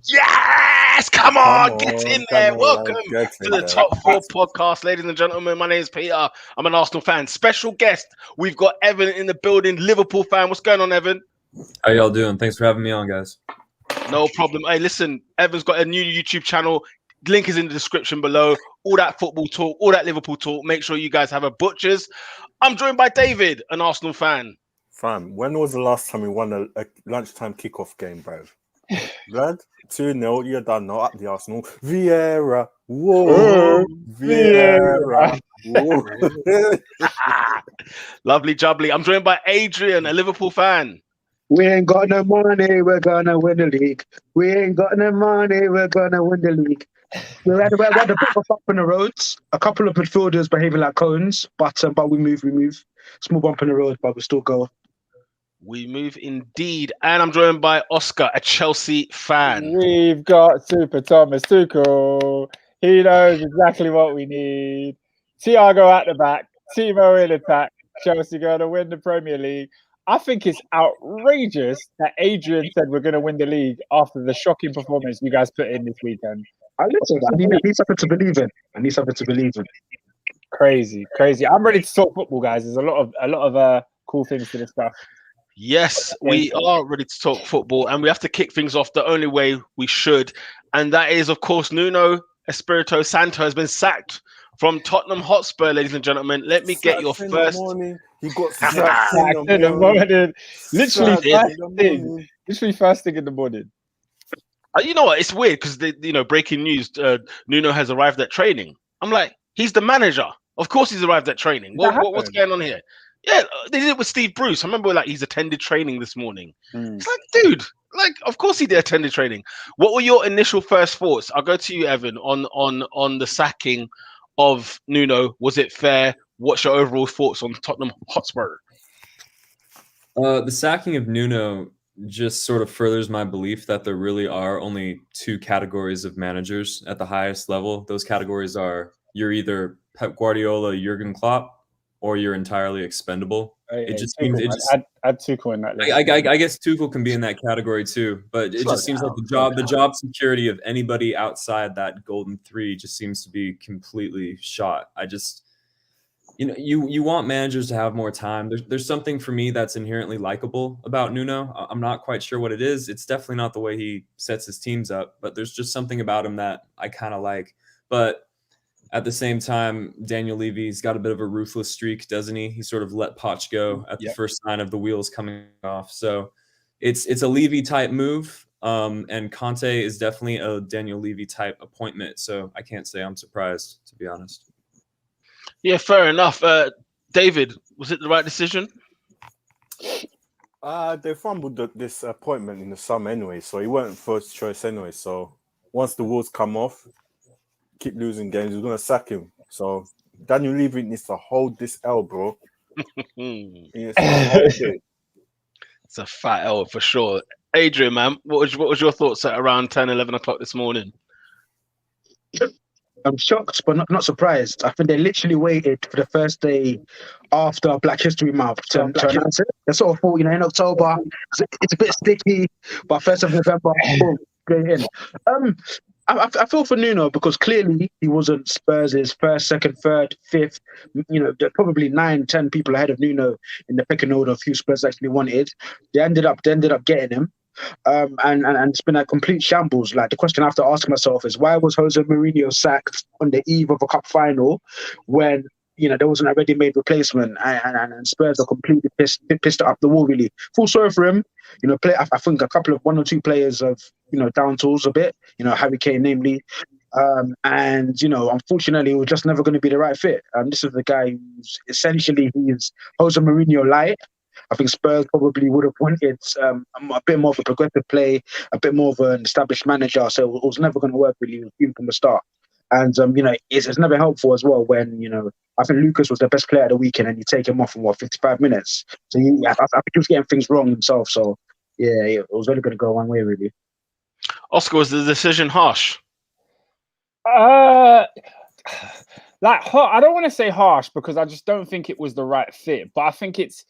Yes! Come on, get in there. Welcome Get to the Top 4 podcast, ladies and gentlemen. My name is Peter. I'm an Arsenal fan. Special guest, we've got Evan in the building, Liverpool fan. What's going on, Evan? How y'all doing? Thanks for having me on, guys. No problem. Hey, listen, Evan's got a new YouTube channel. Link is in the description below. All that football talk, all that Liverpool talk. Make sure you guys have a butchers. I'm joined by David, an Arsenal fan. Fam, when was the last time we won a lunchtime kickoff game, bro? Blood, 2-0, you're done now at the Arsenal. Vieira, whoa, Vieira, whoa. Lovely jubbly. I'm joined by Adrian, a Liverpool fan. We ain't got no money, we're gonna win the league. We ain't got no money, we're gonna win the league. We had a bit of up on the roads. A couple of midfielders behaving like cones, but we move. Small bump in the road, but we still go. We move indeed. And I'm joined by Oscar, a Chelsea fan. We've got Super Thomas Tuchel. He knows exactly what we need. Thiago at the back, Timo in attack. Chelsea going to win the Premier League. I think it's outrageous that Adrian said we're going to win the league after the shocking performance you guys put in this weekend. I need something to believe in. Crazy. I'm ready to talk football, guys. There's a lot of cool things to discuss. Yes, we are ready to talk football, and we have to kick things off the only way we should, and that is, of course, Nuno Espirito Santo has been sacked from Tottenham Hotspur, ladies and gentlemen. Let me get your first. He got sacked in the morning. Literally first thing in the morning. You know what? It's weird because breaking news. Nuno has arrived at training. I'm like, he's the manager. Of course, he's arrived at training. What's going on here? Yeah, they did it with Steve Bruce. I remember he's attended training this morning. It's like, dude, of course he did attended training. What were your initial first thoughts? I'll go to you, Evan, on the sacking of Nuno. Was it fair? What's your overall thoughts on Tottenham Hotspur? The sacking of Nuno just sort of furthers my belief that there really are only two categories of managers at the highest level. Those categories are you're either Pep Guardiola, Jurgen Klopp, or you're entirely expendable. Add Tuchel in that list. I guess Tuchel can be in that category too, but it just seems like the job security of anybody outside that golden three just seems to be completely shot. You want managers to have more time. There's something for me that's inherently likable about Nuno. I'm not quite sure what it is. It's definitely not the way he sets his teams up, but there's just something about him that I kind of like. But at the same time, Daniel Levy's got a bit of a ruthless streak, doesn't he? He sort of let Poch go at the first sign of the wheels coming off. So it's a Levy type move. And Kante is definitely a Daniel Levy type appointment. So I can't say I'm surprised, to be honest. Yeah, fair enough. David, was it the right decision? They fumbled this appointment in the summer anyway, so he weren't first choice anyway. So once the wheels come off, keep losing games, we're going to sack him. So Daniel Levy needs to hold this L, bro. It's a fat L for sure. Adrian, man, what was your thoughts at around 10, 11 o'clock this morning? I'm shocked, but not surprised. I think they literally waited for the first day after Black History Month to announce it. They sort of thought, in October, it's a bit sticky, but 1st of November, boom, going in. I feel for Nuno because clearly he wasn't Spurs' first, second, third, fifth. There are probably 9, 10 people ahead of Nuno in the pecking order of who Spurs actually wanted. They ended up getting him. And it's been a complete shambles. Like, the question I have to ask myself is, why was Jose Mourinho sacked on the eve of a cup final when there wasn't a ready-made replacement, and Spurs are completely pissed up the wall, really. Full sorry for him. I think a couple of 1 or 2 players have down tools a bit. Harry Kane, namely. Unfortunately, it was just never going to be the right fit. This is the guy who's essentially, he's Jose Mourinho light. I think Spurs probably would have wanted a bit more of a progressive play, a bit more of an established manager. So it was never going to work really even from the start. And it's never helpful as well when I think Lucas was the best player of the weekend, and you take him off in 55 minutes. So I think he was getting things wrong himself. So yeah, it was only going to go one way really. Oscar, was the decision harsh? I don't want to say harsh because I just don't think it was the right fit. But I think it's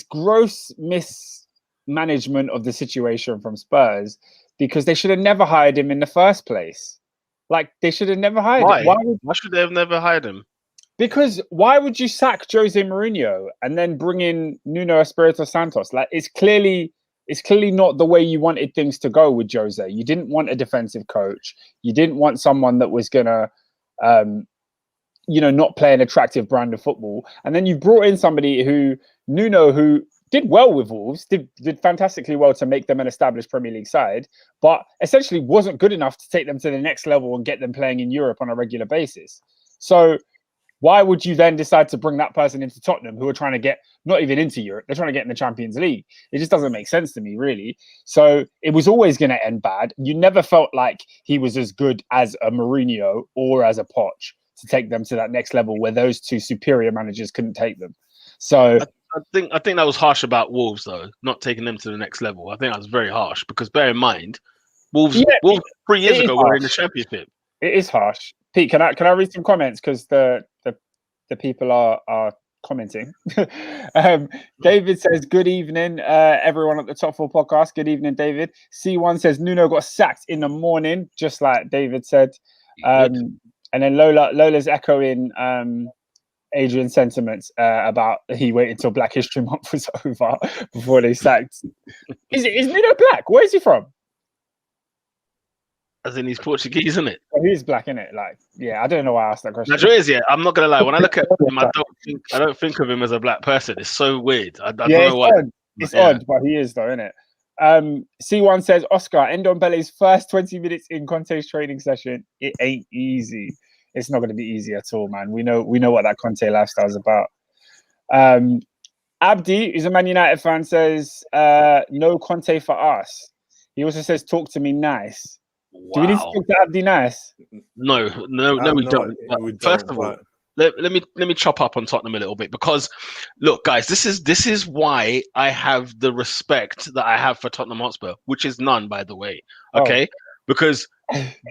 gross mismanagement of the situation from Spurs. because they should have never hired him in the first place. Like, they should have never hired him. Why should they have never hired him? Because why would you sack Jose Mourinho and then bring in Nuno Espirito Santos? Like, it's clearly not the way you wanted things to go with Jose. You didn't want a defensive coach. You didn't want someone that was gonna, not play an attractive brand of football. And then you brought in somebody who did well with Wolves, did fantastically well to make them an established Premier League side, but essentially wasn't good enough to take them to the next level and get them playing in Europe on a regular basis. So why would you then decide to bring that person into Tottenham, who are trying to get not even into Europe, they're trying to get in the Champions League? It just doesn't make sense to me, really. So it was always going to end bad. You never felt like he was as good as a Mourinho or as a Poch to take them to that next level where those two superior managers couldn't take them. So I think that was harsh about Wolves, though, not taking them to the next level. I think that was very harsh because bear in mind, Wolves 3 years ago were in the Championship. It is harsh. Pete, can I read some comments because the people are commenting. David says, "Good evening, everyone at the Top 4 podcast." Good evening, David. C1 says Nuno got sacked in the morning, just like David said. And then Lola's echoing Adrian's sentiments about he waited until Black History Month was over before they sacked. Is Nuno black? Where is he from? As in, he's Portuguese, isn't it? He is black, isn't it? Like, yeah, I don't know why I asked that question. Nigeria is, yeah. I'm not gonna lie. When I look at him, I don't think of him as a black person. It's so weird. I don't know why. It's odd, but he is, though, isn't it? C1 says, Oscar, Ndombele's first 20 minutes in Conte's training session. It ain't easy. It's not going to be easy at all, man. We know what that Conte lifestyle is about. Abdi, who's a Man United fan, says, no Conte for us. He also says, talk to me nice. Wow. Do we need to talk to Abdi nice? No, we don't. First of all, let me chop up on Tottenham a little bit because, look, guys, this is why I have the respect that I have for Tottenham Hotspur, which is none, by the way. Okay, because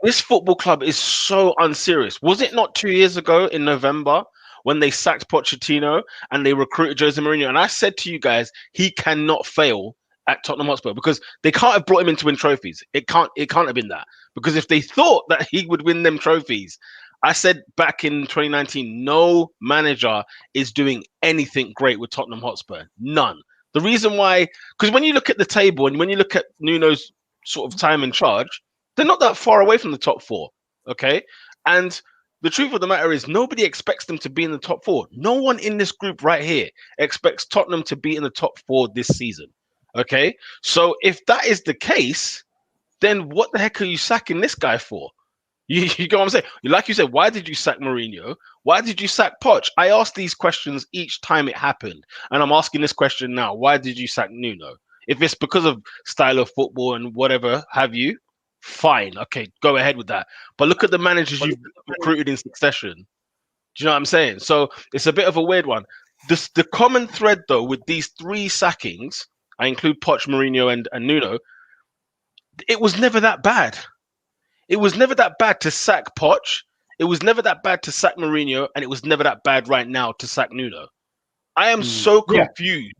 this football club is so unserious. Was it not 2 years ago in November when they sacked Pochettino and they recruited Jose Mourinho? And I said to you guys, he cannot fail at Tottenham Hotspur because they can't have brought him in to win trophies. It can't have been that, because if they thought that he would win them trophies, I said back in 2019, no manager is doing anything great with Tottenham Hotspur. None. The reason why, because when you look at the table and when you look at Nuno's sort of time in charge, they're not that far away from the top 4. Okay. And the truth of the matter is nobody expects them to be in the top 4. No one in this group right here expects Tottenham to be in the top 4 this season. Okay, so if that is the case, then what the heck are you sacking this guy for? You get what I'm saying? Like you said, why did you sack Mourinho? Why did you sack Poch? I asked these questions each time it happened, and I'm asking this question now. Why did you sack Nuno? If it's because of style of football and whatever have you, fine. Okay, go ahead with that. But look at the managers you've recruited in succession. Do you know what I'm saying? So it's a bit of a weird one. The common thread, though, with these 3 sackings, I include Poch, Mourinho, and Nuno, it was never that bad. It was never that bad to sack Poch. It was never that bad to sack Mourinho, and it was never that bad right now to sack Nuno. I am so confused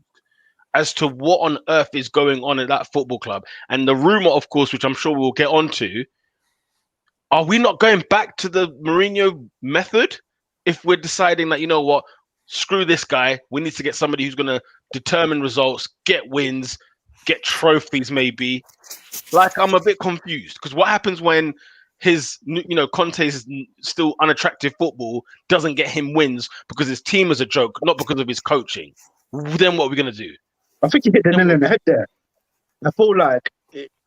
as to what on earth is going on at that football club. And the rumor, of course, which I'm sure we'll get onto, are we not going back to the Mourinho method if we're deciding that, you know what, screw this guy, we need to get somebody who's going to determine results, get wins, get trophies maybe? Like, I'm a bit confused because what happens when his, Conte's still unattractive football doesn't get him wins because his team is a joke, not because of his coaching? Then what are we going to do? I think you hit the nail on the head there. I feel like,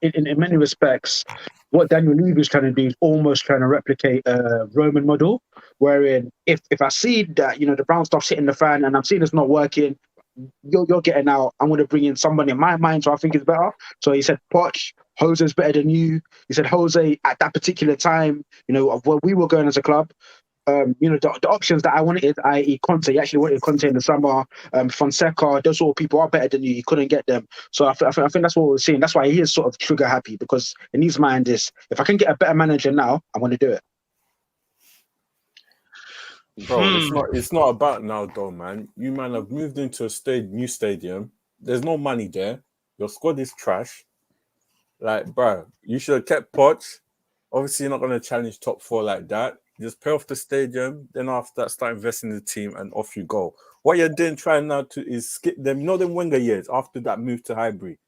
in many respects, what Daniel Levy is trying to do is almost trying to replicate a Roman model, wherein if I see that, the brown stuff's hitting the fan and I'm seeing it's not working, you're getting out, I'm going to bring in somebody in my mind so I think it's better. So he said, Poch, Jose's better than you. He said, Jose, at that particular time, where we were going as a club, the options that I wanted, i.e. Kante, he actually wanted Kante in the summer, Fonseca, those sort of people are better than you. You couldn't get them. So I think that's what we're seeing. That's why he is sort of trigger happy, because in his mind is, if I can get a better manager now, I'm going to do it. Bro, it's not about now, though, man. You man have moved into a new stadium. There's no money there. Your squad is trash. Like, bro, you should have kept Poch. Obviously, you're not going to challenge top 4 like that. Just pay off the stadium. Then after that, start investing in the team and off you go. What you're doing trying now to is skip them. You know them Wenger years after that move to Highbury.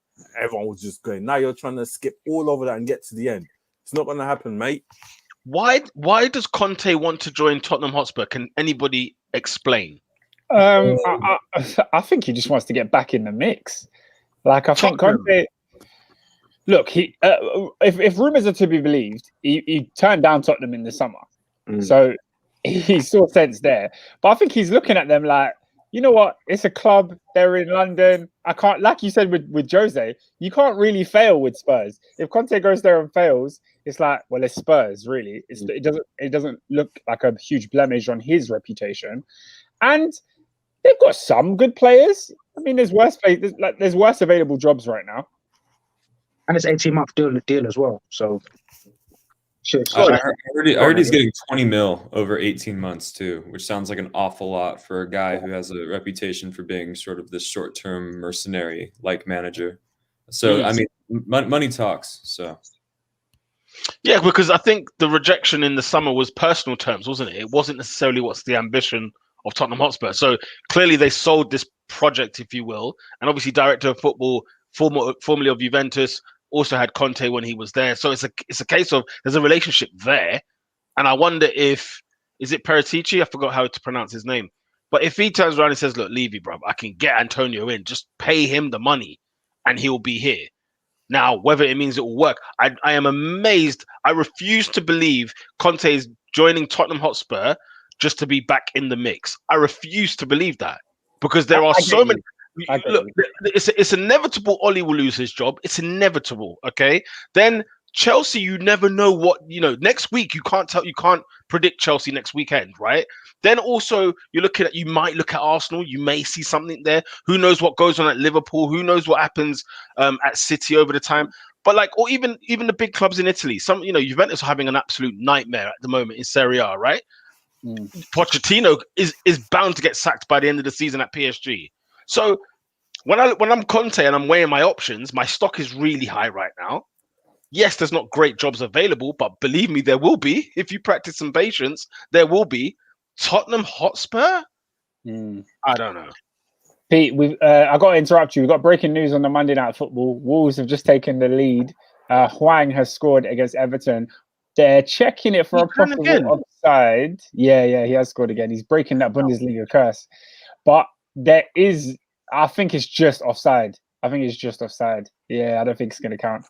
Everyone was just going. Now you're trying to skip all over that and get to the end. It's not going to happen, mate. Why does Conte want to join Tottenham Hotspur? Can anybody explain? I think he just wants to get back in the mix. Like, I think Conte... Look, if rumours are to be believed, he turned down Tottenham in the summer. So he saw sense there. But I think he's looking at them like, you know what? It's a club. They're in London. I can't, like you said with Jose, you can't really fail with Spurs. If Conte goes there and fails, it's like, well, it's Spurs, really. It doesn't look like a huge blemish on his reputation. And they've got some good players. I mean, there's worse available jobs right now. And it's 18-month deal as well. So, sure. I heard he's getting 20 mil over 18 months too, which sounds like an awful lot for a guy who has a reputation for being sort of this short-term mercenary-like manager. So, I mean, money talks. So, yeah, because I think the rejection in the summer was personal terms, wasn't it? It wasn't necessarily what's the ambition of Tottenham Hotspur. So clearly they sold this project, if you will, and obviously director of football, formerly of Juventus, also had Conte when he was there. So it's a case of there's a relationship there. And I wonder is it Paratici? I forgot how to pronounce his name. But if he turns around and says, look, Levy, bro, I can get Antonio in, just pay him the money and he'll be here. Now, whether it means it will work, I am amazed. I refuse to believe Conte is joining Tottenham Hotspur just to be back in the mix. I refuse to believe that because there are so many. Look, it's inevitable Oli will lose his job. It's inevitable, okay? Then Chelsea, you never know what, next week you can't predict Chelsea next weekend, right? Then also you might look at Arsenal, you may see something there. Who knows what goes on at Liverpool? Who knows what happens at City over the time? But or even the big clubs in Italy, Juventus are having an absolute nightmare at the moment in Serie A, right? Pochettino is bound to get sacked by the end of the season at PSG. So when I'm Conte and I'm weighing my options, my stock is really high right now. Yes, there's not great jobs available, but believe me, there will be. If you practice some patience, there will be. Tottenham Hotspur? I don't know. Pete, I got to interrupt you. We've got breaking news on the Monday Night Football. Wolves have just taken the lead. Hwang has scored against Everton. They're checking it for a possible offside. Yeah, he has scored again. He's breaking that Bundesliga curse. But I think it's just offside. Yeah, I don't think it's going to count.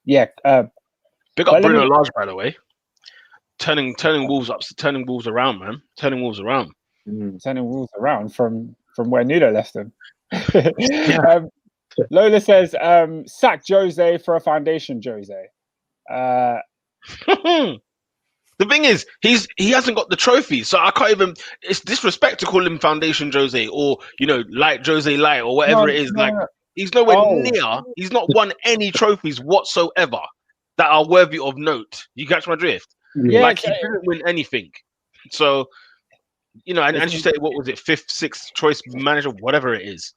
Big up Bruno Lage, by the way. Turning Wolves around, man. Turning Wolves around. Turning Wolves around from where Nuno left them. Lola says, sack Jose for a foundation Jose. The thing is, he hasn't got the trophy, so I can't even. It's disrespect to call him Foundation Jose or Light Jose Light or whatever it is. He's nowhere near. He's not won any trophies whatsoever that are worthy of note. You catch my drift? Yeah, he didn't win anything. So and you say, what was it, 5th, 6th choice manager, whatever it is.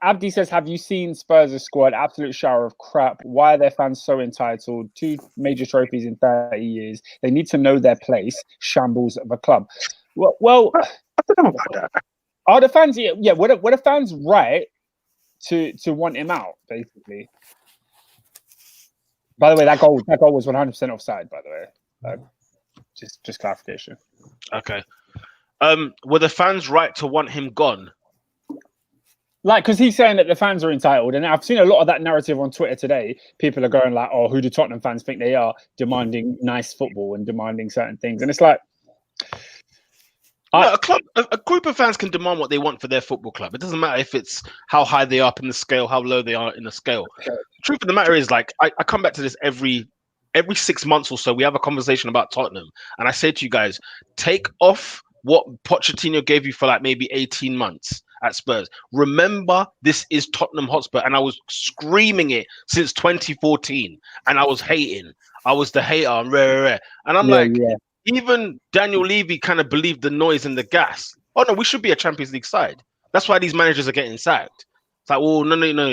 Abdi says, have you seen Spurs' squad? Absolute shower of crap. Why are their fans so entitled? 2 major trophies in 30 years. They need to know their place. Shambles of a club. Well, I don't know about that. Are the fans? Yeah. Were the fans right to want him out? Basically. By the way, that goal was 100% offside. By the way, just clarification. Okay. Were the fans right to want him gone? Because he's saying that the fans are entitled, and I've seen a lot of that narrative on Twitter today. People are going like, "Oh, who do Tottenham fans think they are?" Demanding nice football and demanding certain things, and it's like, a group of fans can demand what they want for their football club. It doesn't matter if it's how high they are up in the scale, how low they are in the scale. The truth of the matter is, I come back to this every 6 months or so. We have a conversation about Tottenham, and I say to you guys, take off what Pochettino gave you for maybe 18 months at Spurs. Remember, this is Tottenham Hotspur, and I was screaming it since 2014, and I was hating. I was the hater, and I'm even Daniel Levy kind of believed the noise and the gas. Oh no, we should be a Champions League side. That's why these managers are getting sacked. It's like, well, no.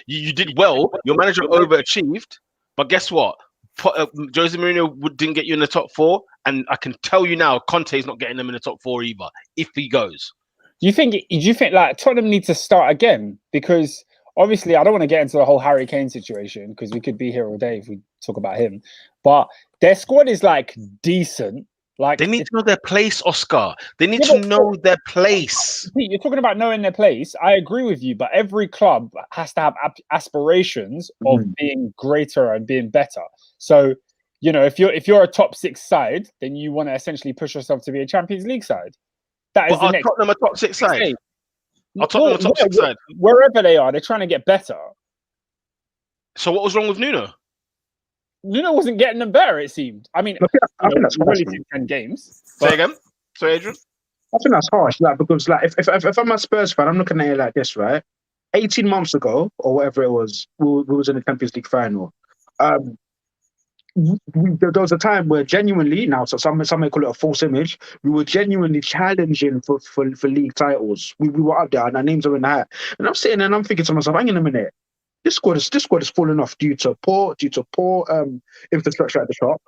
You did well. Your manager overachieved, but guess what? Jose Mourinho didn't get you in the top 4, and I can tell you now, Conte's not getting them in the top 4 either if he goes. Do you think like Tottenham need to start again? Because obviously, I don't want to get into the whole Harry Kane situation because we could be here all day if we talk about him. But their squad is like decent. Like they need to know their place, Oscar. They need to know their place. You're talking about knowing their place. I agree with you, but every club has to have aspirations of being greater and being better. So, if you're a top 6 side, then you want to essentially push yourself to be a Champions League side. That is the next. Tottenham a top 6 side. Are Tottenham a top 6 side? Wherever they are, they're trying to get better. So what was wrong with Nuno? Nuno wasn't getting them better, it seemed. I mean, I think that's really 10 games. Say again? Sorry, Adrian? I think that's harsh, because if I'm a Spurs fan, I'm looking at it like this, right? 18 months ago, or whatever it was, we was in the Champions League final. There was a time where genuinely, now so some may call it a false image, we were genuinely challenging for league titles. We were up there and our names are in the hat. And I'm sitting there and I'm thinking to myself, hang on a minute. This squad is falling off due to poor infrastructure at the top.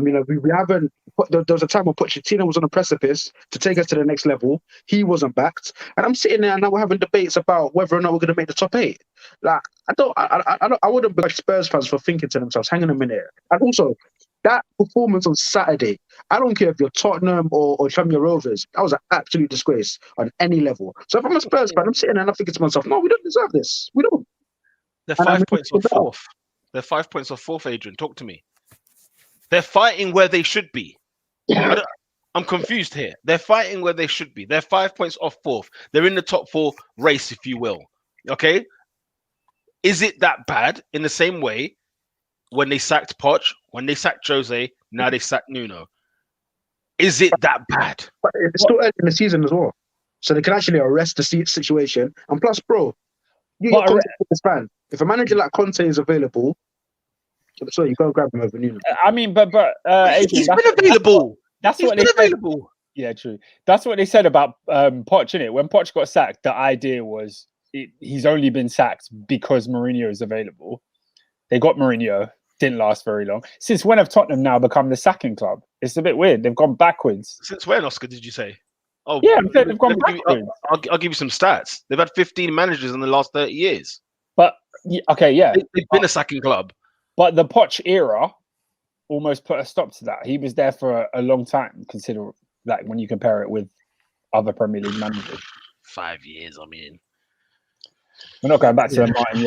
We haven't. There was a time when Pochettino was on a precipice to take us to the next level. He wasn't backed, and I'm sitting there and now we're having debates about whether or not we're going to make the top 8. Like I wouldn't begrudge Spurs fans for thinking to themselves, "Hang on a minute." And also, that performance on Saturday, I don't care if you're Tottenham or Tranmere Rovers, that was an absolute disgrace on any level. So if I'm a Spurs fan, I'm sitting there and I'm thinking to myself, "No, we don't deserve this. We don't." They're 5 points off 4th. They're 5 points off 4th, Adrian. Talk to me. They're fighting where they should be. I'm confused here. They're fighting where they should be. They're 5 points off 4th. They're in the top 4 race, if you will. Okay? Is it that bad? In the same way, when they sacked Poch, when they sacked Jose, now they sacked Nuno. Is it that bad? But it's still early in the season as well. So they can actually arrest the situation. And plus, bro, if a manager like Kante is available, so you go grab him over Nuno. I mean, but Adrian, he's been available. That's what they said. Yeah, true. That's what they said about Poch, innit? When Poch got sacked, the idea was he's only been sacked because Mourinho is available. They got Mourinho, didn't last very long. Since when have Tottenham now become the sacking club? It's a bit weird. They've gone backwards. Since when, Oscar, did you say? Oh, yeah, they've gone backwards. I'll give you some stats. They've had 15 managers in the last 30 years. But, okay, yeah. They've been a sacking club. But the Poch era almost put a stop to that. He was there for a long time, consider like when you compare it with other Premier League managers. 5 years, I mean. We're not going back to the Martin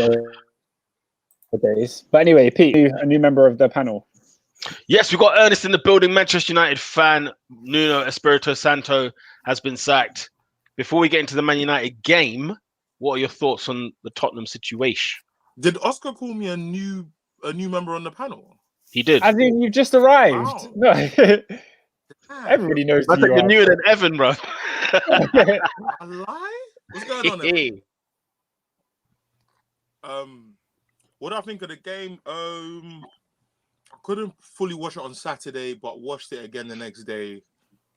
days. But anyway, Pete, a new member of the panel. Yes, we've got Ernest in the building, Manchester United fan. Nuno Espirito Santo has been sacked. Before we get into the Man United game, what are your thoughts on the Tottenham situation? Did Oscar call me a new member on the panel? He did. I think you've just arrived. Wow. No. Everybody knows I think you're newer than Evan, bro. A lie? What's going on there? What do I think of the game? I couldn't fully watch it on Saturday, but watched it again the next day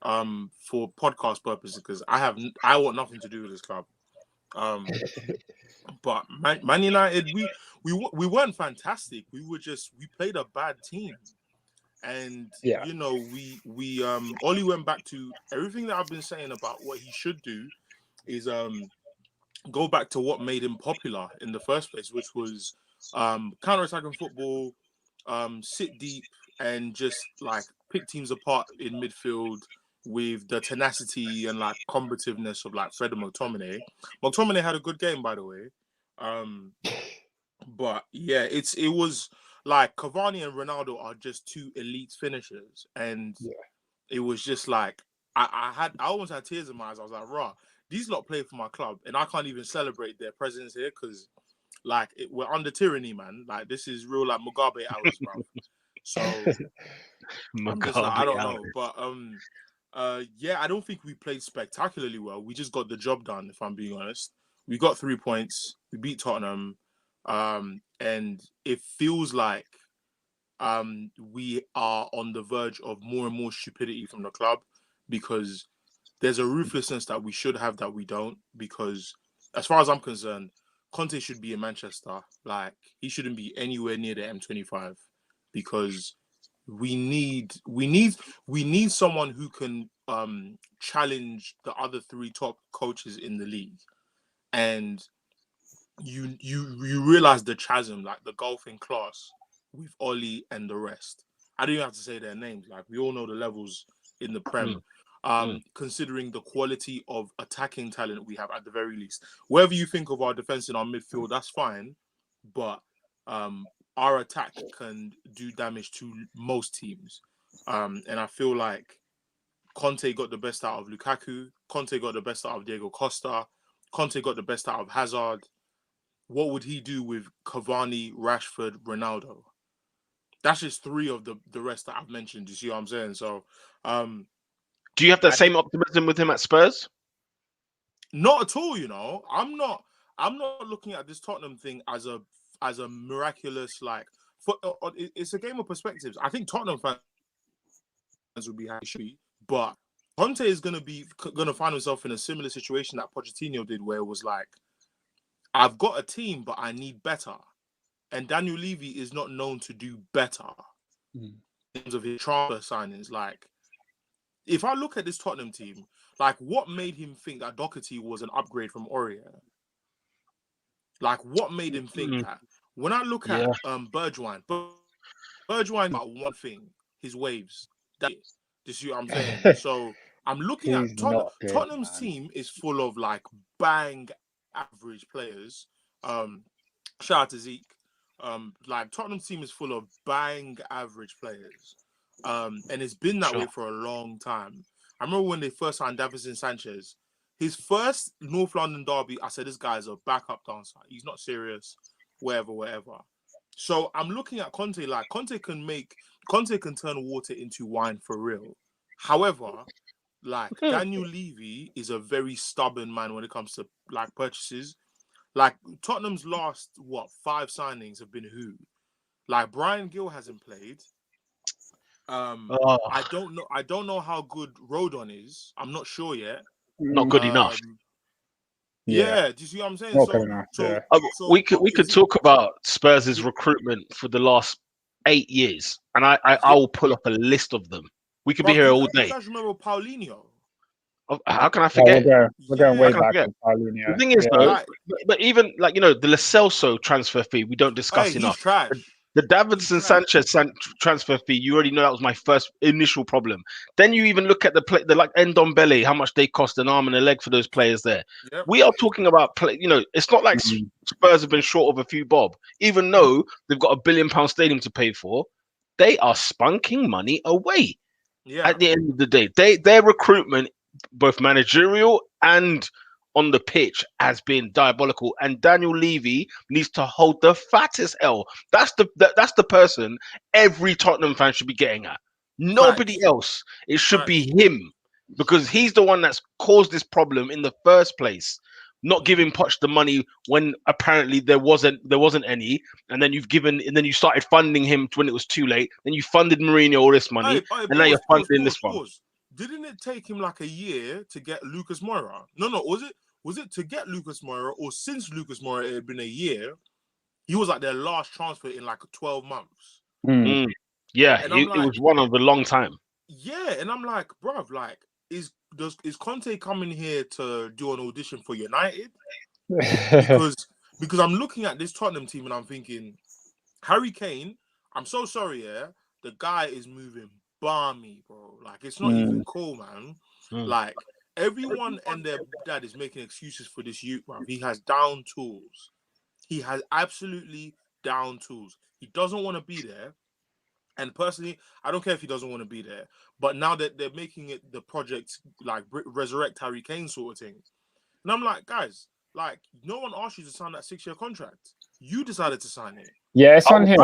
for podcast purposes because I want nothing to do with this club. But Man United, we weren't fantastic. We played a bad team, and we Oli went back to everything that I've been saying about what he should do is go back to what made him popular in the first place, which was counter-attacking football, sit deep, and just like pick teams apart in midfield with the tenacity and like combativeness of like Fred and McTominay. McTominay had a good game, by the way. But yeah, it was like Cavani and Ronaldo are just two elite finishers, and it was just like I almost had tears in my eyes. I was like, "Rah, these lot play for my club, and I can't even celebrate their presence here because like we're under tyranny, man. Like this is real like Mugabe hours, bro." So I'm just like, I don't know, but I don't think we played spectacularly well. We just got the job done, if I'm being honest. We got 3 points. We beat Tottenham. And it feels like we are on the verge of more and more stupidity from the club because there's a ruthlessness that we should have that we don't. Because as far as I'm concerned, Conte should be in Manchester. Like, he shouldn't be anywhere near the M25 because we need someone who can challenge the other 3 top coaches in the league. And you realize the chasm, like the gulf in class with Oli and the rest. I don't even have to say their names. Like, we all know the levels in the Prem. Considering the quality of attacking talent we have at the very least. Wherever you think of our defense and our midfield, that's fine. But our attack can do damage to most teams. And I feel like Conte got the best out of Lukaku. Conte got the best out of Diego Costa. Conte got the best out of Hazard. What would he do with Cavani, Rashford, Ronaldo? That's just 3 of the rest that I've mentioned. You see what I'm saying? So, do you have that same optimism with him at Spurs? Not at all. You know, I'm not looking at this Tottenham thing as a miraculous, like. It's a game of perspectives. I think Tottenham fans will be happy, but Conte is gonna find himself in a similar situation that Pochettino did, where it was like, I've got a team, but I need better. And Daniel Levy is not known to do better in terms of his transfer signings. Like, if I look at this Tottenham team, like, what made him think that Doherty was an upgrade from Aurier? Like, what made him think that? When I look at Bergwijn got one thing, his waves. Do you see what I'm saying? So I'm looking at Tottenham's team is full of, like, bang average players. Shout out to Zeke. Like, Tottenham's team is full of bang average players. And it's been that way for a long time. I remember when they first signed Davinson Sanchez, his first North London derby, I said, this guy's a backup dancer. He's not serious, whatever. So I'm looking at Conte, like, Conte can turn water into wine for real. However, like, Daniel Levy is a very stubborn man when it comes to, like, purchases. Like, Tottenham's last 5 signings have been who? Like, Brian Gill hasn't played. I don't know how good Rodon is. I'm not sure yet. Not good enough. Yeah, do you see what I'm saying? We could talk about Spurs' recruitment for the last 8 years, and I will pull up a list of them. We could be here all day. You guys remember Paulinho? How can I forget? We're going way back with Paulinho. The thing is, though, but even, like, you know, the Lo Celso transfer fee, we don't discuss enough. He's trash. The Davinson Sanchez transfer fee, you already know that was my first initial problem. Then you even look at the like Ndombele, how much they cost an arm and a leg for those players there. Yep. We are talking about, you know, it's not like Spurs have been short of a few bob. Even though they've got £1 billion stadium to pay for, they are spunking money away. Yeah. At the end of the day, their recruitment, both managerial and on the pitch, has been diabolical, and Daniel Levy needs to hold the fattest L. That's the person every Tottenham fan should be getting at. Nobody else. It should be him, because he's the one that's caused this problem in the first place. Not giving Poch the money when apparently there wasn't any, and then you started funding him when it was too late. Then you funded Mourinho all this money, and now you're funding this one. Didn't it take him like a year to get Lucas Moura? No, was it to get Lucas Moura, or since Lucas Moura it had been a year? He was like their last transfer in like 12 months. Yeah, it was one of a long time. Yeah, and I'm like, bruv, like, is Conte coming here to do an audition for United? because I'm looking at this Tottenham team and I'm thinking, Harry Kane, I'm so sorry, the guy is moving balmy, bro. Like, it's not even cool, man. Like, everyone and their dad is making excuses for this youth, bro. He has down tools. He has absolutely down tools. He doesn't want to be there. And personally, I don't care if he doesn't want to be there. But now that they're making it the project, like, resurrect Harry Kane sort of thing. And I'm like, guys, like, no one asked you to sign that 6-year contract. You decided to sign it. Yeah, it's on him.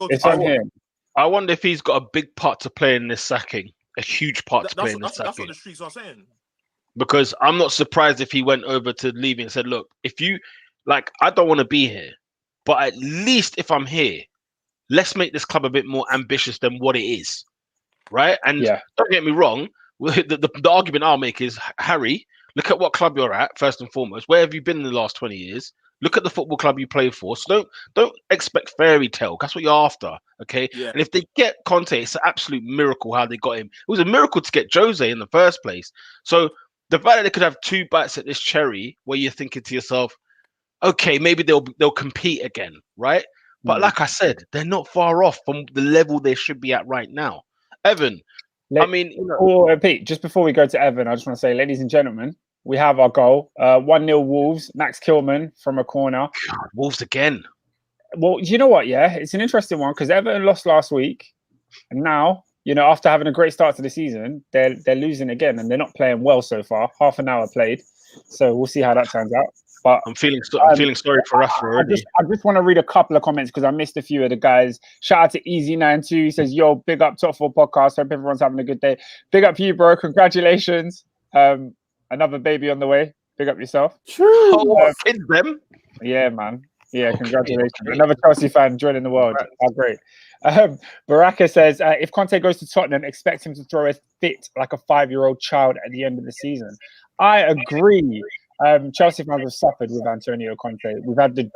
It's on him. I wonder if he's got a big part to play in this sacking, a huge part to play in this sacking. That's what the streets are saying. Because I'm not surprised if he went over to Levy and said, look, if you, like, I don't want to be here, but at least if I'm here, let's make this club a bit more ambitious than what it is, right? And don't get me wrong, the argument I'll make is, Harry, look at what club you're at, first and foremost. Where have you been in the last 20 years? Look at the football club you play for. So don't expect fairy tale. That's what you're after, okay? Yeah. And if they get Kante, it's an absolute miracle how they got him. It was a miracle to get Jose in the first place. So the fact that they could have 2 bites at this cherry, where you're thinking to yourself, okay, maybe they'll compete again, right? But like I said, they're not far off from the level they should be at right now. Evan, Pete, just before we go to Evan, I just want to say, ladies and gentlemen, we have our goal. 1-0 Wolves. Max Kilman from a corner. God, Wolves again. Well, you know what? Yeah, it's an interesting one because Everton lost last week, and now, after having a great start to the season, they're losing again, and they're not playing well so far. Half an hour played, so we'll see how that turns out. But I'm feeling sorry for us already. I just want to read a couple of comments because I missed a few of the guys. Shout out to Easy92. He says, "Yo, big up Top 4 podcast. Hope everyone's having a good day. Big up you, bro. Congratulations. Another baby on the way. Big up yourself." Kids them. Yeah, man. Yeah, congratulations. Okay. Another Chelsea fan joining the world. Right. How great. Baraka says, if Kante goes to Tottenham, expect him to throw a fit like a 5-year-old child at the end of the season. I agree. Chelsea fans have suffered with Antonio Conte. We've had the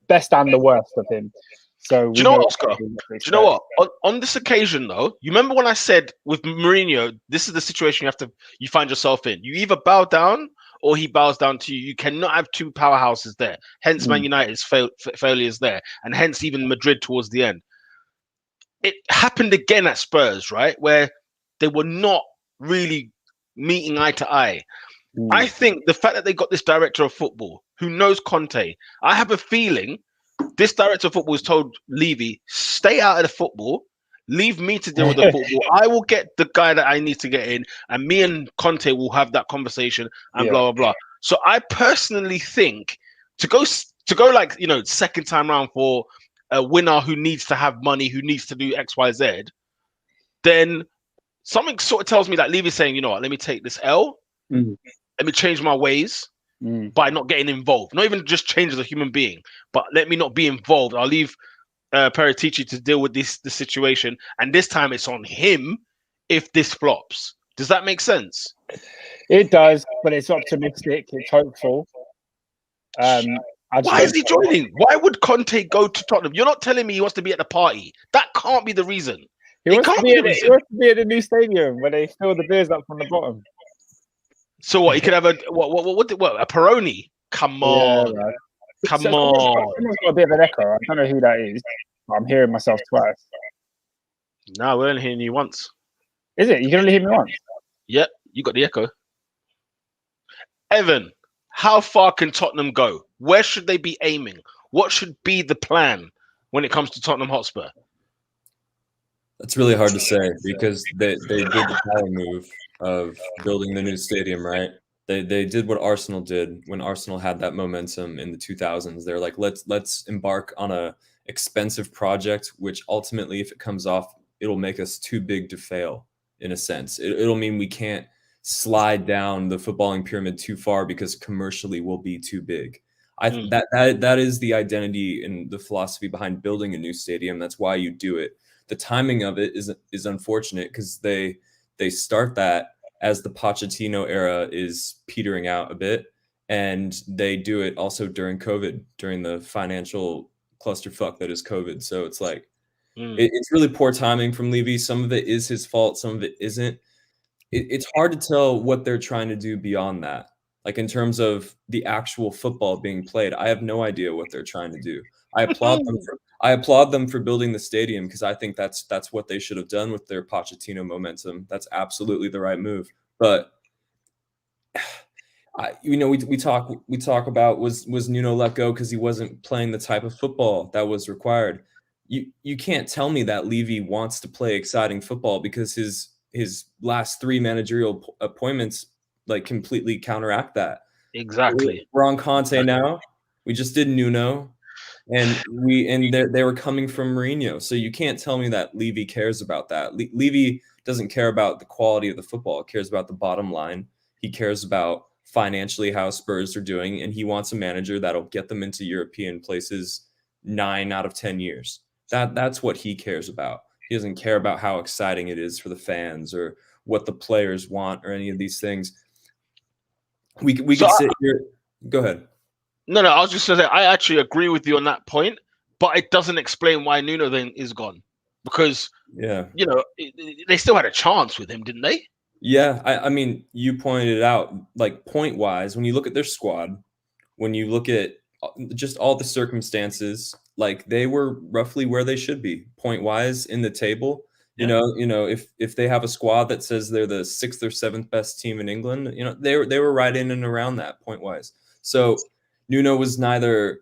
best and the worst of him. So do you know what, Oscar? Do you know what? On this occasion, though, you remember when I said with Mourinho, this is the situation you find yourself in. You either bow down or he bows down to you. You cannot have 2 powerhouses there. Hence, Man United's failures there, and hence even Madrid towards the end. It happened again at Spurs, right, where they were not really meeting eye to eye. I think the fact that they got this director of football who knows Conte, I have a feeling this director of football has told Levy, stay out of the football, leave me to deal with the football. I will get the guy that I need to get in, and me and Conte will have that conversation and blah, blah, blah. So I personally think to go like, second time round for a winner who needs to have money, who needs to do X, Y, Z, then something sort of tells me that Levy's saying, you know what, let me take this L. Let me change my ways by not getting involved. Not even just change as a human being, but let me not be involved. I'll leave Paratici to deal with the situation. And this time it's on him if this flops. Does that make sense? It does, but it's optimistic. It's hopeful. Why is he joining? Why would Conte go to Tottenham? You're not telling me he wants to be at the party. That can't be the reason. He wants to be at the new stadium where they fill the beers up from the bottom. So what? He could have a Peroni? Come on, yeah, right. Come on. Someone's got a bit of an echo. I don't know who that is. But I'm hearing myself twice. No, we're only hearing you once. Is it? You can only hear me once. Yep, you got the echo. Evan, how far can Tottenham go? Where should they be aiming? What should be the plan when it comes to Tottenham Hotspur? That's really hard to say because they did the power move of building the new stadium, right? They did what Arsenal did when Arsenal had that momentum in the 2000s. They're like, let's embark on a expensive project, which ultimately, if it comes off, it'll make us too big to fail. In a sense, it'll mean we can't slide down the footballing pyramid too far because commercially we'll be too big. I think that is the identity and the philosophy behind building a new stadium. That's why you do it. The timing of it is unfortunate because they start that as the Pochettino era is petering out a bit, and they do it also during COVID, during the financial clusterfuck that is COVID. So it's like it's really poor timing from Levy. Some of it is his fault, some of it isn't. It's hard to tell what they're trying to do beyond that. Like in terms of the actual football being played, I have no idea what they're trying to do. I applaud them for building the stadium because I think that's what they should have done with their Pochettino momentum. That's absolutely the right move. But we talk about was Nuno let go because he wasn't playing the type of football that was required. You can't tell me that Levy wants to play exciting football because his last 3 managerial appointments like completely counteract that. Exactly. We're on Kante now. We just did Nuno. And they were coming from Mourinho. So you can't tell me that Levy cares about that. Levy doesn't care about the quality of the football. He cares about the bottom line. He cares about financially how Spurs are doing. And he wants a manager that'll get them into European places 9 out of 10 years. That's what he cares about. He doesn't care about how exciting it is for the fans or what the players want or any of these things. We can sit here. Go ahead. No, I was just going to say, I actually agree with you on that point, but it doesn't explain why Nuno then is gone. Because, they still had a chance with him, didn't they? Yeah, I mean, you pointed it out, like point-wise, when you look at their squad, when you look at just all the circumstances, like they were roughly where they should be, point-wise in the table. Yeah. If they have a squad that says they're the 6th or 7th best team in England, they were right in and around that point-wise. So Nuno was neither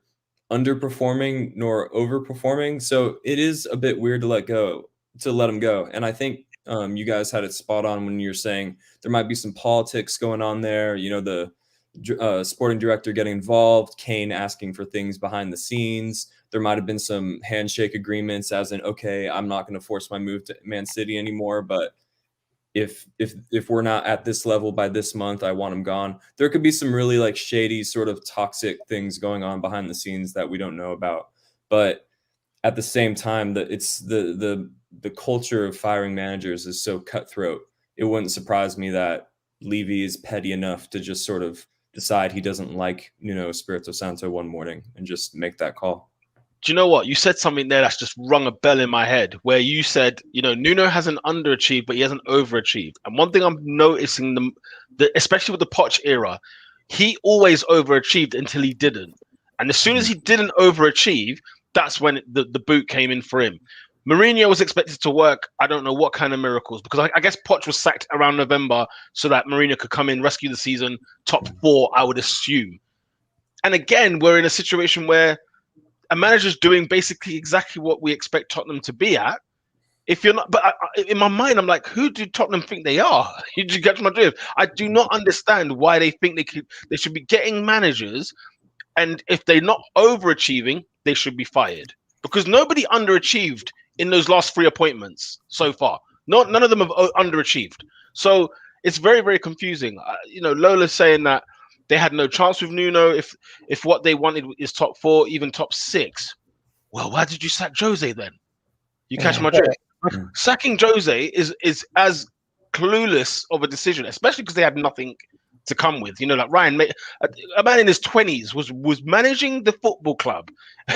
underperforming nor overperforming. So it is a bit weird to let him go. And I think you guys had it spot on when you're saying there might be some politics going on there. The sporting director getting involved, Kane asking for things behind the scenes. There might have been some handshake agreements as in, okay, I'm not going to force my move to Man City anymore, but if we're not at this level by this month, I want him gone. There could be some really like shady sort of toxic things going on behind the scenes that we don't know about. But at the same time, that it's the culture of firing managers is so cutthroat. It wouldn't surprise me that Levy is petty enough to just sort of decide he doesn't like Nuno Espirito Santo one morning and just make that call. Do you know what? You said something there that's just rung a bell in my head, where you said, Nuno hasn't underachieved, but he hasn't overachieved. And one thing I'm noticing, especially with the Poch era, he always overachieved until he didn't. And as soon as he didn't overachieve, that's when the boot came in for him. Mourinho was expected to work, I don't know what kind of miracles, because I guess Poch was sacked around November so that Mourinho could come in, rescue the season, top 4, I would assume. And again, we're in a situation where a manager's doing basically exactly what we expect Tottenham to be at. If you're not, but in my mind, I'm like, who do Tottenham think they are? You get my drift. I do not understand why they think they should be getting managers, and if they're not overachieving, they should be fired, because nobody underachieved in those last 3 appointments so far. None of them have underachieved. So it's very, very confusing. Lola's saying that they had no chance with Nuno if what they wanted is top 4, even top 6. Well, why did you sack Jose then? You catch my drift. Sacking Jose is as clueless of a decision, especially because they had nothing to come with. Like Ryan, a man in his 20s was managing the football club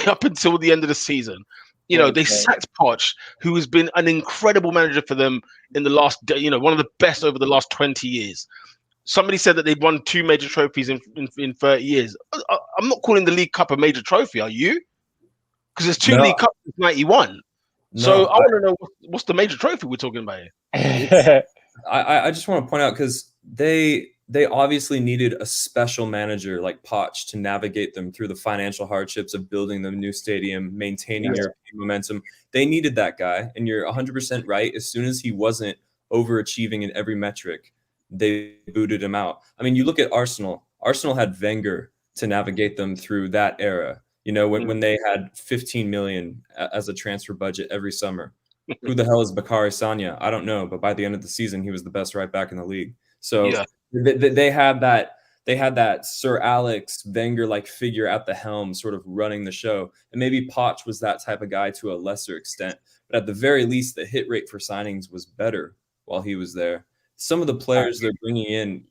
up until the end of the season. They sacked Poch, who has been an incredible manager for them in the last, one of the best over the last 20 years. Somebody said that they'd won 2 major trophies in 30 years. I'm not calling the League Cup a major trophy, are you? Because there's 2 League Cups since 91. No, so I want to know what's the major trophy we're talking about here. I just want to point out, because they obviously needed a special manager like Poch to navigate them through the financial hardships of building the new stadium, maintaining European momentum. They needed that guy, and you're 100% right. As soon as he wasn't overachieving in every metric, they booted him out. I mean, you look at Arsenal. Arsenal had Wenger to navigate them through that era. When they had 15 million as a transfer budget every summer. Who the hell is Bakary Sagna? I don't know, but by the end of the season, he was the best right back in the league. So they had that Sir Alex Wenger-like figure at the helm, sort of running the show. And maybe Poch was that type of guy to a lesser extent. But at the very least, the hit rate for signings was better while he was there. Some of the players they're bringing in,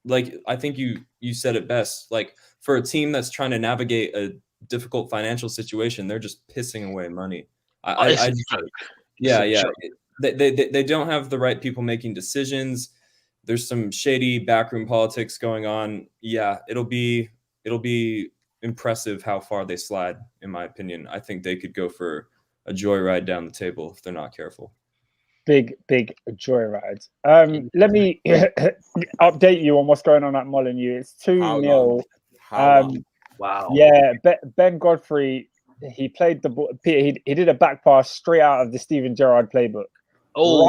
like I think you said it best, like for a team that's trying to navigate a difficult financial situation, they're just pissing away money. They don't have the right people making decisions. There's some shady backroom politics going on. Yeah, it'll be impressive how far they slide, in my opinion. I think they could go for a joyride down the table if they're not careful. Big joyride. Let me update you on what's going on at Molineux. It's 2-0. Wow. Yeah, Ben Godfrey, he played the ball. He did a back pass straight out of the Steven Gerrard playbook. Oh,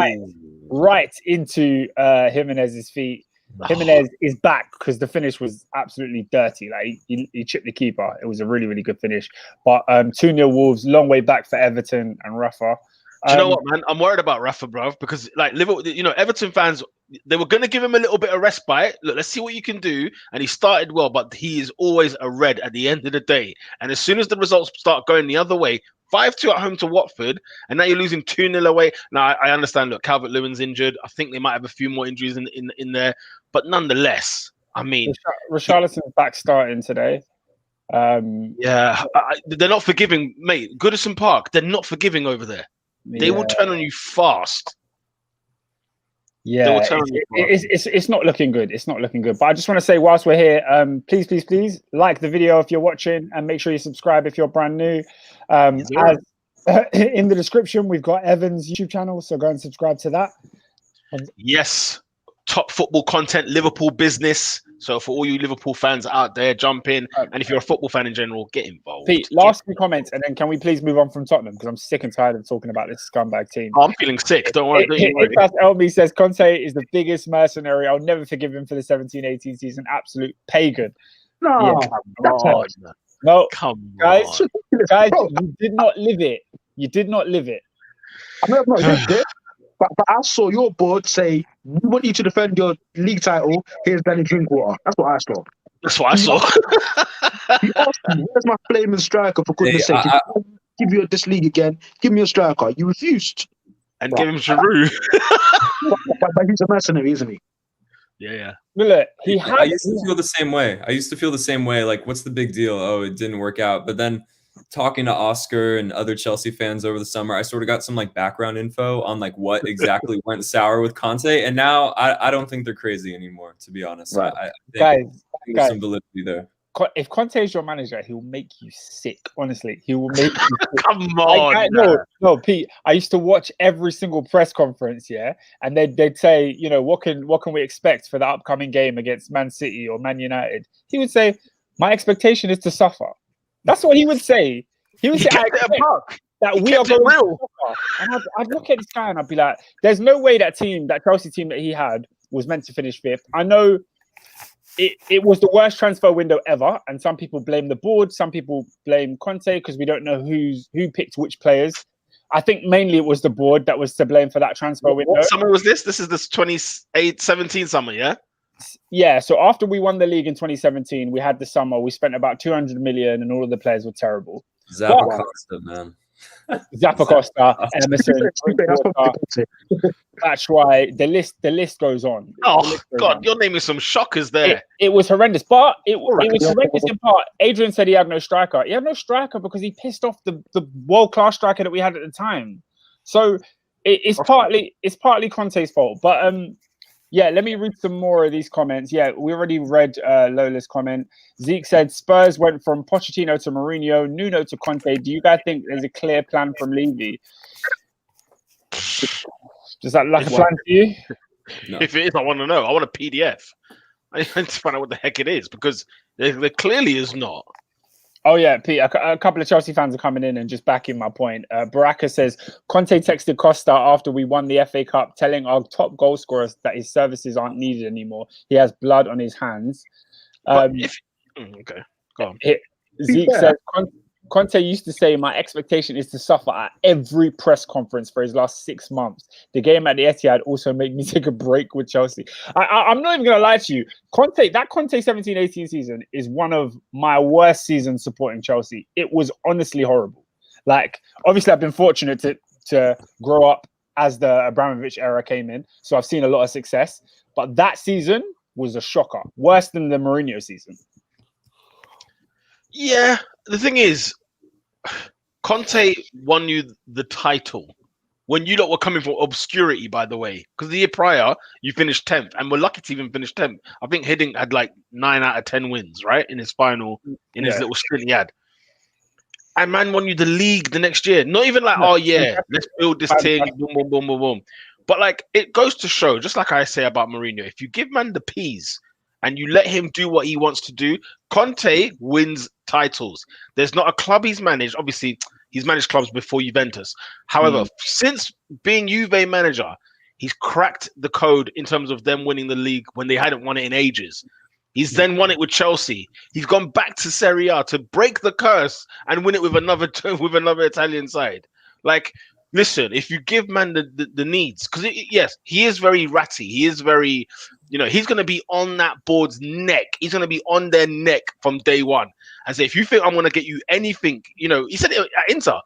right into Jimenez's feet. Jimenez is back because the finish was absolutely dirty. Like he chipped the keeper. It was a really, really good finish. But 2-0 Wolves, long way back for Everton and Rafa. Do you know what, man? I'm worried about Rafa, bro, because like Liverpool, Everton fans, they were going to give him a little bit of respite. Look, let's see what you can do. And he started well, but he is always a red at the end of the day. And as soon as the results start going the other way, 5-2 at home to Watford, and now you're losing 2-0 away. Now, I understand, look, Calvert-Lewin's injured. I think they might have a few more injuries in there. But nonetheless, I mean... Richarlison's back starting today. They're not forgiving, mate. Goodison Park, they're not forgiving over there. They will turn on you fast. Yeah, it's not looking good. It's not looking good. But I just want to say, whilst we're here, please like the video if you're watching, and make sure you subscribe if you're brand new. As in the description, we've got Evan's YouTube channel, so go and subscribe to that. Yes, top football content, Liverpool business. So for all you Liverpool fans out there, jump in. And if you're a football fan in general, get involved. Pete, last few comments, and then can we please move on from Tottenham? Because I'm sick and tired of talking about this scumbag team. I'm feeling sick. Don't worry. Elby says, Kante is the biggest mercenary. I'll never forgive him for the 17-18 season. Absolute pagan. No, come on. Guys, you did not live it. You did not live it. I mean, I've not lived it. But I saw your board say, we want you to defend your league title. Here's Danny Drinkwater. That's what I saw. That's what I saw. He asked me, where's my flaming striker, for goodness sake? Give you this league again. Give me a striker. You refused. And give him Giroud. but he's a mercenary, isn't he? Yeah. Look, I used to feel the same way. Like, what's the big deal? Oh, it didn't work out. But then talking to Oscar and other Chelsea fans over the summer, I sort of got some like background info on like what exactly went sour with Kante, and now I don't think they're crazy anymore, to be honest. Right. I think there's some validity there. If Conte is your manager, he will make you sick. Honestly, he will make you sick. Come on. No, Pete. I used to watch every single press conference, and they'd say, what can we expect for the upcoming game against Man City or Man United? He would say, my expectation is to suffer. That's what he would say. He would say, I expect that we are going to suffer. And I'd look at this guy and I'd be like, there's no way that Chelsea team that he had was meant to finish fifth. I know it was the worst transfer window ever, and some people blame the board, some people blame Conte because we don't know who picked which players. I think mainly it was the board that was to blame for that transfer window. What summer was this? This is this 2017 summer, yeah? Yeah, so after we won the league in 2017, we had the summer. We spent about 200 million, and all of the players were terrible. Zappacosta, man. Zappacosta, Emerson, that's why the list goes on. God, you're naming some shockers there. It was horrendous, but it was horrendous in part. Adrian said he had no striker. He had no striker because he pissed off the world-class striker that we had at the time. So it's partly Conte's fault, but yeah, let me read some more of these comments. Yeah, we already read Lola's comment. Zeke said, Spurs went from Pochettino to Mourinho, Nuno to Conte. Do you guys think there's a clear plan from Levy? Does that look like a plan to you? No. If it is, I want to know. I want a PDF. I need to find out what the heck it is, because there clearly is not. Oh, yeah, Pete, a couple of Chelsea fans are coming in and just backing my point. Baraka says, Conte texted Costa after we won the FA Cup, telling our top goal scorers that his services aren't needed anymore. He has blood on his hands. Okay, go on. Zeke says, Conte used to say, my expectation is to suffer at every press conference for his last 6 months. The game at the Etihad also made me take a break with Chelsea. I'm not even going to lie to you. That Conte 17-18 season is one of my worst seasons supporting Chelsea. It was honestly horrible. Like, obviously, I've been fortunate to grow up as the Abramovich era came in, so I've seen a lot of success. But that season was a shocker. Worse than the Mourinho season. Yeah, the thing is, Conte won you the title when you lot were coming from obscurity, by the way, because the year prior you finished 10th, and we're lucky to even finish 10th. I think Hiddink had like 9 out of 10 wins, right, in his final, his little stint he had. And man won you the league the next year. Not even like, let's build this team, boom, boom, boom, boom, boom. But like, it goes to show, just like I say about Mourinho, if you give man the peas and you let him do what he wants to do, Conte wins titles. There's not a club he's managed. Obviously, he's managed clubs before Juventus. However, since being Juve manager, he's cracked the code in terms of them winning the league when they hadn't won it in ages. He's then won it with Chelsea. He's gone back to Serie A to break the curse and win it with another Italian side. Like, listen, if you give man the needs, because yes, he is very ratty. He is very, he's going to be on that board's neck. He's going to be on their neck from day one. And say, if you think I'm going to get you anything, he said it at Inter.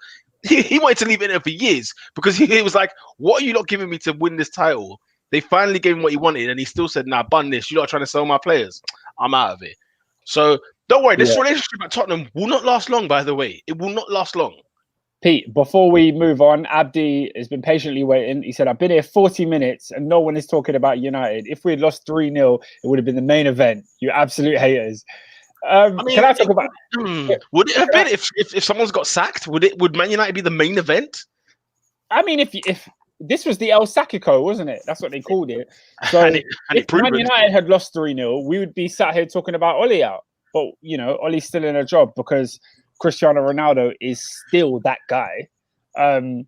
He wanted to leave Inter for years because he was like, what are you not giving me to win this title? They finally gave him what he wanted, and he still said, nah, bun this. You're not trying to sell my players. I'm out of it. So don't worry, this relationship at Tottenham will not last long, by the way. It will not last long. Pete, before we move on, Abdi has been patiently waiting. He said, I've been here 40 minutes and no one is talking about United. If we had lost 3-0, it would have been the main event. You absolute haters. Can I talk about... Would it have been if someone's got sacked? Would Man United be the main event? I mean, if this was the El Sacico, wasn't it? That's what they called it. So if Man United had lost 3-0, we would be sat here talking about Oli out. But, you know, Oli's still in a job because Cristiano Ronaldo is still that guy. I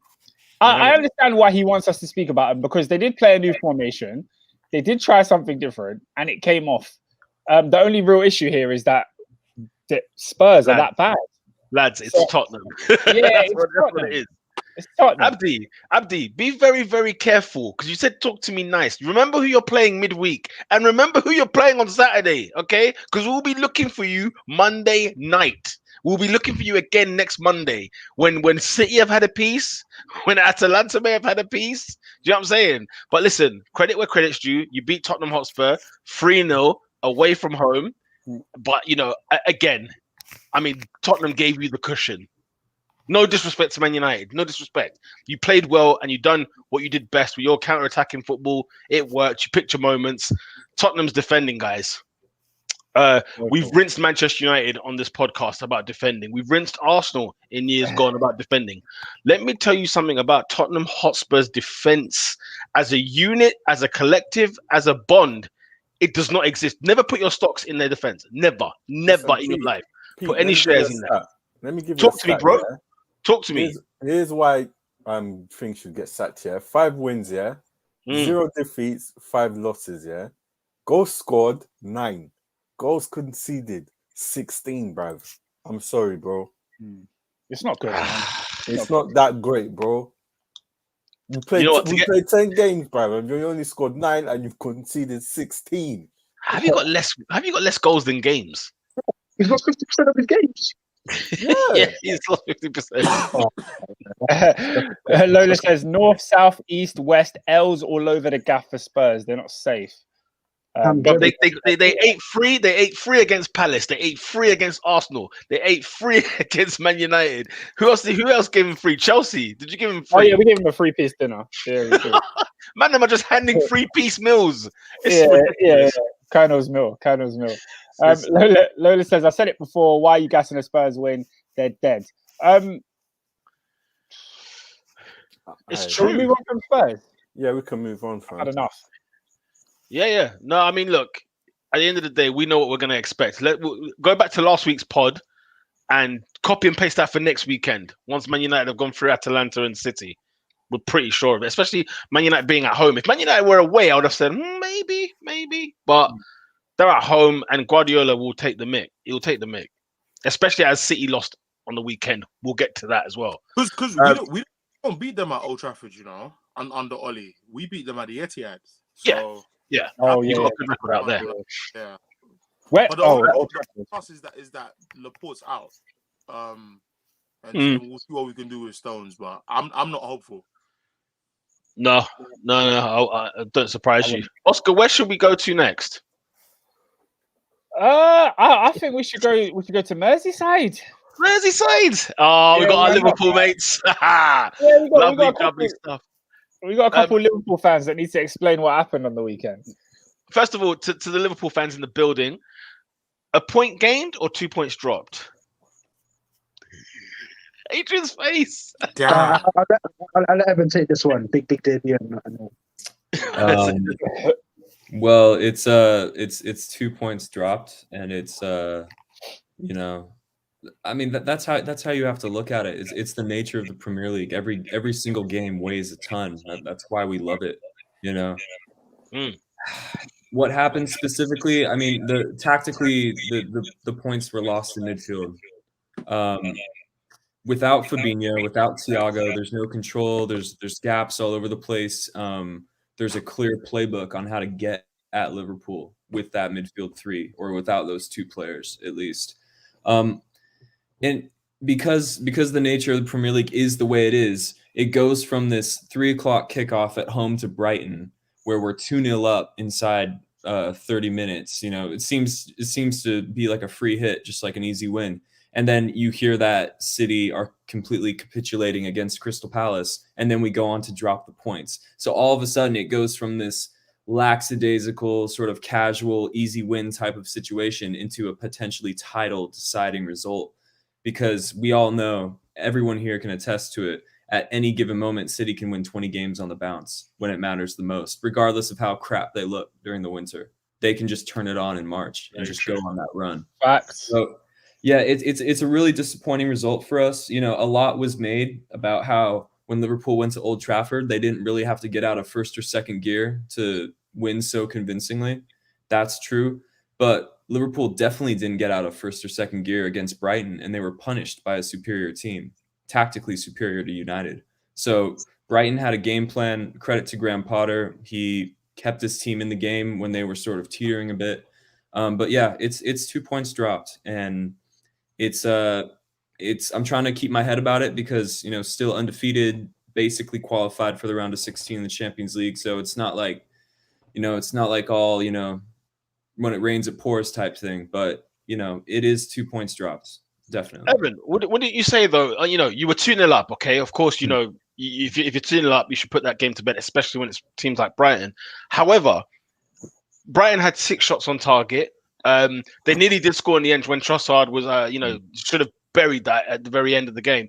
understand why he wants us to speak about him, because they did play a new formation. They did try something different and it came off. The only real issue here is that the Spurs are that bad. Lads, it's Tottenham. Yeah, that's what it is. It's Tottenham. Abdi, be very, very careful, because you said talk to me nice. Remember who you're playing midweek and remember who you're playing on Saturday, okay? Because we'll be looking for you Monday night. We'll be looking for you again next Monday when City have had a piece, when Atalanta may have had a piece. Do you know what I'm saying? But listen, credit where credit's due. You beat Tottenham Hotspur 3-0 away from home. But, you know, again, I mean, Tottenham gave you the cushion. No disrespect to Man United. No disrespect. You played well and you done what you did best with your counter-attacking football. It worked. You picked your moments. Tottenham's defending, guys. We've rinsed Manchester United on this podcast about defending. We've rinsed Arsenal in years gone about defending. Let me tell you something about Tottenham Hotspur's defense as a unit, as a collective, as a bond. It does not exist. Never put your stocks in their defense. Never in your life. Put any shares in there. Let me give you Talk to me, bro. Yeah? Talk to me. Here's why things should get sacked here. 5 wins, 0 defeats, 5 losses, Goals scored 9. Goals conceded 16, bruv. I'm sorry, bro. It's not good. It's not that great, bro. We played 10 games, bruv, and you only scored 9 and you've conceded 16. Have you got less goals than games? He's lost 50% of his games. Yeah, he's lost 50%. Lola says north, south, east, west, L's all over the gaff for Spurs. They're not safe. But they ate 3. They ate 3 against Palace. They ate 3 against Arsenal. They ate 3 against Man United. Who else gave him 3? Chelsea. Did you give him 3? Oh yeah, we gave him a 3-piece dinner. Yeah, we did. Man, them are just handing 3-piece meals. Yeah. Kano's meal. Lola says, I said it before. Why are you gassing the Spurs win? They're dead. It's true. Can we move on from Spurs? Yeah, we can move on from. Had enough. Yeah. No, I mean, look, at the end of the day, we know what we're going to expect. We'll go back to last week's pod and copy and paste that for next weekend. Once Man United have gone through Atalanta and City, we're pretty sure of it, especially Man United being at home. If Man United were away, I would have said, maybe. But they're at home and Guardiola will take the mick. He'll take the mick, especially as City lost on the weekend. We'll get to that as well. Because we don't beat them at Old Trafford, you know, under Oli. We beat them at the Etihad. So... Yeah. Oh, you yeah. got a good record out there. Yeah. Where? But the plus is that Laporte's out. And we'll see what we can do with Stones, but I'm not hopeful. No. I don't surprise you. Oscar, where should we go to next? I think we should go to Merseyside. Merseyside. Oh, we got our Liverpool mates. We got lovely stuff. We got a couple of Liverpool fans that need to explain what happened on the weekend. First of all, to the Liverpool fans in the building, a point gained or 2 points dropped? Adrian's face. I'll let Evan take this one. Big debut. Well, it's 2 points dropped, and it's I mean that's how you have to look at it. It's the nature of the Premier League. Every single game weighs a ton. That's why we love it. What happened specifically? I mean, tactically the points were lost in midfield. Without Fabinho, without Thiago, there's no control. There's gaps all over the place. There's a clear playbook on how to get at Liverpool with that midfield 3, or without those 2 players at least. And because the nature of the Premier League is the way it is, it goes from this 3:00 kickoff at home to Brighton, where we're 2-0 up inside 30 minutes. It seems to be like a free hit, just like an easy win. And then you hear that City are completely capitulating against Crystal Palace, and then we go on to drop the points. So all of a sudden it goes from this lackadaisical, sort of casual, easy win type of situation into a potentially title deciding result. Because we all know, everyone here can attest to it, at any given moment, City can win 20 games on the bounce when it matters the most, regardless of how crap they look during the winter. They can just turn it on in March and just go on that run. Facts. So, yeah, it's a really disappointing result for us. A lot was made about how when Liverpool went to Old Trafford, they didn't really have to get out of first or second gear to win so convincingly. That's true. But Liverpool definitely didn't get out of first or second gear against Brighton, and they were punished by a superior team, tactically superior to United. So Brighton had a game plan. Credit to Graham Potter. He kept his team in the game when they were sort of teetering a bit. But yeah, it's 2 points dropped, and I'm trying to keep my head about it because, still undefeated, basically qualified for the round of 16 in the Champions League. So it's not like, all, when it rains, it pours type thing. But, it is 2 points dropped. Definitely. Evan, what did you say though? You were 2-0 up. Okay. Of course, if you're 2-0 up, you should put that game to bed, especially when it's teams like Brighton. However, Brighton had 6 shots on target. They nearly did score in the end when Trossard was, should have buried that at the very end of the game.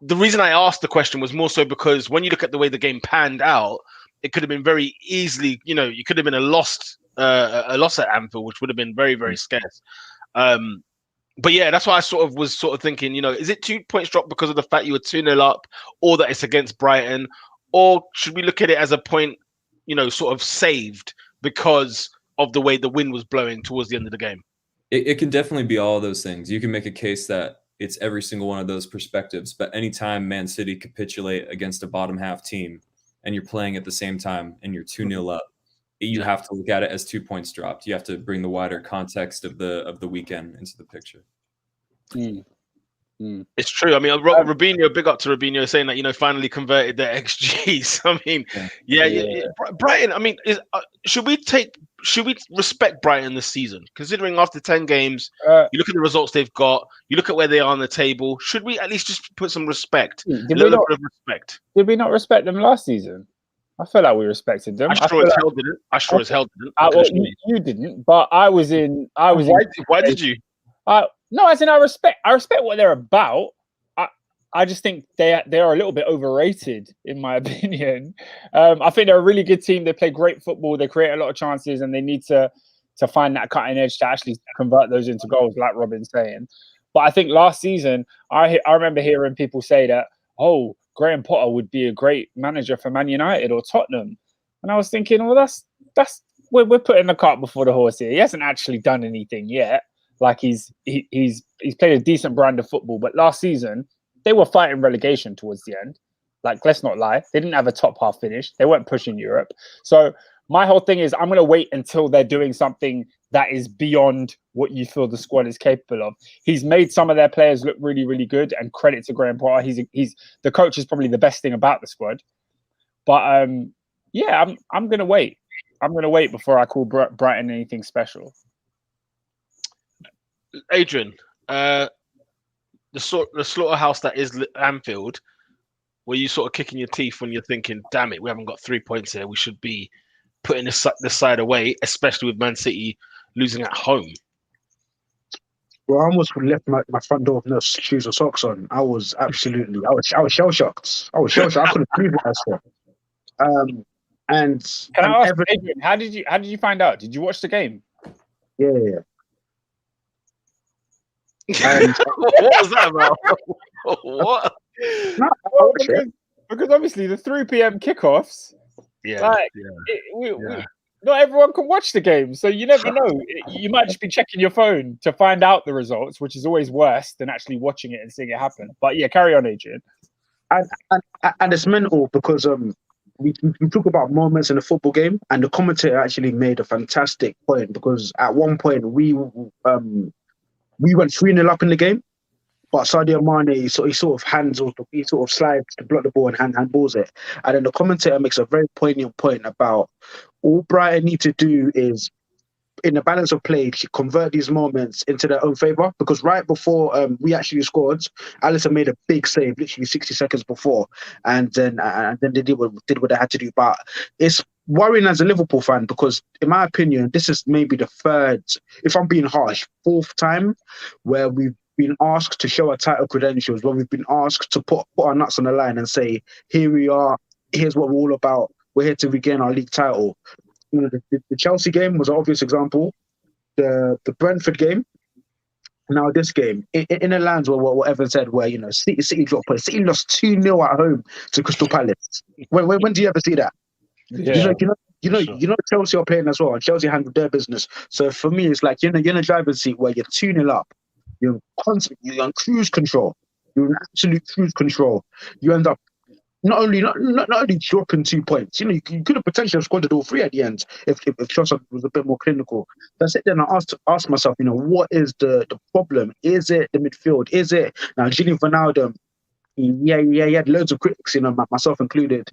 The reason I asked the question was more so because when you look at the way the game panned out, it could have been very easily, you could have been a loss at Anfield, which would have been very, very scarce. But yeah, that's why I was thinking, is it 2 points dropped because of the fact you were 2-0 up, or that it's against Brighton, or should we look at it as a point, sort of saved because of the way the wind was blowing towards the end of the game? It can definitely be all of those things. You can make a case that it's every single one of those perspectives, but anytime Man City capitulate against a bottom half team and you're playing at the same time and you're 2-0 up, you have to look at it as 2 points dropped. You have to bring the wider context of the weekend into the picture. It's true. I mean, Robinho, big up to Robinho, saying that finally converted their XGs. I mean, yeah. Brighton. I mean, should we respect Brighton this season? Considering after 10 games, you look at the results they've got, you look at where they are on the table. Should we at least just put some respect? Did we not respect them last season? I feel like we respected them. I sure as hell didn't. You didn't, but I was in. Why did you? No, as in I respect what they're about. I just think they are a little bit overrated, in my opinion. I think they're a really good team. They play great football. They create a lot of chances, and they need to find that cutting edge to actually convert those into goals, like Robin's saying. But I think last season, I remember hearing people say that, oh, Graham Potter would be a great manager for Man United or Tottenham, and I was thinking, well, that's we're putting the cart before the horse here. He hasn't actually done anything yet. Like he's played a decent brand of football, but last season they were fighting relegation towards the end. Like, let's not lie, they didn't have a top half finish. They weren't pushing Europe. So my whole thing is I'm going to wait until they're doing something that is beyond what you feel the squad is capable of. He's made some of their players look really, really good, and credit to Graham Potter. He's the coach is probably the best thing about the squad. But yeah, I'm going to wait. I'm going to wait before I call Brighton anything special. Adrian, the slaughterhouse that is Anfield, were you sort of kicking your teeth when you're thinking, damn it, we haven't got 3 points here, we should be putting this side away, especially with Man City losing at home? Well, I almost left my front door with no shoes or socks on. I was shell shocked. I couldn't believe what I saw. And can I ask, Adrian, how did you find out? Did you watch the game? Yeah. And what was that about? What? No, because obviously the 3 p.m. kickoffs. Not everyone can watch the game, so you never know. You might just be checking your phone to find out the results, which is always worse than actually watching it and seeing it happen. But yeah, carry on, Adrian. And it's mental because we talk about moments in a football game, and the commentator actually made a fantastic point, because at one point we went 3-0 up in the game, but Sadio Mane he sort of slides to block the ball and handballs it. And then the commentator makes a very poignant point about all Brighton need to do is, in the balance of play, convert these moments into their own favour. Because right before we actually scored, Alisson made a big save, literally 60 seconds before, and then they did what they had to do. But it's worrying as a Liverpool fan because, in my opinion, this is maybe the third, if I'm being harsh, fourth time where we've been asked to show our title credentials, where we've been asked to put our nuts on the line and say, here we are, here's what we're all about. We're here to regain our league title. You know, the Chelsea game was an obvious example. The Brentford game, now this game, in a land where what Evan said, where City dropped points. City lost 2-0 at home to Crystal Palace. When do you ever see that? Yeah. You know Chelsea are playing as well, and Chelsea handled their business. So for me, it's like you're in a driver's seat where you're 2-0 up. You're on cruise control. You're in absolute cruise control. You end up not only dropping 2 points. You could have potentially scored all three at the end if Chelsea was a bit more clinical. So I sit there and I ask myself, what is the problem? Is it the midfield? Is it now Gini Ronaldo? Yeah, he had loads of critics, myself included.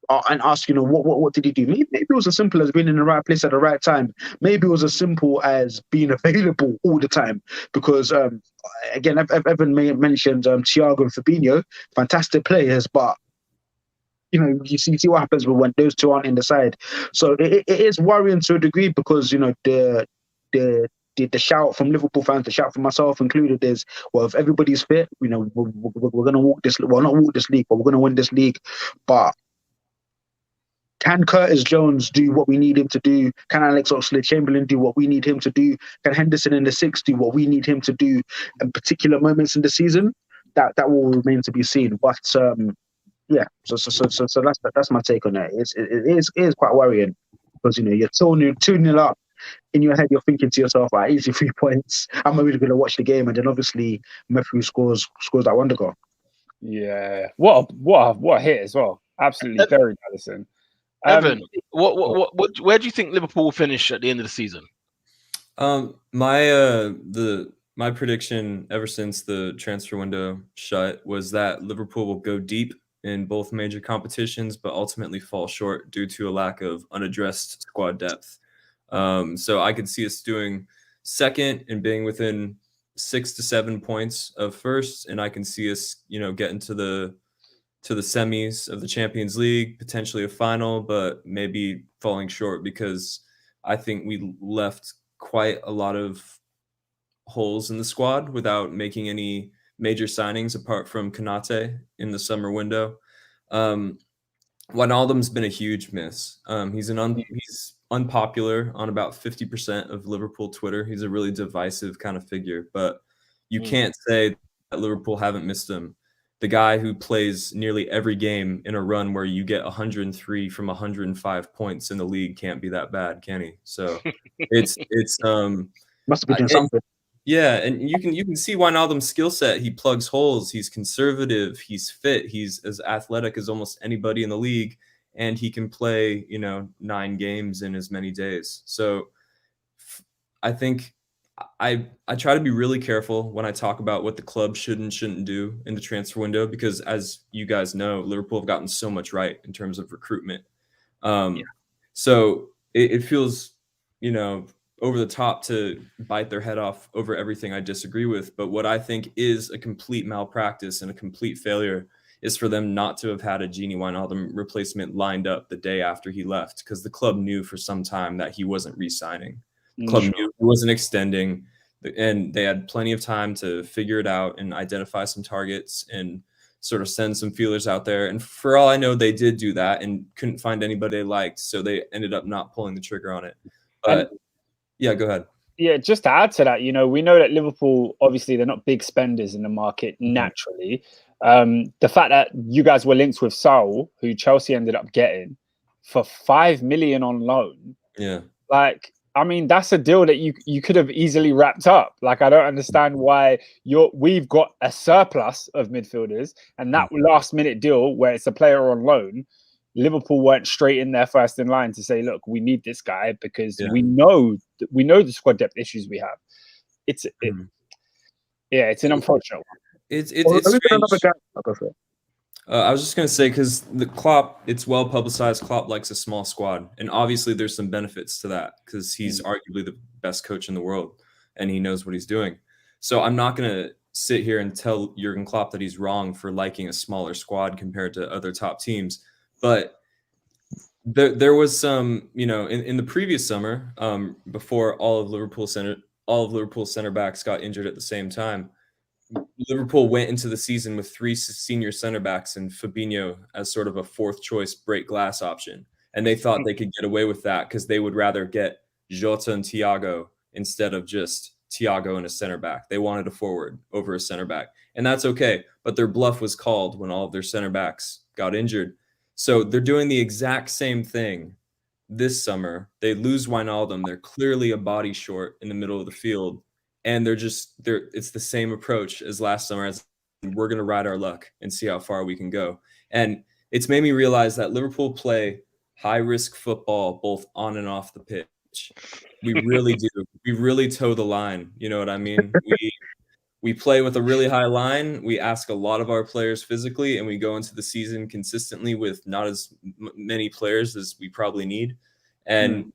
And ask, what did he do? Maybe it was as simple as being in the right place at the right time. Maybe it was as simple as being available all the time. Because, again, Evan mentioned Thiago and Fabinho, fantastic players, but, you see what happens when those two aren't in the side. So it is worrying to a degree because, the shout from Liverpool fans, the shout from myself included is, well, if everybody's fit, we're going to walk this, well, not walk this league, but we're going to win this league. But can Curtis Jones do what we need him to do? Can Alex Oxlade-Chamberlain do what we need him to do? Can Henderson in the six do what we need him to do in particular moments in the season? That will remain to be seen. But yeah, so that's my take on it. It is quite worrying because you're 2-0 up. In your head, you're thinking to yourself, "Right, easy 3 points. I'm really going to watch the game," and then obviously Matthew scores that wonder goal. Yeah, what a hit as well. Absolutely very Alisson. Evan, where do you think Liverpool will finish at the end of the season? My prediction ever since the transfer window shut was that Liverpool will go deep in both major competitions, but ultimately fall short due to a lack of unaddressed squad depth. So I could see us doing second and being within 6 to 7 points of first, and I can see us, getting to the semis of the Champions League, potentially a final, but maybe falling short because I think we left quite a lot of holes in the squad without making any major signings apart from Kante in the summer window. Wijnaldum's been a huge miss. He's unpopular on about 50% of Liverpool Twitter. He's a really divisive kind of figure, but you can't say that Liverpool haven't missed him. The guy who plays nearly every game in a run where you get 103 from 105 points in the league can't be that bad, can he? So it's must be doing something. Yeah, and you can see Wijnaldum's skill set. He plugs holes. He's conservative. He's fit. He's as athletic as almost anybody in the league, and he can play 9 games in as many days. So I think I try to be really careful when I talk about what the club should and shouldn't do in the transfer window because, as you guys know, Liverpool have gotten so much right in terms of recruitment. So it feels over the top to bite their head off over everything I disagree with. But what I think is a complete malpractice and a complete failure is for them not to have had a Gini Wijnaldum replacement lined up the day after he left, because the club knew for some time that he wasn't re-signing. The club knew he wasn't extending, and they had plenty of time to figure it out and identify some targets and sort of send some feelers out there. And for all I know, they did do that and couldn't find anybody they liked, so they ended up not pulling the trigger on it. But yeah, go ahead. Yeah, just to add to that, we know that Liverpool, obviously, they're not big spenders in the market naturally. The fact that you guys were linked with Saul, who Chelsea ended up getting for $5 million on loan. Yeah. That's a deal that you could have easily wrapped up. I don't understand why we've got a surplus of midfielders, and that last minute deal where it's a player on loan, Liverpool weren't straight in there first in line to say, look, we need this guy because we know the squad depth issues we have. It's an unfortunate one. It's strange. I was just going to say, because the Klopp, it's well publicized. Klopp likes a small squad. And obviously there's some benefits to that because he's arguably the best coach in the world and he knows what he's doing. So I'm not going to sit here and tell Jurgen Klopp that he's wrong for liking a smaller squad compared to other top teams. But there was some, in the previous summer, before all of Liverpool center backs got injured at the same time, Liverpool went into the season with 3 senior center backs and Fabinho as sort of a fourth choice break glass option. And they thought they could get away with that because they would rather get Jota and Thiago instead of just Thiago and a center back. They wanted a forward over a center back. And that's okay. But their bluff was called when all of their center backs got injured. So they're doing the exact same thing this summer. They lose Wijnaldum. They're clearly a body short in the middle of the field. And it's the same approach as last summer. As we're going to ride our luck and see how far we can go. And it's made me realize that Liverpool play high risk football, both on and off the pitch. We really do. We really toe the line. You know what I mean? We play with a really high line. We ask a lot of our players physically, and we go into the season consistently with not as many players as we probably need. And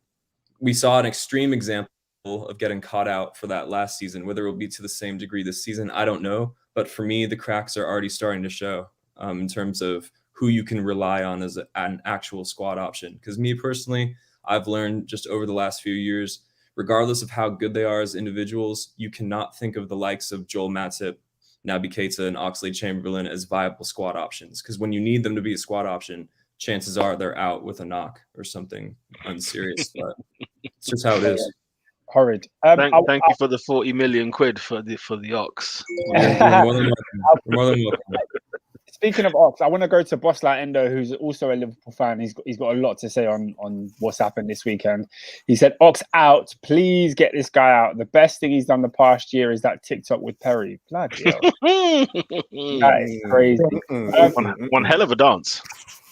we saw an extreme example of getting caught out for that last season. Whether it will be to the same degree this season, I don't know. But for me, the cracks are already starting to show in terms of who you can rely on as an actual squad option. Because me personally, I've learned just over the last few years, regardless of how good they are as individuals, you cannot think of the likes of Joel Matip, Naby Keita, and Oxlade-Chamberlain as viable squad options. Because when you need them to be a squad option, chances are they're out with a knock or something unserious. But it's just how it is. Horrid. Thank you for the 40 million quid for the Ox. You're more than welcome. Speaking of Ox, I want to go to Bosslight Endo, who's also a Liverpool fan. He's got a lot to say on what's happened this weekend. He said, Ox out, please get this guy out. The best thing he's done the past year is that TikTok with Perry. Bloody hell. That is crazy. One hell of a dance.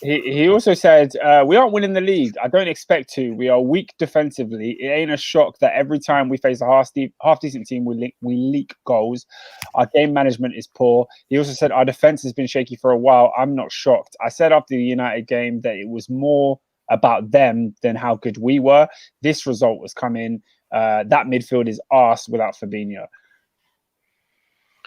He also said, we aren't winning the league. I don't expect to. We are weak defensively. It ain't a shock that every time we face a half-decent team, we leak goals. Our game management is poor. He also said, our defense has been shaky for a while. I'm not shocked. I said after the United game that it was more about them than how good we were. This result was coming. That midfield is arse without Fabinho.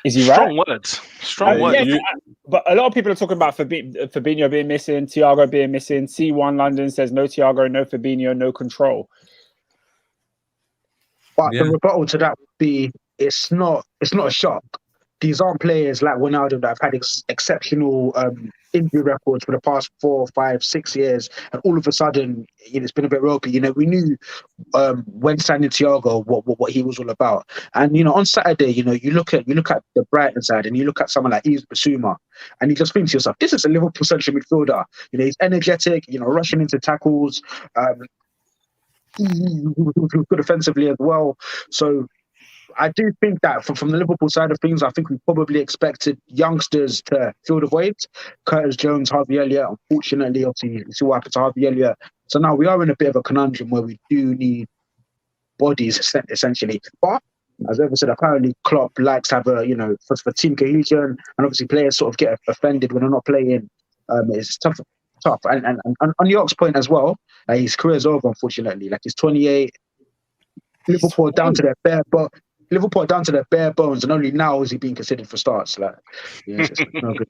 Is he Strong right? words. Strong words. Yeah, but a lot of people are talking about Fabinho being missing, Thiago being missing. C1 London says no Thiago, no Fabinho, no control. But the rebuttal to that would be it's not a shock. These aren't players like Ronaldo that have had exceptional injury records for the past 4, 5, 6 years, and all of a sudden, it's been a bit ropey. We knew when signing Thiago what he was all about. And on Saturday, you look at the Brighton side, and you look at someone like Yves Bissouma, and you just think to yourself, this is a Liverpool central midfielder. He's energetic, rushing into tackles. He's good offensively as well. So I do think that from the Liverpool side of things, I think we probably expected youngsters to fill the voids. Curtis Jones, Harvey Elliott. Unfortunately, obviously, you see what happened to Harvey Elliott. So now we are in a bit of a conundrum where we do need bodies, essentially. But as Ever said, apparently Klopp likes to have for team cohesion, and obviously players sort of get offended when they're not playing. It's tough. And on the Ox point as well, his career's over, unfortunately. He's 28. Liverpool are down to their bare bones, and only now is he being considered for starts. It's no good.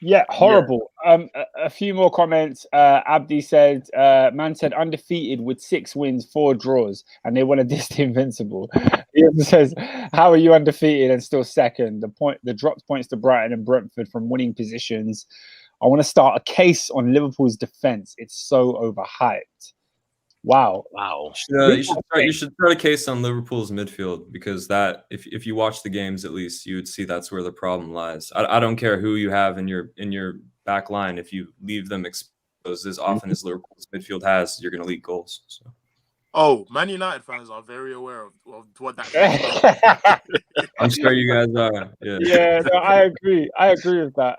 Yeah, horrible. Yeah. A few more comments. Abdi said, man said undefeated with 6 wins, 4 draws, and they want to diss the invincible. He also says, how are you undefeated and still second? The dropped points to Brighton and Brentford from winning positions. I want to start a case on Liverpool's defense. It's so overhyped. Wow. You should start a case on Liverpool's midfield, because that, if you watch the games at least, you would see that's where the problem lies. I don't care who you have in your back line. If you leave them exposed as often as Liverpool's midfield has, you're going to leak goals. So. Oh, Man United fans are very aware of what that is. I'm sure you guys are. Yeah, no, I agree with that.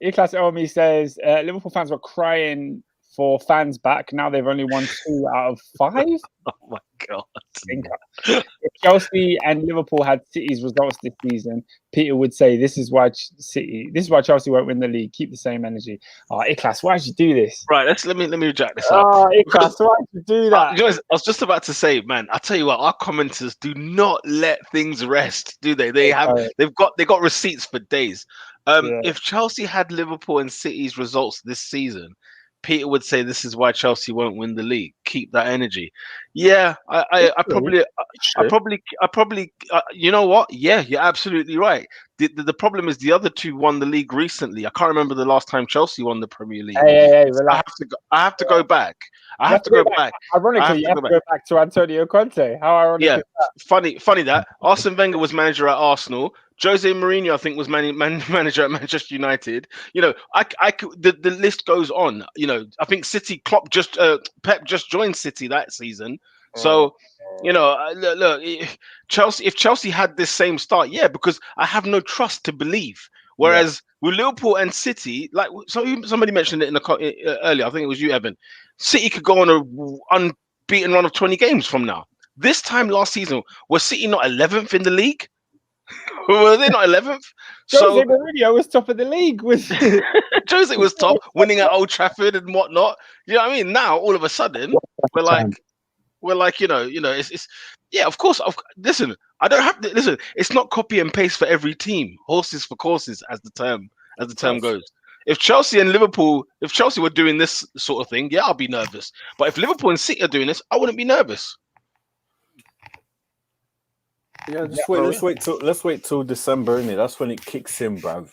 Iklas Elmi says Liverpool fans were crying for fans back. Now they've only won 2 out of 5. Oh my god! If Chelsea and Liverpool had City's results this season, Peter would say, "This is why Chelsea won't win the league. Keep the same energy." Oh, Iklas, why did you do this? Right, let me reject this up. Oh, Iklas, why did you do that? I was just about to say, man. I tell you what, our commenters do not let things rest, do they? They've got receipts for days. If Chelsea had Liverpool and City's results this season, Peter would say this is why Chelsea won't win the league. Keep that energy. Yeah, I probably, you know what? Yeah, you're absolutely right. The problem is the other two won the league recently. I can't remember the last time Chelsea won the Premier League. Hey, I have to go back. I have to go back. Ironically, you have to go back to Antonio Conte. How ironic is that? Funny that Arsene Wenger was manager at Arsenal. Jose Mourinho, I think, was manager at Manchester United. You know, the list goes on. You know, I think Pep just joined City that season. So, you know, look, if Chelsea had this same start, yeah, because I have no trust to believe. Whereas with Liverpool and City, like somebody mentioned it earlier, I think it was you, Evan. City could go on an unbeaten run of 20 games from now. This time last season, was City not 11th in the league? Were they not 11th? Jose Mourinho was top of the league. Jose was top, winning at Old Trafford and whatnot. You know what I mean? Now all of a sudden we're like, you know, it's yeah, of course. Listen, I don't have to listen. It's not copy and paste for every team. Horses for courses, as the term goes. If Chelsea were doing this sort of thing, yeah, I'll be nervous. But if Liverpool and City are doing this, I wouldn't be nervous. Yeah, let's wait till December, innit? That's when it kicks in, bruv.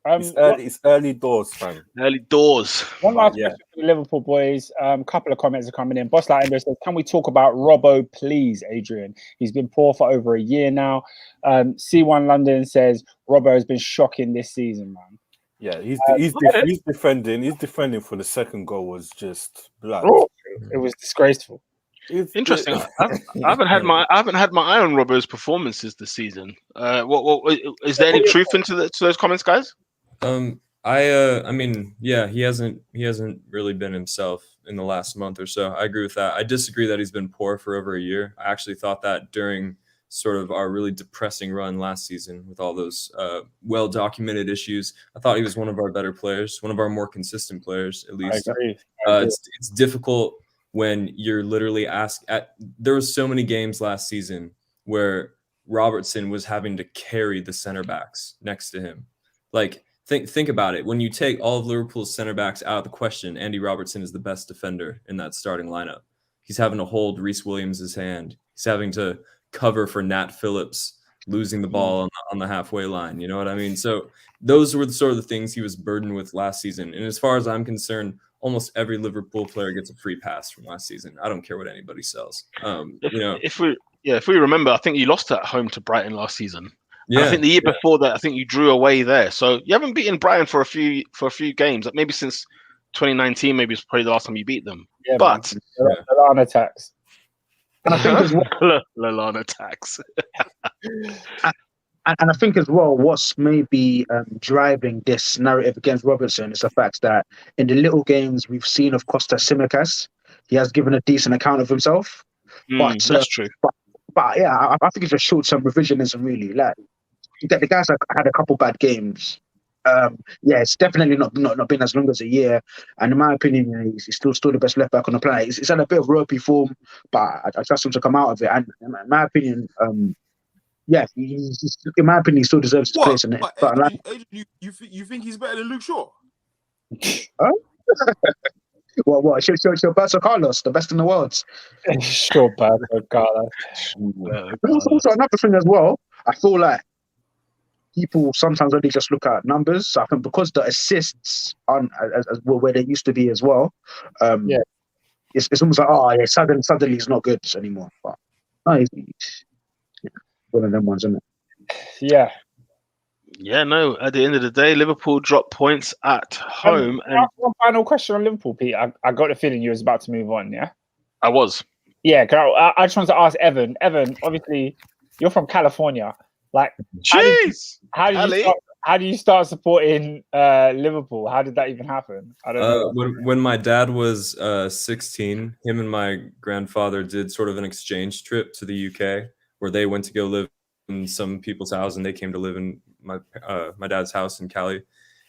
It's early doors, fam. Early doors. One last question for the Liverpool boys. Couple of comments are coming in. Boss Light Endo says, "Can we talk about Robbo, please, Adrian? He's been poor for over a year now." C1 London says, "Robbo has been shocking this season, man." Yeah, he's defending. His defending for the second goal was just blood. It was disgraceful. Interesting. I haven't had my eye on Robbo's performances this season. What is there any truth to those comments, guys? I mean, yeah, he hasn't really been himself in the last month or so. I agree with that. I disagree that he's been poor for over a year. I actually thought that during sort of our really depressing run last season with all those well-documented issues, I thought he was one of our better players, one of our more consistent players, at least. I agree. It's difficult when you're literally there was so many games last season where Robertson was having to carry the center backs next to him. Like, think about it. When you take all of Liverpool's center backs out of the question, Andy Robertson is the best defender in that starting lineup. He's having to hold Reece Williams' hand. He's having to cover for Nat Phillips losing the ball on the halfway line. You know what I mean? So those were the sort of the things he was burdened with last season. And as far as I'm concerned, almost every Liverpool player gets a free pass from last season. I don't care what anybody sells. If we remember, I think you lost at home to Brighton last season. Yeah. And I think the year before that, I think you drew away there. So you haven't beaten Brighton for a few games. Maybe since 2019, maybe it's probably the last time you beat them. Yeah, but Lallana tax. And I think as well, Lallana tax. And I think as well, what's maybe driving this narrative against Robertson is the fact that in the little games we've seen of Costa Simicas, he has given a decent account of himself. But that's true. But yeah, I think it's just short-term revisionism, really. Like the guys have had a couple bad games. It's definitely not been as long as a year. And in my opinion, he's still the best left back on the planet. He's had a bit of ropey form, but I trust him to come out of it. And in my opinion, he still deserves his place in it. But Adrian, you think he's better than Luke Shaw? Huh? What? Roberto Carlos, the best in the world. Roberto Carlos. Also, another thing as well, I feel like people sometimes only just look at numbers. So I think because the assists aren't as where they used to be as well, it's almost like, suddenly he's not good anymore. But no, he's one of them ones, isn't it? Yeah. Yeah, no. At the end of the day, Liverpool dropped points at home. And one final question on Liverpool, Pete. I got the feeling you was about to move on. Yeah, I was. Yeah, I just wanted to ask Evan. Evan, obviously, you're from California. Like, jeez, how how do you start supporting Liverpool? How did that even happen? I don't know. When my dad was 16, him and my grandfather did sort of an exchange trip to the UK where they went to go live in some people's house and they came to live in my dad's house in Cali.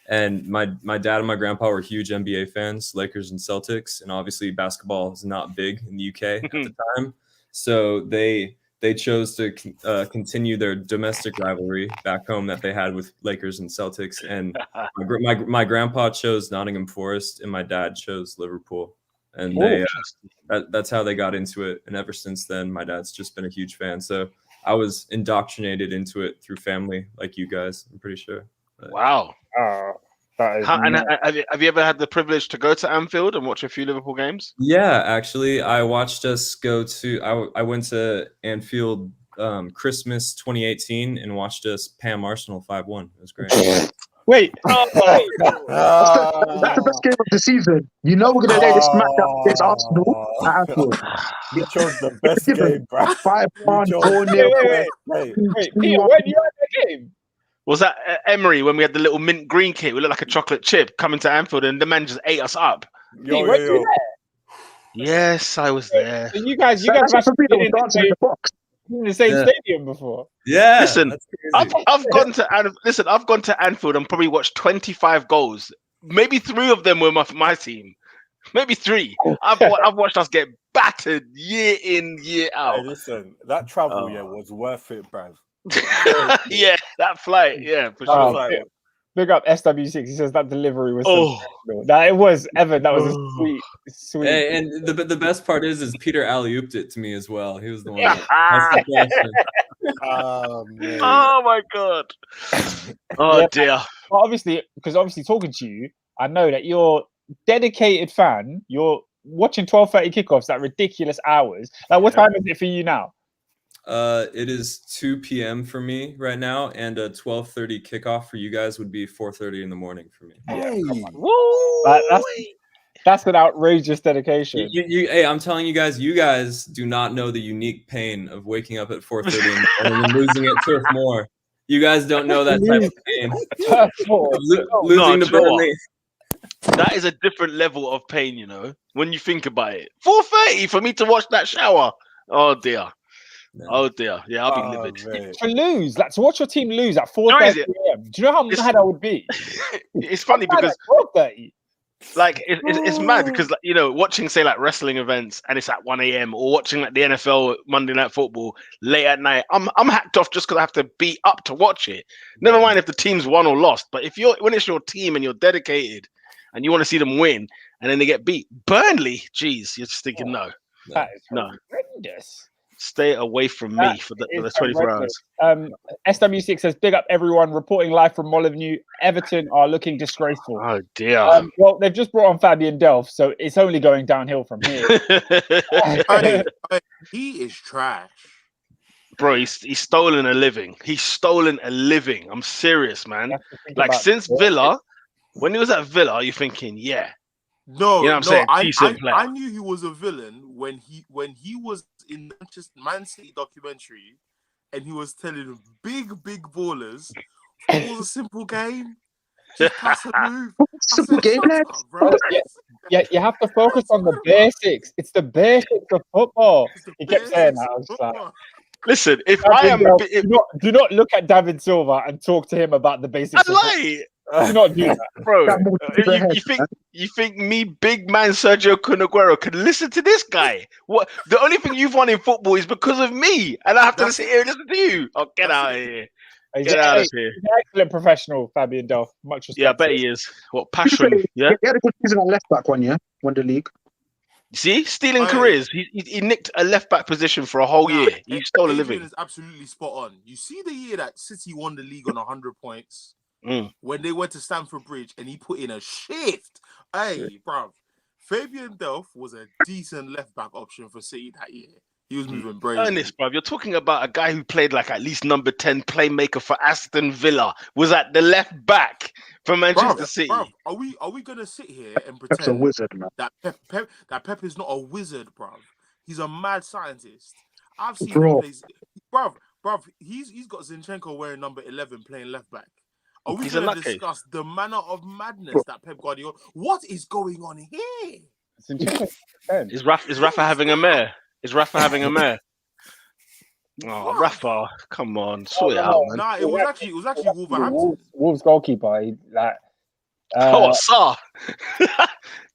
And my dad and my grandpa were huge NBA fans, Lakers and Celtics, and obviously basketball is not big in the UK at the time. So they chose to continue their domestic rivalry back home that they had with Lakers and Celtics. And my grandpa chose Nottingham Forest, and my dad chose Liverpool. And that's how they got into it. And ever since then, my dad's just been a huge fan. So I was indoctrinated into it through family, like you guys, I'm pretty sure. Wow. And have you ever had the privilege to go to Anfield and watch a few Liverpool games? Yeah, actually, I watched us go to. I went to Anfield Christmas 2018 and watched us Pam Arsenal 5-1. It was great. Wait, That's the best game of the season. You know we're gonna lay this smack down against Arsenal at Anfield. You chose the best game, bro. 5-1, 4-0. Wait, Peter, when you had the game? Was that Emery when we had the little mint green kit? We looked like a chocolate chip coming to Anfield, and the man just ate us up. Yo. Yes, I was there. So you guys been in the same stadium before. Yeah. Listen, I've gone to Anfield and probably watched 25 goals. Maybe 3 of them were my team. Maybe 3. I've watched us get battered year in, year out. Hey, listen, that travel was worth it, bruv. Yeah, that flight, for sure. Big up SW6. He says that delivery was sensational. That it was, Evan. That was a sweet. Hey, and the best part is Peter alley-ooped it to me as well. He was the one. That Oh, man. Oh my god. Oh dear. Well, obviously talking to you, I know that you're a dedicated fan. You're watching 12:30 kickoffs at ridiculous hours. Like, what time is it for you now? It is 2 p.m. for me right now, and a 12:30 kickoff for you guys would be 4:30 in the morning for me. Hey. That's an outrageous dedication. Hey, I'm telling you guys do not know the unique pain of waking up at 4:30 in the morning and losing at Turf Moor. You guys don't know that type of pain. Losing to Burnley. That is a different level of pain, you know, when you think about it. 4:30 for me to watch that shower. Oh dear. No. Oh dear. Yeah, I'll be livid. To lose, like to watch your team lose at 4:30 p.m. Do you know how mad I would be? It's funny because 4:30. like it's mad because, like, you know, watching say like wrestling events and it's at 1 a.m. or watching like the NFL Monday Night Football late at night, I'm hacked off just because I have to be up to watch it. Never mind if the team's won or lost, but when it's your team and you're dedicated and you want to see them win and then they get beat, Burnley, geez, you're just thinking no. Horrendous. Stay away from me for the 24 hours. SW6 says, big up everyone, reporting live from Molyneux. Everton are looking disgraceful. Oh, dear. Well, they've just brought on Fabian Delph, so it's only going downhill from here. He is trash. Bro, he's stolen a living. He's stolen a living. I'm serious, man. Like, since Villa, when he was at Villa, you're thinking, yeah. No, you know what I'm saying? I knew he was a villain when he was in the Man City documentary, and he was telling big ballers, it was a simple game. Just pass and move. Simple game, lads. Yeah, you have to focus on the basics. It's the basics of football. He kept saying that. I was like, listen, if do not look at David Silva and talk to him about the basics. Do not do that, bro. You think me, big man Sergio Cunaguero, can listen to this guy? What? The only thing you've won in football is because of me, and I have to sit here and listen to you. Oh, get out of here! Get out of here! He's an excellent professional, Fabian Delph. Much respect. Yeah, I bet he is. What passion? Yeah, he had a good season on left back one year, won the league. See, stealing careers. He nicked a left back position for a whole year. He stole a living. Is absolutely spot on. You see the year that City won the league on 100 points. When they went to Stamford Bridge and he put in a shift. Hey, bruv. Fabian Delph was a decent left back option for City that year. He was moving brave. Ernest, bruv, you're talking about a guy who played like at least number 10 playmaker for Aston Villa. Was at the left back for Manchester City. Bruv, are we gonna sit here and pretend Pep's a wizard, man. that Pep is not a wizard, bruv? He's a mad scientist. I've seen him play. Bruv, he's got Zinchenko wearing number 11 playing left back. Are we He's a going to nutcase. discuss the manner of madness that Pep Guardiola? What is going on here? It's interesting. Is Rafa having a mare? Is Rafa having a mare? Oh, Rafa, come on, sort it out, man. Nah, it was actually Wolverhampton. Wolves goalkeeper. He, like, Oh, Sarr.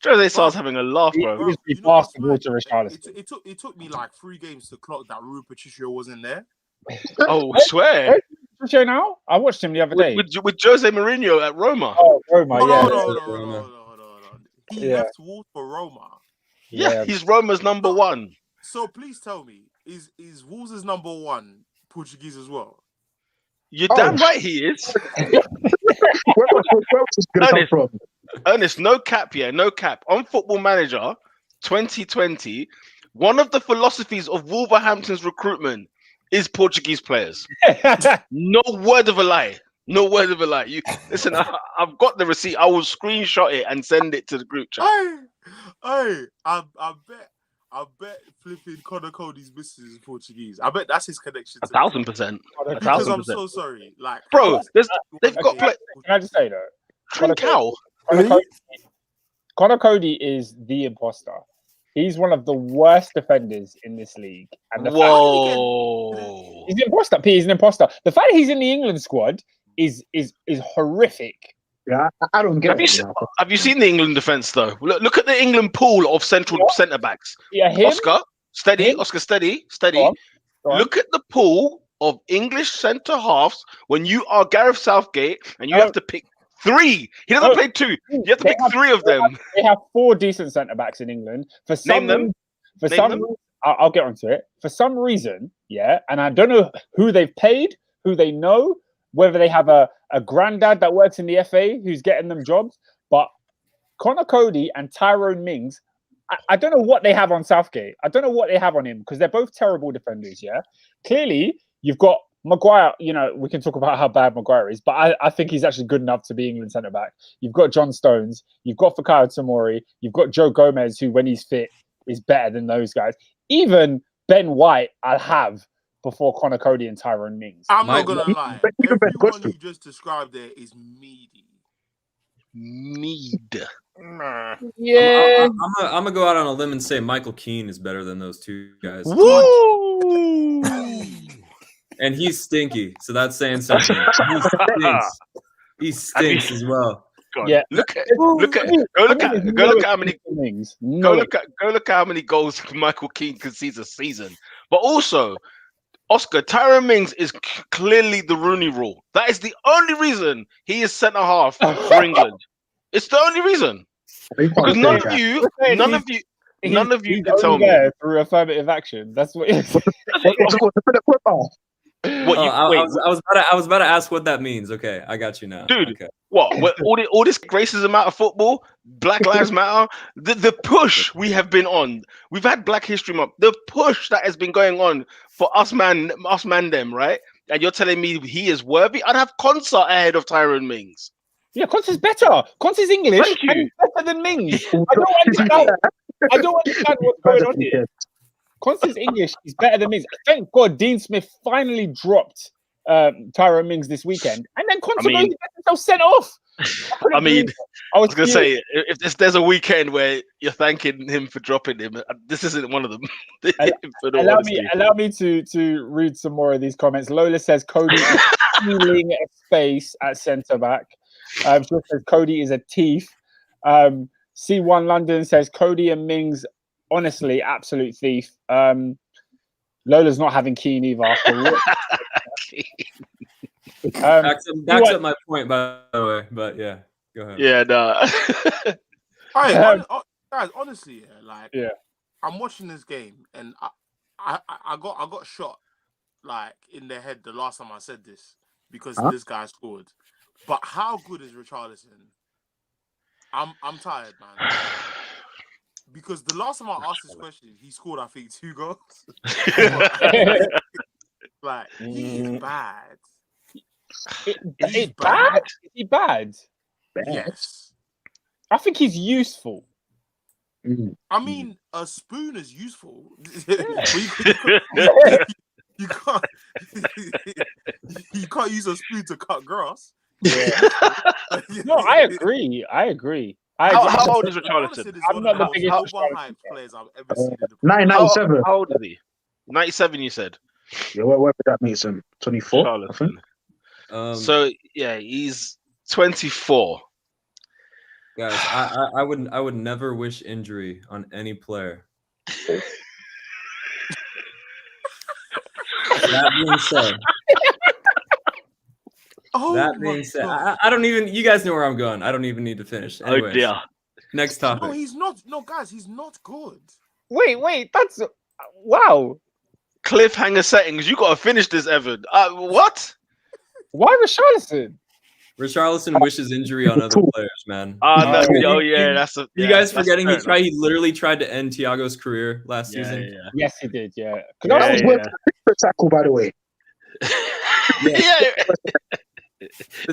Jose Sarr's having a laugh, bro. He You know what's passed the ball mad? to Richarlison. It took me like 3 games to clock that Rui Patricio wasn't there. Oh, I swear. Where's Patricio now? I watched him the other day. With Jose Mourinho at Roma. Oh, Roma, yeah. Hold on. He left Wolves for Roma. Yeah, he's Roma's number 1. So please tell me, is Wolves' number 1 Portuguese as well? You're damn right he is. Where was this going to come from? Ernest, no cap, yeah, no cap. On Football Manager 2020, one of the philosophies of Wolverhampton's recruitment is Portuguese players. No word of a lie. No word of a lie. You listen. I've got the receipt. I will screenshot it and send it to the group chat. I bet flipping Connor Cody's missus is Portuguese. I bet that's his connection. 1,000%. Because I'm so sorry. Like, bro, they've got play. Can I just say though? Trincao. Connor Cody is the imposter. He's one of the worst defenders in this league. And the Whoa. he's an imposter. He's an imposter. The fact that he's in the England squad is horrific. Yeah, I don't get it. Have you seen the England defense though? Look at the England pool of central centre backs. Yeah, him, Oscar, steady. Go on. Look at the pool of English centre halves when you are Gareth Southgate and you have to pick 3. He doesn't play 2. You have to pick 3 of them. They have 4 decent centre backs in England. Name them. I'll get onto it. For some reason, yeah, and I don't know who they've paid, who they know, whether they have a granddad that works in the FA who's getting them jobs, but Connor Cody and Tyrone Mings, I don't know what they have on Southgate. I don't know what they have on him because they're both terrible defenders, yeah? Clearly, you've got Maguire, you know, we can talk about how bad Maguire is, but I think he's actually good enough to be England centre-back. You've got John Stones, you've got Fikayo Tomori, you've got Joe Gomez, who when he's fit is better than those guys. Even Ben White, I'll have before Connor Cody and Tyrone Mings. I'm not going to lie. Everyone you just described there is meaty. Mead. Yeah. I'm gonna go out on a limb and say Michael Keane is better than those 2 guys. Woo! And he's stinky, so that's saying something. He stinks as well. God. Yeah. Go look at how many goals Michael Keane concedes a season. But also, Oscar, Tyrone Mings is clearly the Rooney Rule. That is the only reason he is centre half for England. It's the only reason. Because none of you can tell me through affirmative action. That's what. I was about to ask what that means. Okay, I got you now, dude. Okay. What? All this racism out of football, Black Lives Matter, the push we have been on. We've had Black History Month. The push that has been going on for us man them, right? And you're telling me he is worthy? I'd have Concert ahead of Tyrone Mings. Yeah, Conce's better. Conce's English and he's better than Mings. I don't understand what's going on here. Conce's English is better than Mings. Thank God Dean Smith finally dropped Tyrone Mings this weekend. And then Conce goes and gets himself sent off. I was going to say, if there's a weekend where you're thanking him for dropping him, this isn't one of them. Allow me to read some more of these comments. Lola says Cody is stealing a space at centre-back. She says Cody is a thief. C1 London says Cody and Mings, honestly, absolute thief. Lola's not having Keane either. Backs up my point, by the way. But yeah, go ahead. Yeah, no. Guys, honestly, I'm watching this game and I got shot like in the head the last time I said this because this guy scored. But how good is Richarlison? I'm tired, man. Because the last time I asked this question, he scored, I think, 2 goals. Like, he is bad. Is he bad? Is he bad? Yes. I think he's useful. I mean, a spoon is useful. You can't use a spoon to cut grass. Yeah. No, I agree. How old is Richarlison? I'm not the biggest overhyped players I've ever seen in the 1997. How old is he? 97, you said. Yeah, where that makes him? 24, I think. So yeah, he's 24. Guys, I would never wish injury on any player. That being said, I don't even. You guys know where I'm going. I don't even need to finish. Anyways, Oh dear. Next topic. No, he's not. No, guys, he's not good. Wait, that's wow. Cliffhanger settings. You got to finish this, Evan. What? Why Richarlison? Richarlison wishes injury on other players, man. No. Oh yeah, that's a. You guys forgetting he literally tried to end Thiago's career last season. Yeah. Yes, he did. Yeah. That was worth a tackle, by the way. Yeah.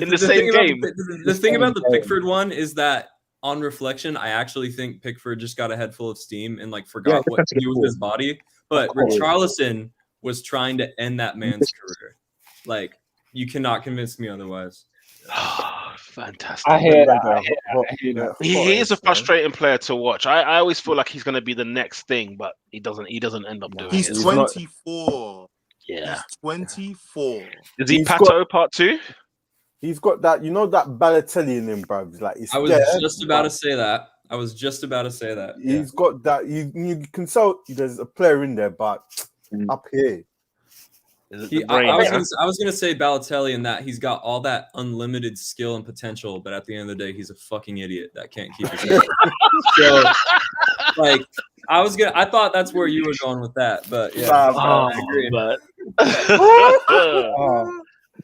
In the same game. The thing about the Pickford one is that, on reflection, I actually think Pickford just got a head full of steam and forgot what to do with his body. But Richarlison was trying to end that man's career. You cannot convince me otherwise. Fantastic. I hear that. He is a frustrating player to watch. I always feel like he's going to be the next thing, but he doesn't end up doing it. He's 24. Yeah. He's 24. Is he Pato part 2? He's got that, that Balotelli in him, bruv. I was just about to say that. He's got that. You can tell there's a player in there, but up here. I was gonna say Balotelli in that he's got all that unlimited skill and potential, but at the end of the day, he's a fucking idiot that can't keep his head. So, I thought that's where you were going with that, but yeah, I agree.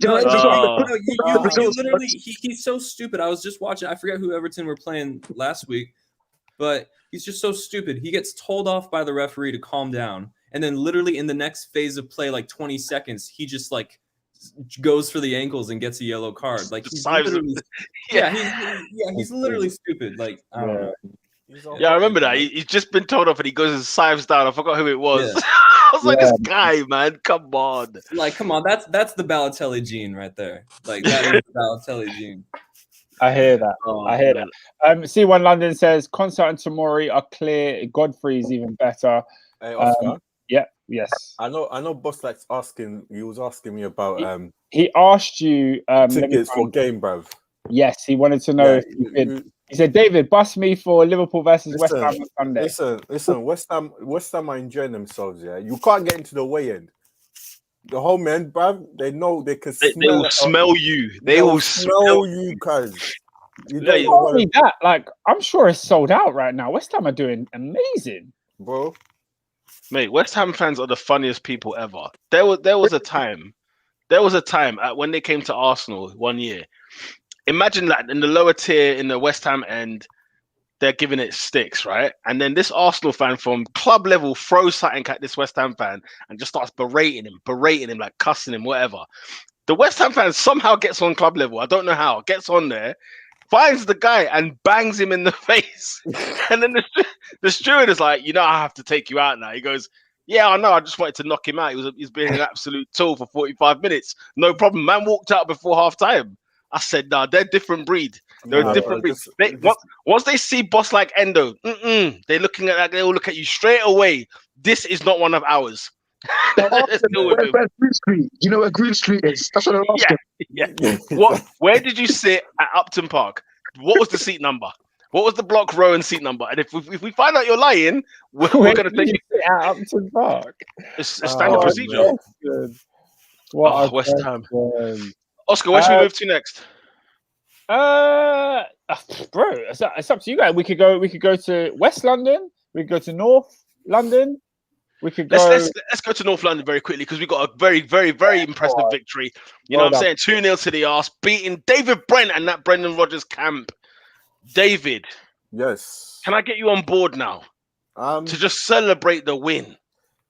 You literally, he's so stupid. I was just watching. I forget who Everton were playing last week, but he's just so stupid. He gets told off by the referee to calm down. And then literally in the next phase of play, 20 seconds, he just goes for the ankles and gets a yellow card. He's literally, he's literally stupid. I don't know. Yeah, I remember that. He's just been told off and he goes and sives down. I forgot who it was. Yeah. I was like, this guy, man, come on. Come on, that's the Balotelli gene right there. That is the Balotelli gene. I hear that. That. C1 London says Concert and Tomori are clear. Godfrey's even better. Hey, Oscar. Yes. I know. Boss asking. He was asking me about. He asked you tickets for game, bruv. Yes, he wanted to know if you could. He said, "David, bust me for Liverpool versus West Ham on Sunday." Listen. West Ham are enjoying themselves. Yeah, you can't get into the way end. The home end, bruv. They know they can. They will smell you. They will smell you, cuz. Not only that, I'm sure it's sold out right now. West Ham are doing amazing, bro. Mate, West Ham fans are the funniest people ever. There was a time when they came to Arsenal one year. Imagine that in the lower tier in the West Ham end, they're giving it sticks, right? And then this Arsenal fan from club level throws something at this West Ham fan and just starts berating him, cussing him, whatever. The West Ham fan somehow gets on club level. I don't know how. Gets on there, finds the guy and bangs him in the face. And then the steward is like, I have to take you out now. He goes, yeah, I know. I just wanted to knock him out. He's been an absolute tool for 45 minutes. No problem. Man walked out before half time. I said, nah, they're different breed. They're a different breed. Once they see boss like Endo, they're looking at that. They will look at you straight away. This is not one of ours. Where's Green Street? You know where Green Street is? That's what I'm asking. Yeah. Where did you sit at Upton Park? What was the seat number? What was the block row and seat number? And if we find out you're lying, we're going to take you at Upton Park. It's a standard procedure. West Ham. Oscar, where should we move to next? Bro, it's up to you guys. We could go to West London. We could go to North London. We could go. Let's go to North London very quickly because we got a very, very, very impressive victory. You know what I'm saying? 2-0 to the arse, beating David Brent and that Brendan Rodgers camp. David. Yes. Can I get you on board now? To just celebrate the win.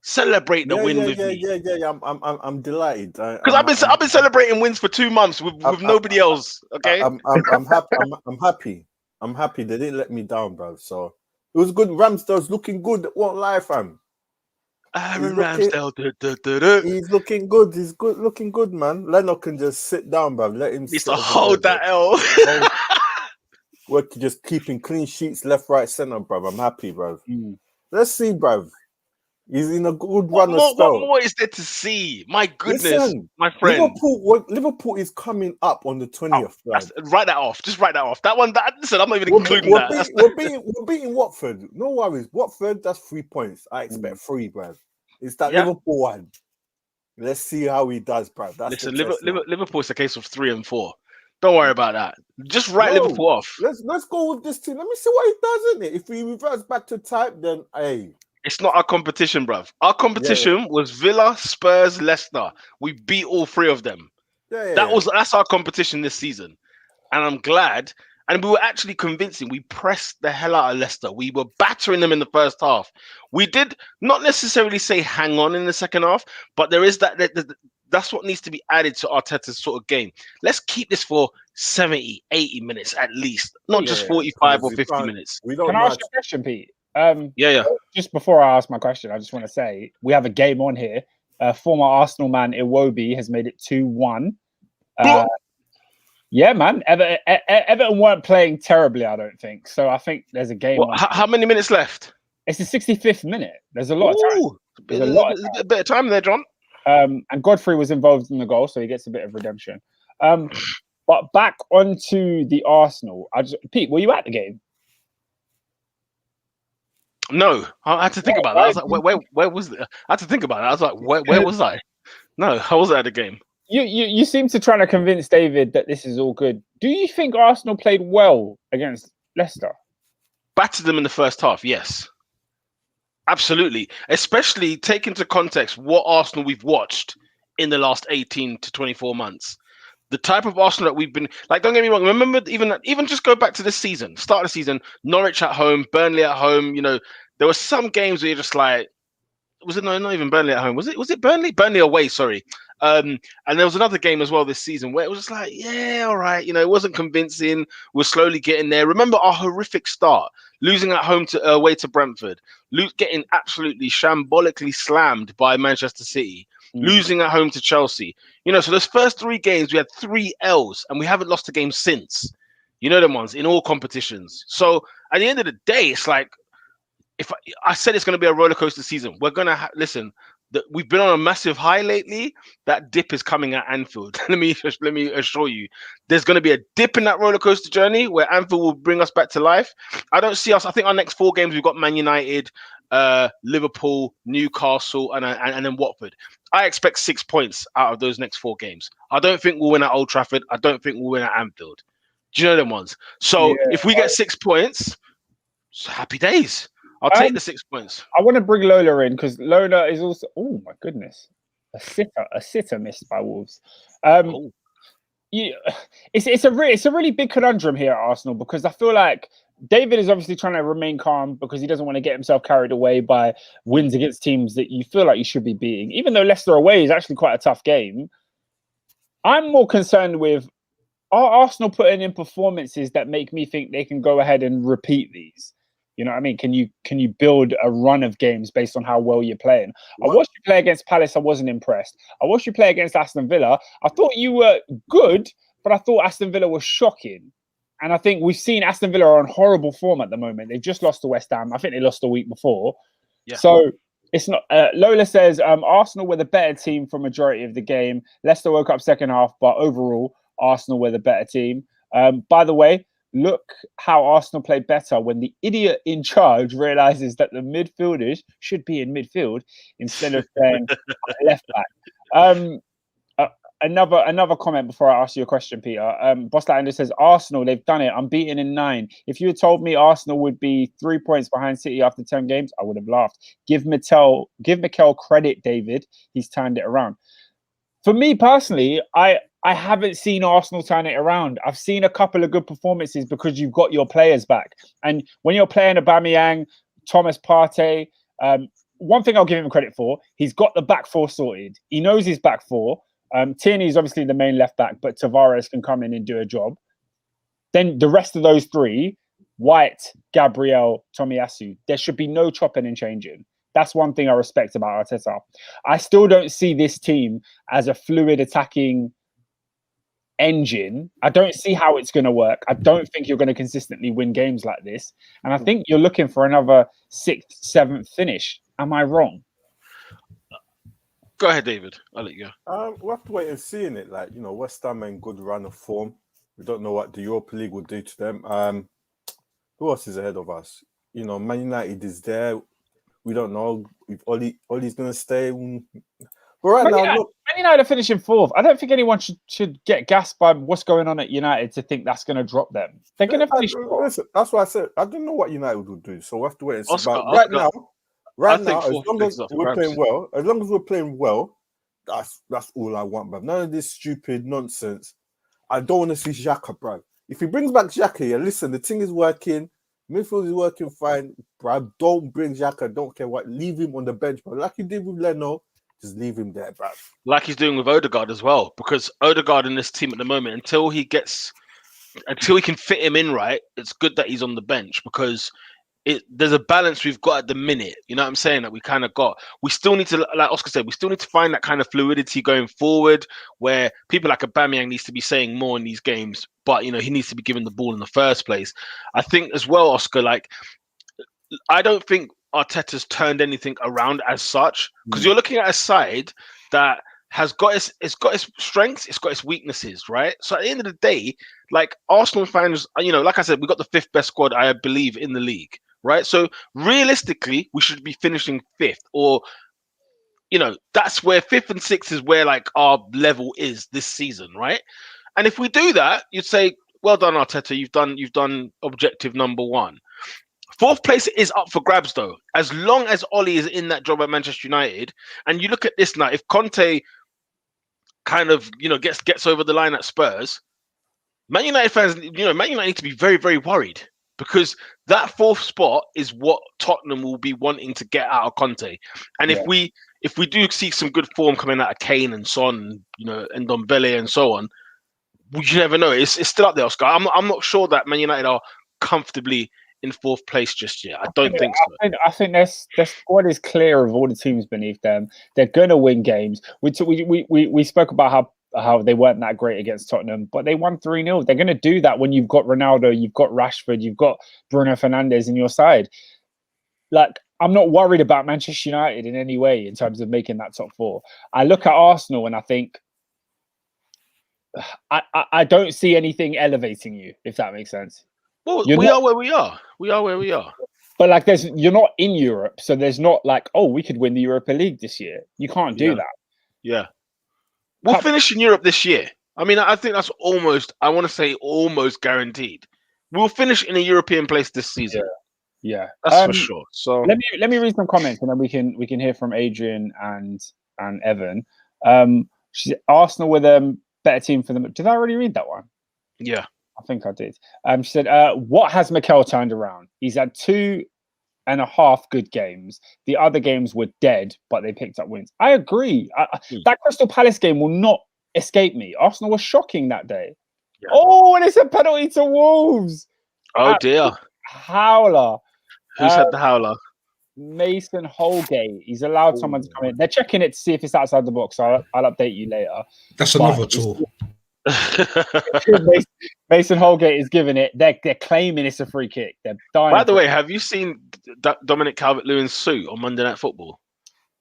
Celebrate the win with me. Yeah. I'm delighted because I've been celebrating wins for 2 months with nobody else. Okay, I'm happy. I'm happy they didn't let me down, bro. So it was good. Ramsdale's looking good. Won't lie, fam. Aaron Ramsdale. He's looking good. He's looking good, man. Leno can just sit down, bruv. Let him Needs sit to over hold there, that L. We're just keeping clean sheets left, right, center, bruv. I'm happy, bruv. Let's see, bruv. He's in a good run of spell. What more is there to see? My goodness, Listen, my friend. Liverpool is coming up on the 20th. Write that off. Just write that off. Listen, I'm not even including that. We're beating Watford. No worries. Watford, that's 3 points. I expect 3, bruv. It's that Liverpool one. Let's see how he does, bruv. Listen, Liverpool is a case of 3 and 4. Don't worry about that. Just write Liverpool off. Let's go with this team. Let me see what he does in it. If he reverts back to type, then hey. It's not our competition, bruv. Our competition was Villa, Spurs, Leicester. We beat all 3 of them. That's our competition this season. And I'm glad. And we were actually convincing. We pressed the hell out of Leicester. We were battering them in the first half. We did not necessarily say hang on in the second half, but there is that's what needs to be added to Arteta's sort of game. Let's keep this for 70, 80 minutes at least, not just 45 or 50 minutes. Can I ask you a question, Pete? Just before I ask my question, I just want to say we have a game on here. Former Arsenal man Iwobi has made it 2-1. Yeah, man. Everton weren't playing terribly, I don't think. So I think there's a game. How many minutes left? It's the 65th minute. There's a lot of time. There's a bit of time there, John. And Godfrey was involved in the goal, so he gets a bit of redemption. But back onto the Arsenal. Pete, were you at the game? No, I had to think about that. I was like, where was it? I had to think about it. I was like, where was I? No, I wasn't at the game. You seem to try to convince David that this is all good. Do you think Arsenal played well against Leicester? Battered them in the first half, yes. Absolutely. Especially take into context what Arsenal we've watched in the last 18 to 24 months. The type of Arsenal that we've been like, don't get me wrong. Remember, even just go back to this season, start of the season, Norwich at home, Burnley at home. You know, there were some games where you're just like, was it not even Burnley at home? Was it Burnley? Burnley away, sorry. And there was another game as well this season where it was just like, yeah, all right. You know, it wasn't convincing. We're slowly getting there. Remember our horrific start, losing at home away to Brentford, getting absolutely shambolically slammed by Manchester City. Losing at home to Chelsea. You know, so those first 3 games, we had 3 L's and we haven't lost a game since. You know them ones in all competitions. So at the end of the day, it's like, if I said it's going to be a roller coaster season, we're going to listen. We've been on a massive high lately. That dip is coming at Anfield. let me assure you, there's going to be a dip in that roller coaster journey where Anfield will bring us back to life. I don't see us. I think our next 4 games we've got Man United, Liverpool, Newcastle, and then Watford. I expect 6 points out of those next 4 games. I don't think we'll win at Old Trafford. I don't think we'll win at Anfield. Do you know them ones? So if we get 6 points, it's happy days. I'll take the 6 points. I want to bring Lola in because Lola is also. Oh my goodness, a sitter missed by Wolves. It's a really big conundrum here at Arsenal because I feel like David is obviously trying to remain calm because he doesn't want to get himself carried away by wins against teams that you feel like you should be beating. Even though Leicester away is actually quite a tough game, I'm more concerned with, are Arsenal putting in performances that make me think they can go ahead and repeat these? You know what I mean? Can you build a run of games based on how well you're playing? I watched you play against Palace. I wasn't impressed. I watched you play against Aston Villa. I thought you were good, but I thought Aston Villa was shocking. And I think we've seen Aston Villa are on horrible form at the moment. They've just lost to West Ham. I think they lost the week before. Yeah. So it's not. Lola says Arsenal were the better team for majority of the game. Leicester woke up second half, but overall Arsenal were the better team. By the way, look how Arsenal play better when the idiot in charge realizes that the midfielders should be in midfield instead of playing left back. Another comment before I ask you a question, Peter. Boss Lander says, Arsenal, they've done it. Unbeaten in 9. If you had told me Arsenal would be 3 points behind City after 10 games, I would have laughed. Give Mikel credit, David. He's turned it around. For me personally, I haven't seen Arsenal turn it around. I've seen a couple of good performances because you've got your players back. And when you're playing Aubameyang, Thomas Partey, one thing I'll give him credit for, he's got the back 4 sorted. He knows his back 4. Tierney is obviously the main left back, but Tavares can come in and do a job. Then the rest of those 3, White, Gabriel, Tomiyasu, there should be no chopping and changing. That's one thing I respect about Arteta. I still don't see this team as a fluid attacking engine. I don't see how it's going to work. I don't think you're going to consistently win games like this. And I think you're looking for another 6th, 7th finish. Am I wrong? Go ahead, David. I'll let you go. We'll have to wait and see in it. Like, you know, West Ham in good run of form. We don't know what the Europa League will do to them. Who else is ahead of us? You know, Man United is there. We don't know if Ollie's going to stay. But right now, look, Man United are finishing 4th. I don't think anyone should get gassed by what's going on at United to think that's going to drop them. They're going to finish 4th. Listen, that's why I said I don't know what United will do. So we'll have to wait and see. Oscar, right now, as long as we're playing well, that's all I want, bruv. None of this stupid nonsense. I don't want to see Xhaka, bruv. If he brings back Xhaka, yeah, listen, the thing is working. Midfield is working fine, bruv. Don't bring Xhaka. Don't care what. Leave him on the bench, bruv. Like you did with Leno. Just leave him there, bruv. Like he's doing with Odegaard as well, because Odegaard in this team at the moment, until he can fit him in right, it's good that he's on the bench because there's a balance we've got at the minute. You know what I'm saying? That we kind of got. We still need to, like Oscar said, we still need to find that kind of fluidity going forward where people like Aubameyang needs to be saying more in these games, but, you know, he needs to be given the ball in the first place. I think as well, Oscar, like, I don't think Arteta's turned anything around as such because you're looking at a side that has got it's got its strengths, it's got its weaknesses, right? So at the end of the day, like Arsenal fans, you know, like I said, we got the 5th best squad, I believe, in the league, right? So realistically, we should be finishing 5th, or, you know, that's where 5th and 6th is where like our level is this season, right? And if we do that, you'd say, well done, Arteta, you've done objective number 1. 4th place is up for grabs, though, as long as Ollie is in that job at Manchester United. And you look at this now, if Kante kind of, you know, gets over the line at Spurs, Man United fans, you know, Man United need to be very, very worried because that 4th spot is what Tottenham will be wanting to get out of Kante. And if we do see some good form coming out of Kane and Son, you know, and Ndombele and so on, you never know. It's still up there, Oscar. I'm not sure that Man United are comfortably in 4th place just yet. I don't think so. I think their squad is clear of all the teams beneath them. They're going to win games. We spoke about how they weren't that great against Tottenham, but they won 3-0. They're going to do that when you've got Ronaldo, you've got Rashford, you've got Bruno Fernandes in your side. Like, I'm not worried about Manchester United in any way in terms of making that top 4. I look at Arsenal and I think I don't see anything elevating you, if that makes sense. Well, we are where we are. We are where we are. But like, you're not in Europe, so there's not like, oh, we could win the Europa League this year. You can't do that. Yeah, we'll finish in Europe this year. I mean, I think that's almost guaranteed. We'll finish in a European place this season. Yeah, that's for sure. So let me read some comments, and then we can hear from Adrian and Evan. Arsenal were the better team for them. Did I already read that one? Yeah. I think I did. She said, what has Mikel turned around? He's had 2.5 good games. The other games were dead, but they picked up wins. I agree. That Crystal Palace game will not escape me. Arsenal was shocking that day. Yeah. Oh, and it's a penalty to Wolves. Oh, dear. Howler. Who's had the howler? Mason Holgate. He's allowed someone to come in. They're checking it to see if it's outside the box. So I'll update you later. That's another tool. Mason Holgate is giving it. They're claiming it's a free kick. They're dying. By the way, have you seen Dominic Calvert-Lewin's suit on Monday Night Football?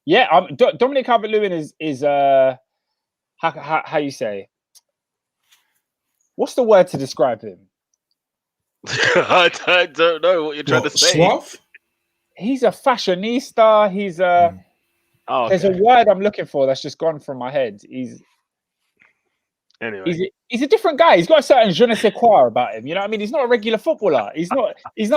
Yeah, Dominic Calvert-Lewin is how you say? What's the word to describe him? I don't know what you're trying to say. Suave? He's a fashionista. He's a. Oh, okay. There's a word I'm looking for that's just gone from my head. Anyway, he's a different guy. He's got a certain je ne sais quoi about him. You know what I mean? He's not a regular footballer. He's not. You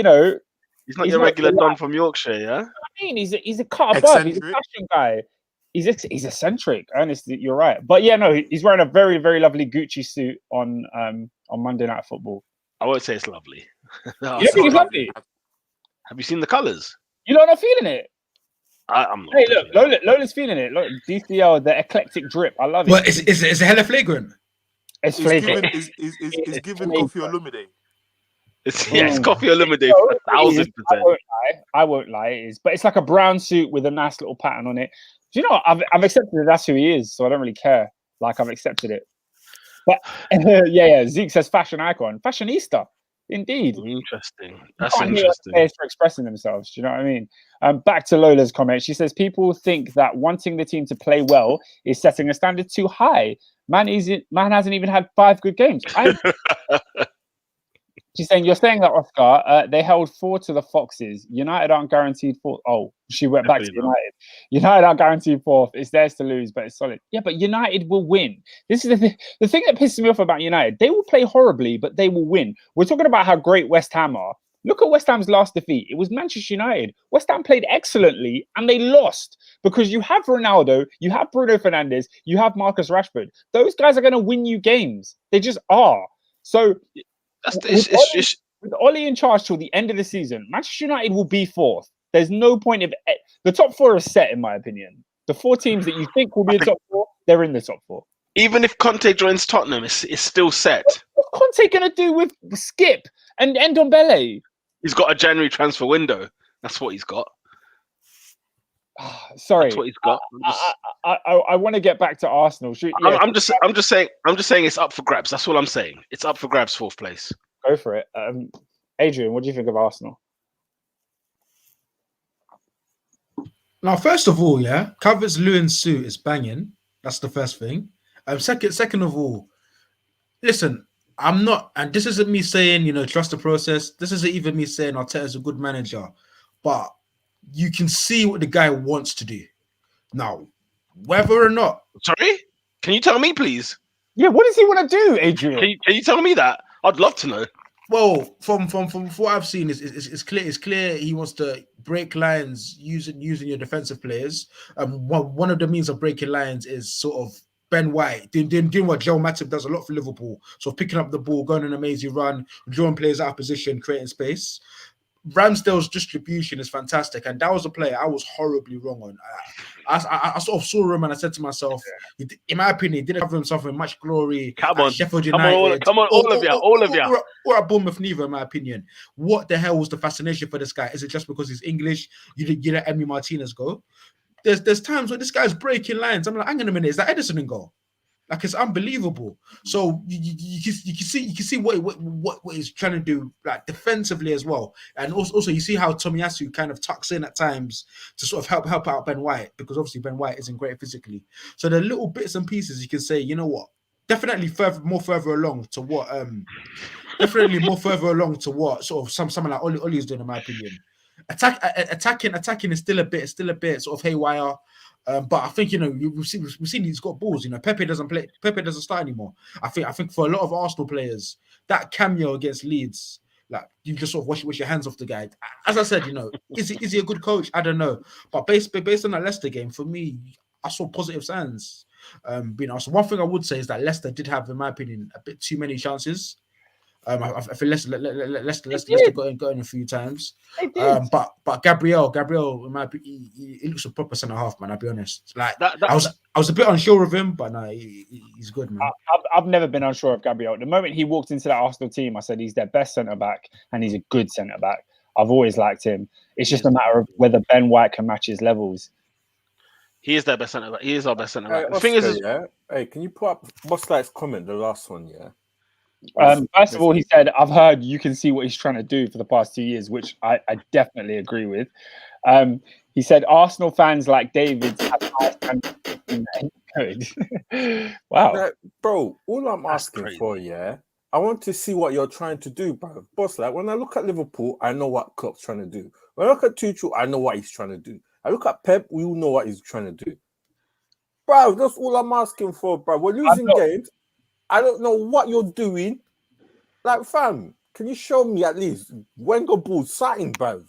know. He's not your regular Don from Yorkshire, yeah. I mean, he's a cut above. He's a fashion guy. He's eccentric. Honestly, you're right. But yeah, no, he's wearing a very, very lovely Gucci suit on Monday Night Football. I won't say it's lovely. You think it's lovely? Have you seen the colours? You're not feeling it. I'm not. Hey, look, Lola's feeling it. Look, DCL, the eclectic drip. I love it. Well, it's a hella flagrant. It's flagrant. It's giving Kofi Olumide. It's coffee or lemonade, 1,000%. I won't lie. But it's like a brown suit with a nice little pattern on it. Do you know what? I've accepted that that's who he is, so I don't really care. Like, I've accepted it. But yeah. Zeke says fashion icon, fashionista. Indeed. Interesting. That's interesting. Players for expressing themselves. Do you know what I mean? Back to Lola's comment. She says people think that wanting the team to play well is setting a standard too high. Man hasn't even had 5 good games. She's saying, you're saying that, Oscar, they held 4 to the Foxes. United aren't guaranteed 4th. Oh, she went back to United. United aren't guaranteed 4th. It's theirs to lose, but it's solid. Yeah, but United will win. This is the thing that pisses me off about United. They will play horribly, but they will win. We're talking about how great West Ham are. Look at West Ham's last defeat. It was Manchester United. West Ham played excellently, and they lost because you have Ronaldo, you have Bruno Fernandes, you have Marcus Rashford. Those guys are going to win you games. They just are. So... With Ollie in charge till the end of the season, Manchester United will be 4th. There's no point of the top 4 is set, in my opinion. The 4 teams that you think will be the top 4, they're in the top 4. Even if Kante joins Tottenham, it's still set. What's Kante going to do with Skip and Ndombele? He's got a January transfer window. That's what he's got. Sorry, that's what he's got. I want to get back to Arsenal. I'm just saying it's up for grabs. That's all I'm saying. It's up for grabs, 4th place. Go for it. Adrian, what do you think of Arsenal? Now, first of all, Havertz Lewin's suit is banging. That's the first thing. Second of all, listen, I'm not, and this isn't me saying, trust the process. This isn't even me saying Arteta's a good manager, but you can see what the guy wants to do. Now, whether or not... Sorry? Can you tell me, please? Yeah, what does he want to do, Adrian? Can you tell me that? I'd love to know. Well, from what I've seen, it's clear he wants to break lines using your defensive players. One of the means of breaking lines is sort of Ben White doing what Joe Matip does a lot for Liverpool. So picking up the ball, going on an amazing run, drawing players out of position, creating space. Ramsdale's distribution is fantastic, and that was a player I was horribly wrong on. I sort of saw him and I said to myself, in my opinion, he didn't have himself in much glory. Come on, Sheffield United, all of you, or at Bournemouth, neither, in my opinion. What the hell was the fascination for this guy? Is it just because he's English? You let Emi Martinez go? There's times where this guy's breaking lines. I'm like, hang on a minute, is that Edison in goal? Like, it's unbelievable. So you can see what he's trying to do, like, defensively as well. And also you see how Tomiyasu kind of tucks in at times to sort of help out Ben White, because obviously Ben White isn't great physically. So the little bits and pieces you can say, you know what, definitely more further along to what sort of someone like Oli is doing, in my opinion. Attacking is still a bit sort of haywire. But I think we've seen he's got balls. Pepe doesn't start anymore. I think for a lot of Arsenal players, that cameo against Leeds, like, you just sort of wash your hands off the guy. As I said, is he a good coach? I don't know. But based on that Leicester game, for me, I saw positive signs. So one thing I would say is that Leicester did have, in my opinion, a bit too many chances. I feel Leicester got in a few times. But Gabriel, in my opinion, he looks a proper centre half, man. I'll be honest. Like, I was a bit unsure of him, but no, he's good, man. I've never been unsure of Gabriel. The moment he walked into that Arsenal team, I said he's their best centre back, and he's a good centre back. I've always liked him. It's just a matter of whether Ben White can match his levels. He is their best centre back. He is our best centre back. The thing is, hey, can you put up Boslike's comment, the last one, yeah? First of all, he said, I've heard you can see what he's trying to do for the past 2 years, which I definitely agree with. He said, Arsenal fans like David's have high standards. Wow. Bro, all I'm asking for, I want to see what you're trying to do, bro. Boss, like, when I look at Liverpool, I know what Klopp's trying to do. When I look at Tuchel, I know what he's trying to do. I look at Pep, we all know what he's trying to do. Bro, that's all I'm asking for, bro. We're losing games. I don't know what you're doing. Like, fam, can you show me at least Wenger ball sighting, bro?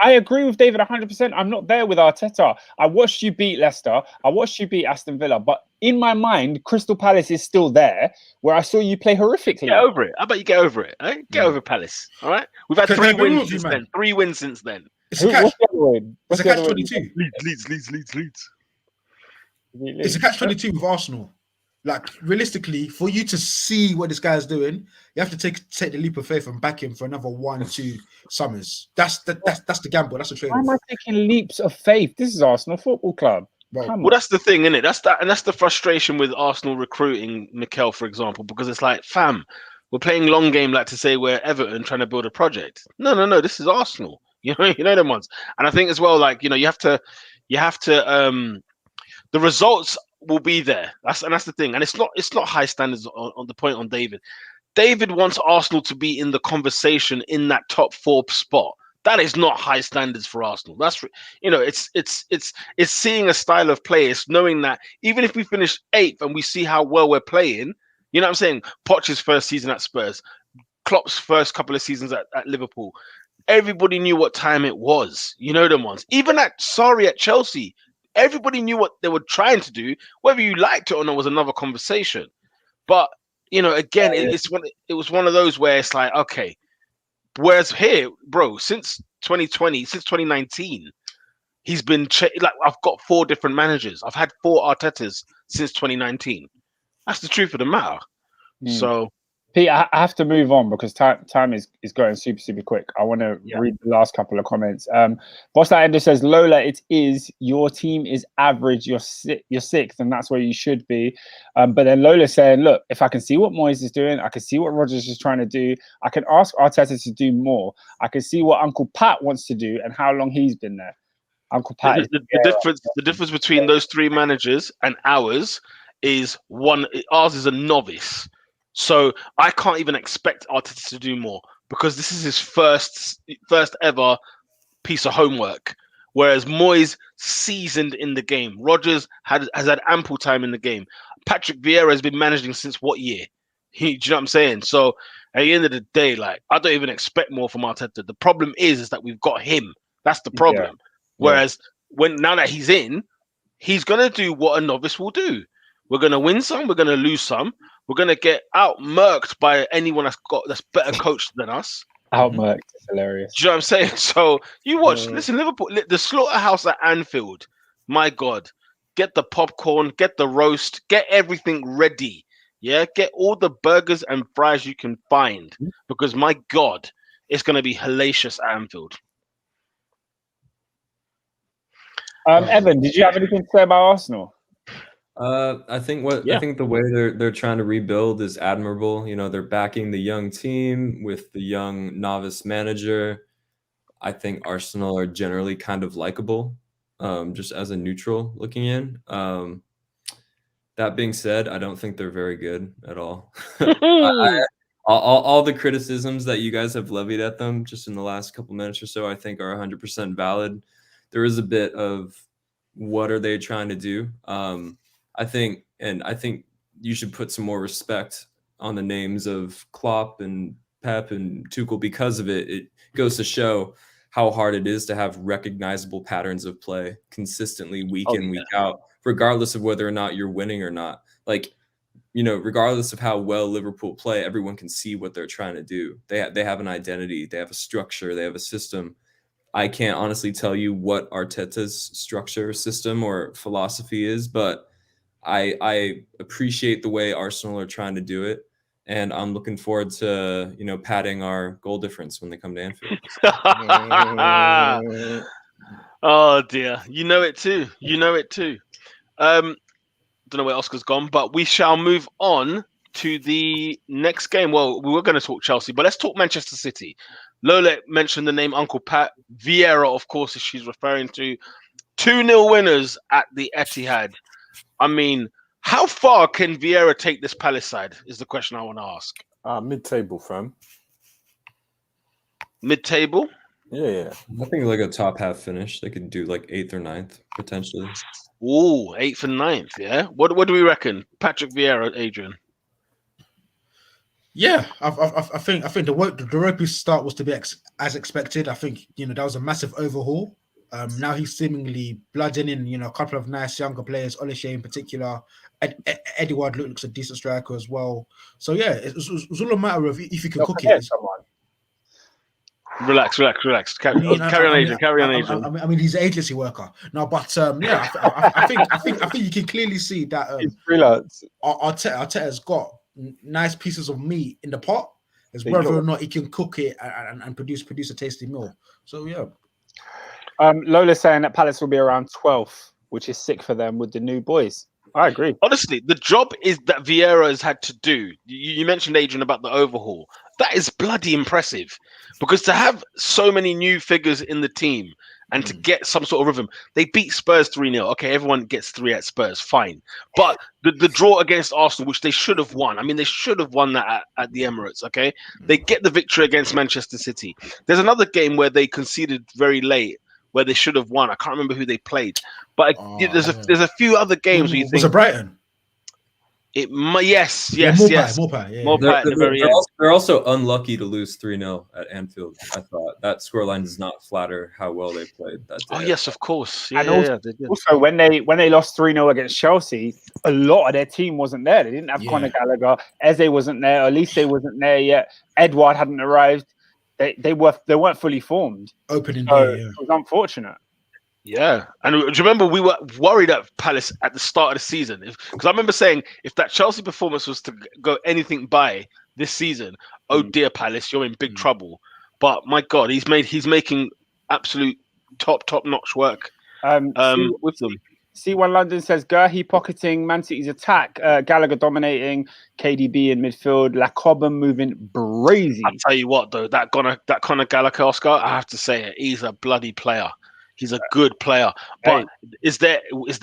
I agree with David 100%. I'm not there with Arteta. I watched you beat Leicester. I watched you beat Aston Villa. But in my mind, Crystal Palace is still there, where I saw you play horrifically. Get over it. How about you get over it? Eh? Get over Palace. All right? We've had 3 wins since then. 3 wins since then. It's a catch. It's a catch 22. Leeds. It's a catch 22 with Arsenal. Like realistically, for you to see what this guy's doing, you have to take the leap of faith and back him for another 1-2 summers. That's the gamble. That's the trade. Why am I taking leaps of faith? This is Arsenal Football Club. Bro. Come on. Well, that's the thing, isn't it? That's the frustration with Arsenal recruiting Mikel, for example, because it's like, fam, we're playing long game, like to say we're Everton trying to build a project. No, this is Arsenal. You know them ones. And I think as well, like, you have to the results will be there. That's the thing. And it's not high standards on the point on David. David wants Arsenal to be in the conversation in that top 4 spot. That is not high standards for Arsenal. That's it's seeing a style of play. It's knowing that even if we finish 8th and we see how well we're playing, you know what I'm saying? Poch's first season at Spurs, Klopp's first couple of seasons at Liverpool. Everybody knew what time it was. You know them ones. Even at Chelsea, everybody knew what they were trying to do. Whether you liked it or not was another conversation. But again, it was one of those where it's like, okay. Whereas here, bro, since 2020, since 2019, he's been like, I've got 4 different managers. I've had 4 Artetas since 2019. That's the truth of the matter. So, Pete, I have to move on because time is going super, super quick. I want to read the last couple of comments. Boss That Ender says, Lola, it is your team is average. You're 6th, and that's where you should be. But then Lola saying, look, if I can see what Moyes is doing, I can see what Rodgers is trying to do. I can ask Arteta to do more. I can see what Uncle Pat wants to do and how long he's been there. Uncle Pat. The difference between those 3 managers and ours is ours is a novice. So I can't even expect Arteta to do more because this is his first ever piece of homework. Whereas Moyes seasoned in the game. Rodgers has had ample time in the game. Patrick Vieira has been managing since what year? Do you know what I'm saying? So at the end of the day, like, I don't even expect more from Arteta. The problem is that we've got him. That's the problem. Yeah. Whereas now that he's in, he's gonna do what a novice will do. We're gonna win some. We're gonna lose some. We're gonna get out-murked by anyone that's better coached than us. Out-murked is hilarious. Do you know what I'm saying? So you watch. Listen, Liverpool, the slaughterhouse at Anfield. My God, get the popcorn, get the roast, get everything ready. Yeah, get all the burgers and fries you can find because my God, it's gonna be hellacious at Anfield. Evan, did you have anything to say about Arsenal? I think the way they're trying to rebuild is admirable. They're backing the young team with the young novice manager. I think Arsenal are generally kind of likable, just as a neutral looking in. That being said, I don't think they're very good at all. All the criticisms that you guys have levied at them just in the last couple minutes or so, I think are 100% valid. There is a bit of what are they trying to do? I think you should put some more respect on the names of Klopp and Pep and Tuchel because of it. It goes to show how hard it is to have recognizable patterns of play consistently week in, week out, regardless of whether or not you're winning or not. Like, regardless of how well Liverpool play, everyone can see what they're trying to do. They have an identity, they have a structure, they have a system. I can't honestly tell you what Arteta's structure, system, or philosophy is, but I appreciate the way Arsenal are trying to do it, and I'm looking forward to padding our goal difference when they come to Anfield. Oh dear, you know it too. Don't know where Oscar's gone, but we shall move on to the next game. Well, we were going to talk Chelsea, but let's talk Manchester City. Lola mentioned the name Uncle Pat. Vieira, of course, as she's referring to. 2-0 winners at the Etihad. I mean, how far can Vieira take this Palace side is the question I want to ask. Mid-table, fam. Mid-table? Yeah. I think like a top half finish. They could do like 8th or 9th, potentially. Ooh, 8th and 9th, yeah? What do we reckon? Patrick Vieira, Adrian. Yeah, I think the ropey start was to be as expected. I think that was a massive overhaul. Now he's seemingly blooding in a couple of nice younger players, Olise in particular. Edouard looks a decent striker as well. So yeah, it was all a matter of if you can cook it. Relax. Carry on, Adrian. I mean, he's an agency worker. No, but yeah, I think you can clearly see that He's freelance. Arteta's got nice pieces of meat in the pot. It's whether or not he can cook it and produce a tasty meal. So yeah. Lola's saying that Palace will be around 12th, which is sick for them with the new boys. I agree. Honestly, the job is that Vieira has had to do. You mentioned, Adrian, about the overhaul. That is bloody impressive, because to have so many new figures in the team and to get some sort of rhythm. They beat Spurs 3-0. Okay, everyone gets 3 at Spurs, fine. But the draw against Arsenal, which they should have won. I mean, they should have won that at the Emirates, okay? They get the victory against Manchester City. There's another game where they conceded very late, where they should have won. I can't remember who they played. But there's a few other games where you think... Was it Brighton? Yes. They're also unlucky to lose 3-0 at Anfield. I thought that scoreline does not flatter how well they played that day. Oh yes, of course. Yeah, they did. Also, when they lost 3-0 against Chelsea, a lot of their team wasn't there. They didn't have Conor Gallagher. Eze wasn't there. Elise wasn't there yet. Edouard hadn't arrived. They weren't fully formed. Opening day, yeah. It was unfortunate. Yeah, and do you remember we were worried at Palace at the start of the season? Because I remember saying if that Chelsea performance was to go anything by this season, oh dear Palace, you're in big trouble. But my God, he's making absolute top notch work with them. C1 London says Gurhi pocketing Man City's attack, Gallagher dominating, KDB in midfield, Lacobbe moving brazy. I'll tell you what though, that Conor Gallagher, Oscar, I have to say it, he's a bloody player. He's a good player, but is there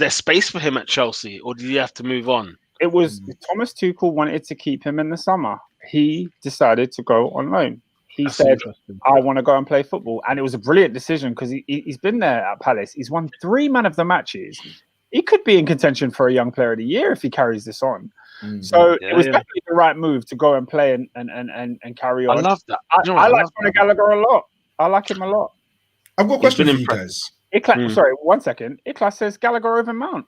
space for him at Chelsea, or did he have to move on? It was Thomas Tuchel wanted to keep him in the summer. He decided to go on loan. He said, "I want to go and play football," and it was a brilliant decision because he's been there at Palace. He's won 3 man of the matches. He could be in contention for a Young Player of the Year if he carries this on. So it was definitely the right move to go and play and carry on. I love that. I like Conor Gallagher a lot. I like him a lot. I've got a question for you guys. Sorry, 1 second. Iklas says Gallagher over Mount.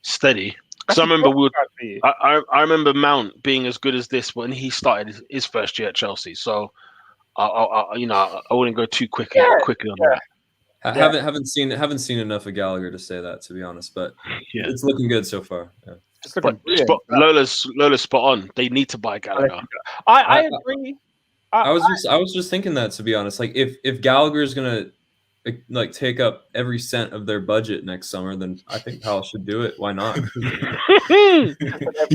Steady. Because I remember Mount being as good as this when he started his first year at Chelsea. So, I wouldn't go too quickly on that. I haven't seen enough of Gallagher to say that, to be honest. But it's looking good so far. Yeah. Lola's spot on. They need to buy Gallagher. I agree. I was just thinking that, to be honest. Like if Gallagher is gonna take up every cent of their budget next summer, then I think Palace should do it. Why not? He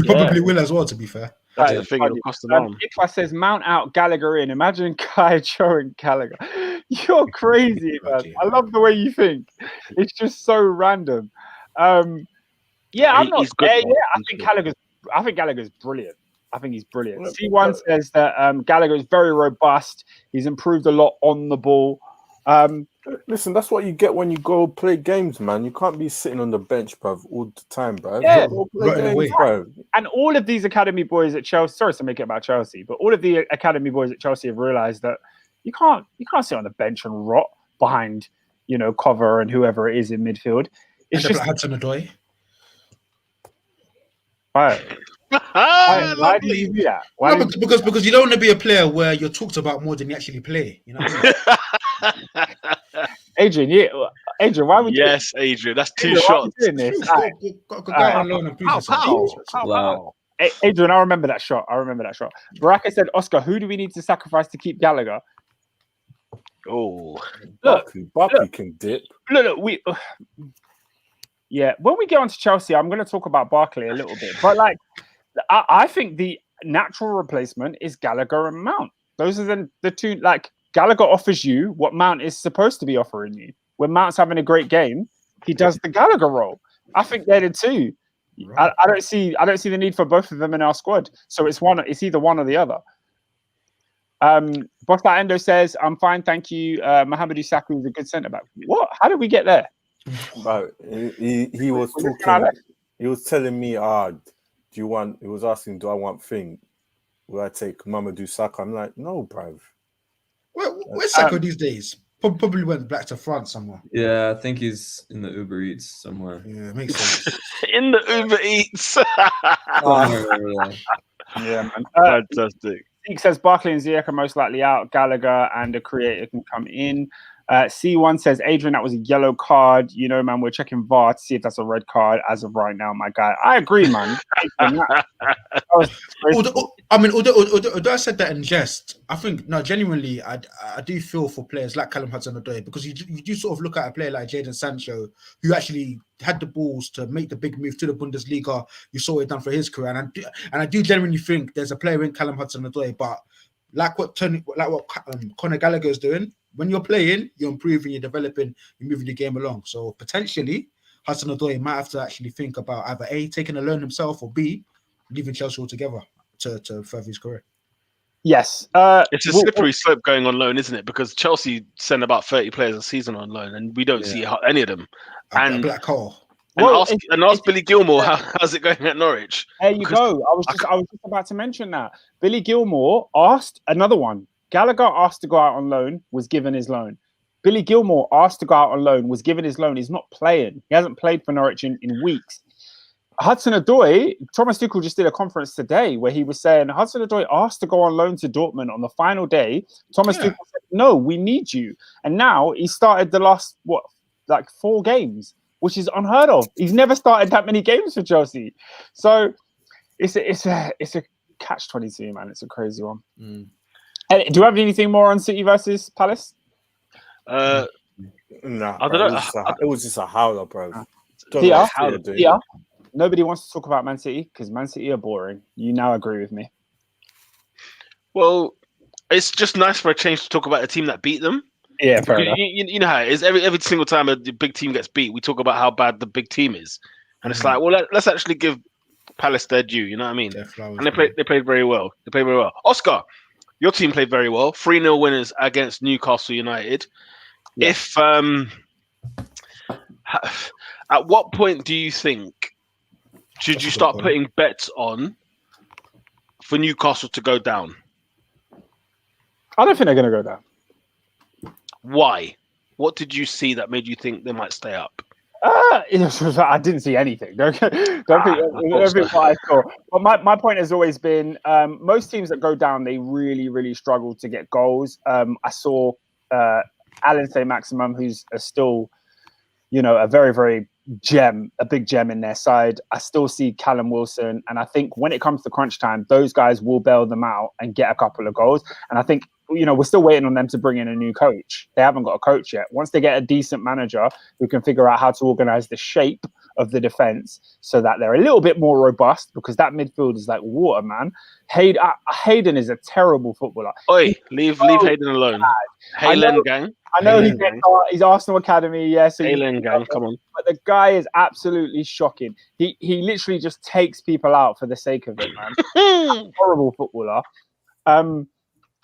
probably will as well, to be fair. That's the thing. It'll cost them on. Iklas says Mount out, Gallagher in. Imagine Kai showing Gallagher. You're crazy, man. I love the way you think. It's just so random. I'm not there yet. I think Gallagher's brilliant. I think he's brilliant. C1 says that Gallagher is very robust. He's improved a lot on the ball. Listen, that's what you get when you go play games, man. You can't be sitting on the bench, bruv, all the time, bruv. Yeah, bruv. And all of these academy boys at Chelsea, sorry to make it about Chelsea, but all of the academy boys at Chelsea have realised that you can't sit on the bench and rot behind, Cover and whoever it is in midfield. It's just Hudson-Odoi. Right. Why do you do that? Because you don't want to be a player where you're talked about more than you actually play. You know. Adrian, why would you? Yes, Adrian, that's 2 shots. Adrian, I remember that shot. Baraka said, "Oscar, who do we need to sacrifice to keep Gallagher?" Oh, Barkley can dip. Look, when we get on to Chelsea, I'm going to talk about Barkley a little bit. But I think the natural replacement is Gallagher and Mount. Those are the two. Gallagher offers you what Mount is supposed to be offering you. When Mount's having a great game, he does the Gallagher role. I think they're the two. Right. I don't see the need for both of them in our squad. So it's either one or the other. Bosla Endo says, "I'm fine, thank you." Mohamed Isaku is a good centre back. What? How did we get there? He was talking. He was telling me, he was asking, do I want thing? Will I take Mamadou Sakho? I'm like, no, bruv. Where's Sakho these days? Probably went back to France somewhere. Yeah, I think he's in the Uber Eats somewhere. Yeah, makes sense. In the Uber Eats. Yeah, man. Fantastic. Zeke says Barkley and Ziyech are most likely out. Gallagher and a creator can come in. C1 says, Adrian, that was a yellow card. You know, man, we're checking VAR to see if that's a red card as of right now, my guy. I agree, man. Although I said that in jest, I think, no, genuinely, I do feel for players like Callum Hudson-Odoi, because you do sort of look at a player like Jadon Sancho, who actually had the balls to make the big move to the Bundesliga. You saw it done for his career. And I do genuinely think there's a player in Callum Hudson-Odoi, but like what Conor Gallagher is doing, when you're playing, you're improving, you're developing, you're moving the game along. So potentially, Hudson-Odoi might have to actually think about either A, taking a loan himself, or B, leaving Chelsea altogether to further his career. Yes. It's a slippery slope going on loan, isn't it? Because Chelsea send about 30 players a season on loan, and we don't see any of them. And black hole. And ask Billy Gilmore how's it going at Norwich. There you go. I was just about to mention that. Billy Gilmore asked another one. Gallagher asked to go out on loan, was given his loan. Billy Gilmore asked to go out on loan, was given his loan. He's not playing. He hasn't played for Norwich in weeks. Hudson-Odoi, Thomas Tuchel just did a conference today where he was saying Hudson-Odoi asked to go on loan to Dortmund on the final day. Thomas Tuchel said, no, we need you. And now he started the last, 4 games, which is unheard of. He's never started that many games for Chelsea. So it's a catch-22, man. It's a crazy one. Do you have anything more on City versus Palace? No, I don't know. It was just a howler, bro. Nobody wants to talk about Man City because Man City are boring. You now agree with me. Well, it's just nice for a change to talk about a team that beat them. Yeah, fair enough. You know how it is. Every single time a big team gets beat, we talk about how bad the big team is. And it's like, well, let's actually give Palace their due. You know what I mean? And they played very well. Oscar, your team played very well. 3-0 winners against Newcastle United. Yeah. If at what point do you think should you start putting bets on for Newcastle to go down? I don't think they're going to go down. Why? What did you see that made you think they might stay up? I didn't see anything. Don't think what I saw. But my point has always been most teams that go down, they really, really struggle to get goals. I saw Alan Saint-Maximin, who's still, a very, very big gem in their side. I still see Callum Wilson. And I think when it comes to crunch time, those guys will bail them out and get a couple of goals. And I think, we're still waiting on them to bring in a new coach. They haven't got a coach yet. Once they get a decent manager who can figure out how to organize the shape of the defense so that they're a little bit more robust, because that midfield is like water, man. Hayden is a terrible footballer. Oi, leave Hayden alone. Hayden gang. I know he's Arsenal Academy, yes. Yeah, Hayden gang, come on. But the guy is absolutely shocking. He literally just takes people out for the sake of it, man. Horrible footballer.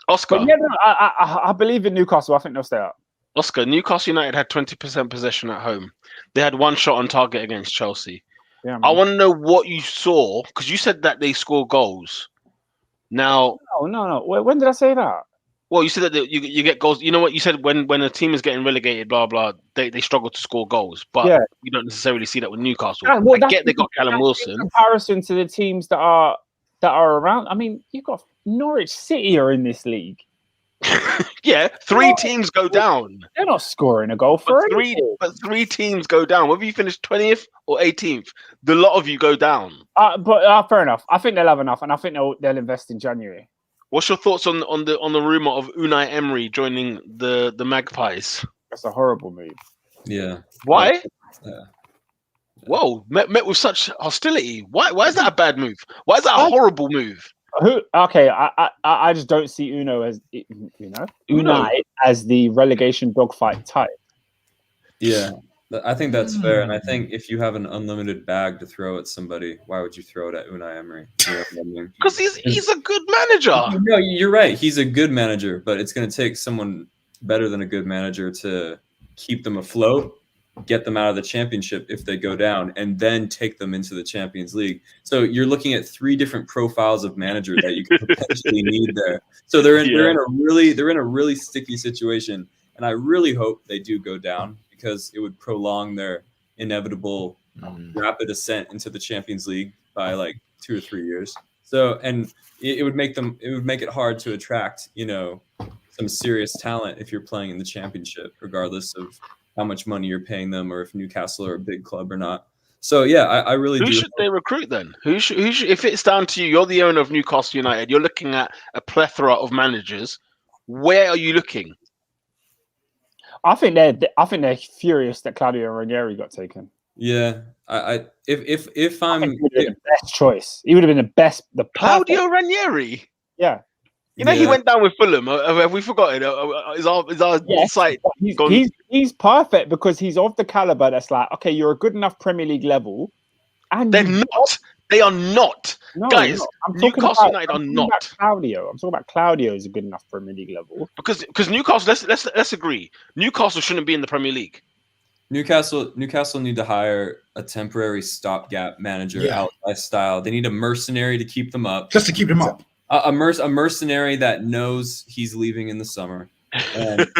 Oscar. Yeah, no, I believe in Newcastle. I think they'll stay up. Oscar, Newcastle United had 20% possession at home. They had one shot on target against Chelsea. Yeah, I want to know what you saw, because you said that they score goals. Now, no. When did I say that? Well, you said that you get goals. You know what you said when a team is getting relegated, blah blah. They struggle to score goals, but you don't necessarily see that with Newcastle. I get they got Callum Wilson. In comparison to the teams that are around, I mean, you've got Norwich City are in this league. Yeah, 3 teams go down. They're not scoring a goal for but 3 teams go down. Whether you finish 20th or 18th, the lot of you go down. But fair enough. I think they'll have enough, and I think they'll invest in January. What's your thoughts on the rumor of Unai Emery joining the Magpies? That's a horrible move. Yeah. Why? Whoa, met with such hostility. Why is that a bad move? Why is that a horrible move? Okay, I just don't see Unai as the relegation dogfight type. Yeah, I think that's fair, and I think if you have an unlimited bag to throw at somebody, why would you throw it at Unai Emery? Because he's a good manager. No, you're right. He's a good manager, but it's going to take someone better than a good manager to keep them afloat, get them out of the championship if they go down, and then take them into the Champions League. So you're looking at 3 different profiles of manager that you could potentially need there. So they're in a really sticky situation, and I really hope they do go down, because it would prolong their inevitable rapid ascent into the Champions League by like 2 or 3 years. So, and it would make it hard to attract, some serious talent if you're playing in the Championship, regardless of how much money you're paying them or if Newcastle are a big club or not. So yeah, I really do. Who should they recruit then? Who should if it's down to you, you're the owner of Newcastle United, you're looking at a plethora of managers. Where are you looking? I think they're furious that Claudio Ranieri got taken. Yeah, if I'm the best choice, he would have been the Claudio Ranieri. Yeah. He went down with Fulham. Have we forgotten? Is our site gone? He's perfect because he's of the caliber that's like, okay, you're a good enough Premier League level, and they're not. They are not, no, guys. Newcastle United are not. Claudio, I'm talking about Claudio is a good enough Premier League level because Newcastle. Let's agree. Newcastle shouldn't be in the Premier League. Newcastle need to hire a temporary stopgap manager, outside style. They need a mercenary to keep them up, just to keep them up. A mercenary that knows he's leaving in the summer, and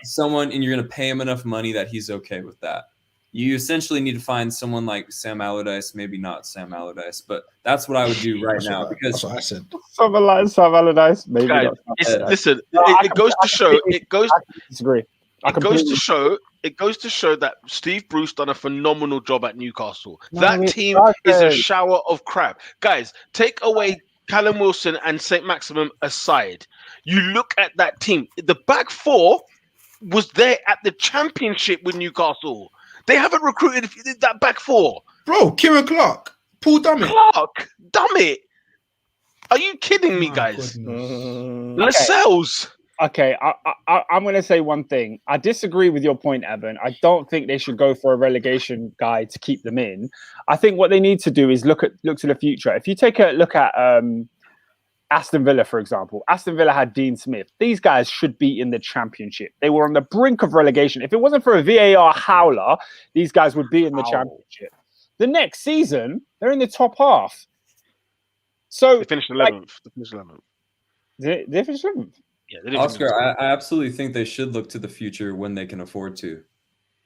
someone, and you're going to pay him enough money that he's okay with that. You essentially need to find someone like Sam Allardyce, maybe not Sam Allardyce, but that's what I would do now. Because that's what I said. Someone like Sam Allardyce, maybe guys, not. Listen, it goes to show. It goes. I disagree. It goes to show that Steve Bruce done a phenomenal job at Newcastle. That team is a shower of crap. Guys, take away Callum Wilson and St. Maximum aside. You look at that team. The back four was there at the Championship with Newcastle. They haven't recruited that back four. Bro, Kieran Clark, Paul Dummett. Dummett. Are you kidding me, guys? Lascelles. Okay, I'm going to say one thing. I disagree with your point, Evan. I don't think they should go for a relegation guy to keep them in. I think what they need to do is look to the future. If you take a look at Aston Villa, for example, Aston Villa had Dean Smith. These guys should be in the Championship. They were on the brink of relegation. If it wasn't for a VAR howler, these guys would be in the Championship. The next season, they're in the top half. So they finished 11th. They finished 11th. Yeah, Oscar, I absolutely think they should look to the future when they can afford to.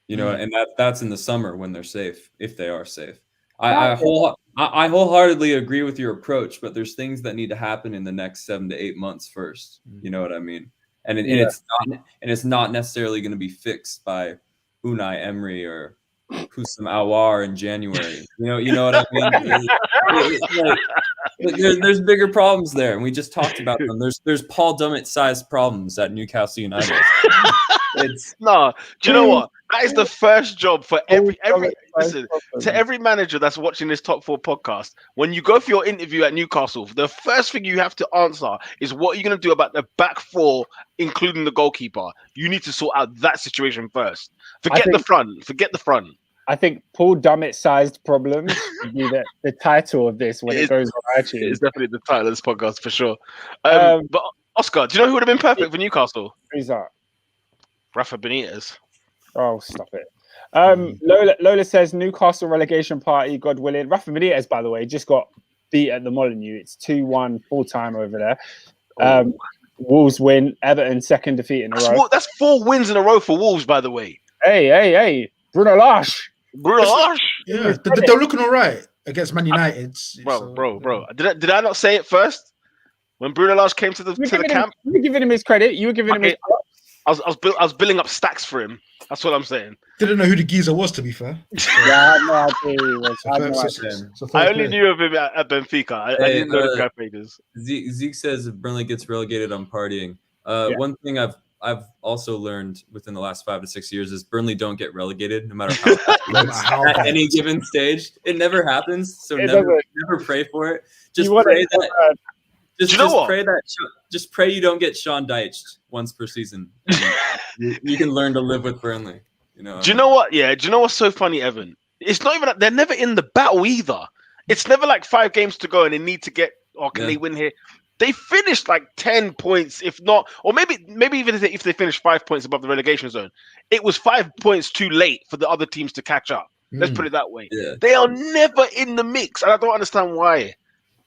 And that's in the summer when they're safe, if they are safe. I wholeheartedly agree with your approach, but there's things that need to happen in the next 7 to 8 months first. You know what I mean? And it's not necessarily going to be fixed by Unai Emery or Houssam Aouar in January. You know what I mean? There's bigger problems there, and we just talked about them. There's Paul Dummett-sized problems at Newcastle United. Do you know what? That is the first job for every listen, to every manager that's watching this Top 4 podcast. When you go for your interview at Newcastle, the first thing you have to answer is what are you going to do about the back four, including the goalkeeper. You need to sort out that situation first. Forget the front. I think Paul Dummett-sized problems would be the title of this when it goes on iTunes. It's definitely the title of this podcast for sure. But Oscar, do you know who would have been perfect for Newcastle? Who's that? Rafa Benitez. Oh, stop it. Lola says Newcastle relegation party, God willing. Rafa Benitez, by the way, just got beat at the Molineux. It's 2-1 full-time over there. Wolves win. Everton second defeat in a row. That's 4 wins in a row for Wolves, by the way. Hey. Bruno Lage. Yeah, they're looking all right against Man United. Bro. Did I not say it first? When Bruno Lage came to the camp? You were giving him his credit. You were giving him his I was billing up stacks for him. That's what I'm saying. Didn't know who the geezer was, to be fair. Yeah, I had no idea. I only knew of him at Benfica. I didn't know the guy pages. Zeke says if Burnley gets relegated, I'm partying. One thing I've also learned within the last 5 to 6 years is Burnley don't get relegated no matter how at any given stage. It never happens, so never pray for it. Just pray that. Just pray you don't get Sean Dyche once per season. You can learn to live with Burnley. Do you know what? Yeah. Do you know what's so funny, Evan? It's not even they're never in the battle either. It's never like 5 games to go and they need to get. Can they win here? They finished like 10 points, if not, or maybe even if they finished 5 points above the relegation zone, it was 5 points too late for the other teams to catch up. Let's put it that way. Yeah. They are never in the mix, and I don't understand why.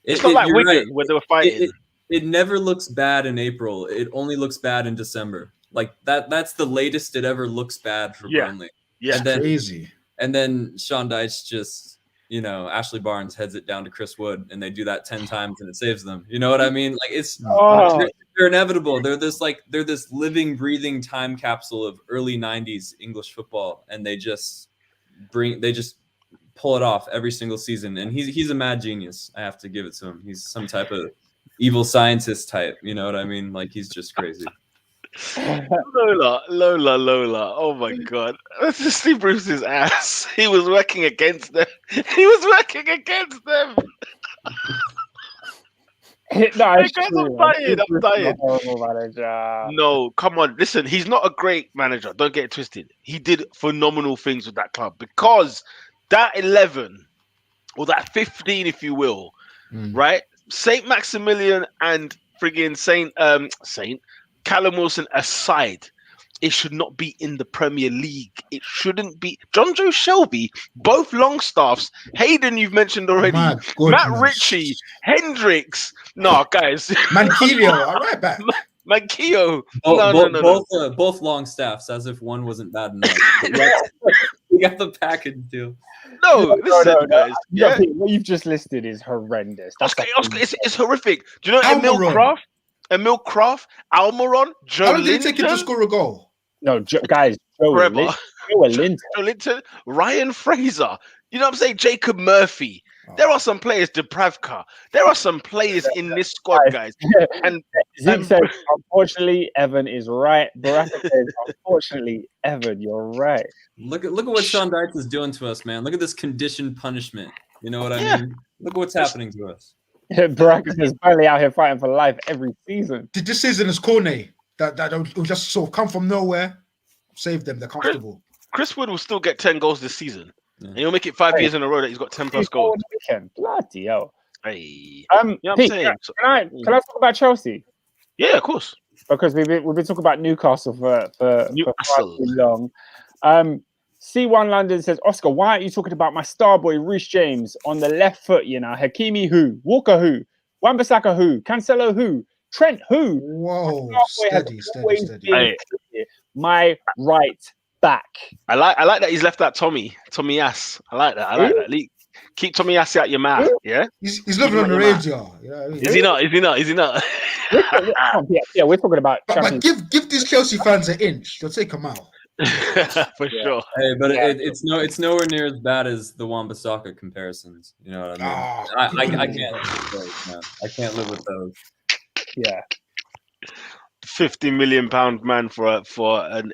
It's not like Wigan where they were fighting. It never looks bad in April. It only looks bad in December. Like that's the latest it ever looks bad for Burnley. Yeah, crazy. And then Sean Dyche just you know, Ashley Barnes heads it down to Chris Wood, and they do that 10 times and it saves them. You know what I mean? Like they're inevitable. They're this living, breathing time capsule of early 90s English football, and they just pull it off every single season. And he's a mad genius. I have to give it to him. He's some type of evil scientist type. You know what I mean? Like, he's just crazy. Lola. Oh my God. That's just Steve Bruce's ass. He was working against them. No, I'm tired. No, come on. Listen, he's not a great manager. Don't get it twisted. He did phenomenal things with that club, because that 11 or that 15, if you will, right? Saint Maximilian and friggin' Saint Callum Wilson aside, it should not be in the Premier League. It shouldn't be. John Joe Shelby, both Longstaffs, Hayden, you've mentioned already, Matt Ritchie, Hendricks. No, guys. Manquillo, all right, back. Manquillo. No. Both Longstaffs, as if one wasn't bad enough. We got the package deal. No, guys. Yeah. What you've just listed is horrendous. Oscar, it's horrific. Do you know Emil Kraft, Almiron, Joe How Linton? did he take it to score a goal? No, guys, Joe Linton, Ryan Fraser. You know what I'm saying? Jacob Murphy. There are some players, Dubravka. There are some players in this squad, guys. And Zeke says, unfortunately, Evan is right. Baraka says, unfortunately, Evan, you're right. Look at what Sean Dyche is doing to us, man. Look at this conditioned punishment. You know what I mean? Look at what's happening to us. Baraka says, finally out here fighting for life every season. This season is Cornet. That will just sort of come from nowhere, save them. They're comfortable. Chris Wood will still get 10 goals this season. Yeah. And he'll make it 5 years in a row that he's got 10 plus goals. Bloody hell. Hey. You know what I'm saying? Can I talk about Chelsea? Yeah, of course. Because we've been talking about Newcastle for far too long. C1 London says, Oscar, why aren't you talking about my star boy Reece James on the left foot? You know, Hakimi who, Walker who, Wan-Bissaka who, Cancelo who, Trent who? Whoa, steady. My right back. I like that he's left that Tommy Ass. I like that. Keep Tommy Ass out your mouth. Yeah, he's living on the radio. Yeah, Is he not? Yeah, we're talking about. But give these Chelsea fans an inch. They'll take them out. For sure. Hey, but it's nowhere near as bad as the Wan-Bissaka comparisons. You know what I mean? I can't live with those, man. I can't live with those. Yeah. £50 million man for an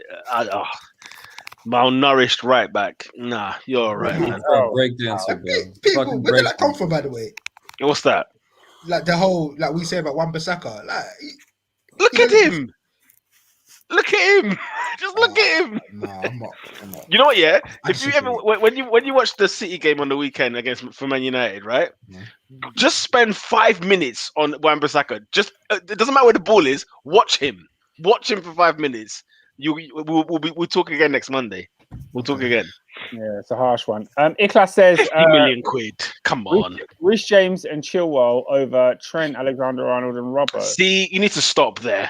malnourished right back. Nah, you're all right, man. Breakdancer, bro. People, where did that come from, by the way? What's that? Like the whole, like we say about Wan-Bissaka. Like, look at him. Just look at him. No, I'm not. You know what? Yeah. If you ever when you watch the City game on the weekend for Man United, right? Just spend 5 minutes on Wan-Bissaka. Just it doesn't matter where the ball is. Watch him. Watch him for 5 minutes. We'll talk again next Monday. We'll talk again. Yeah, it's a harsh one. Iklas says £50 million. Come on. Reece James and Chilwell over Trent, Alexander-Arnold, and Robbo. See, you need to stop there.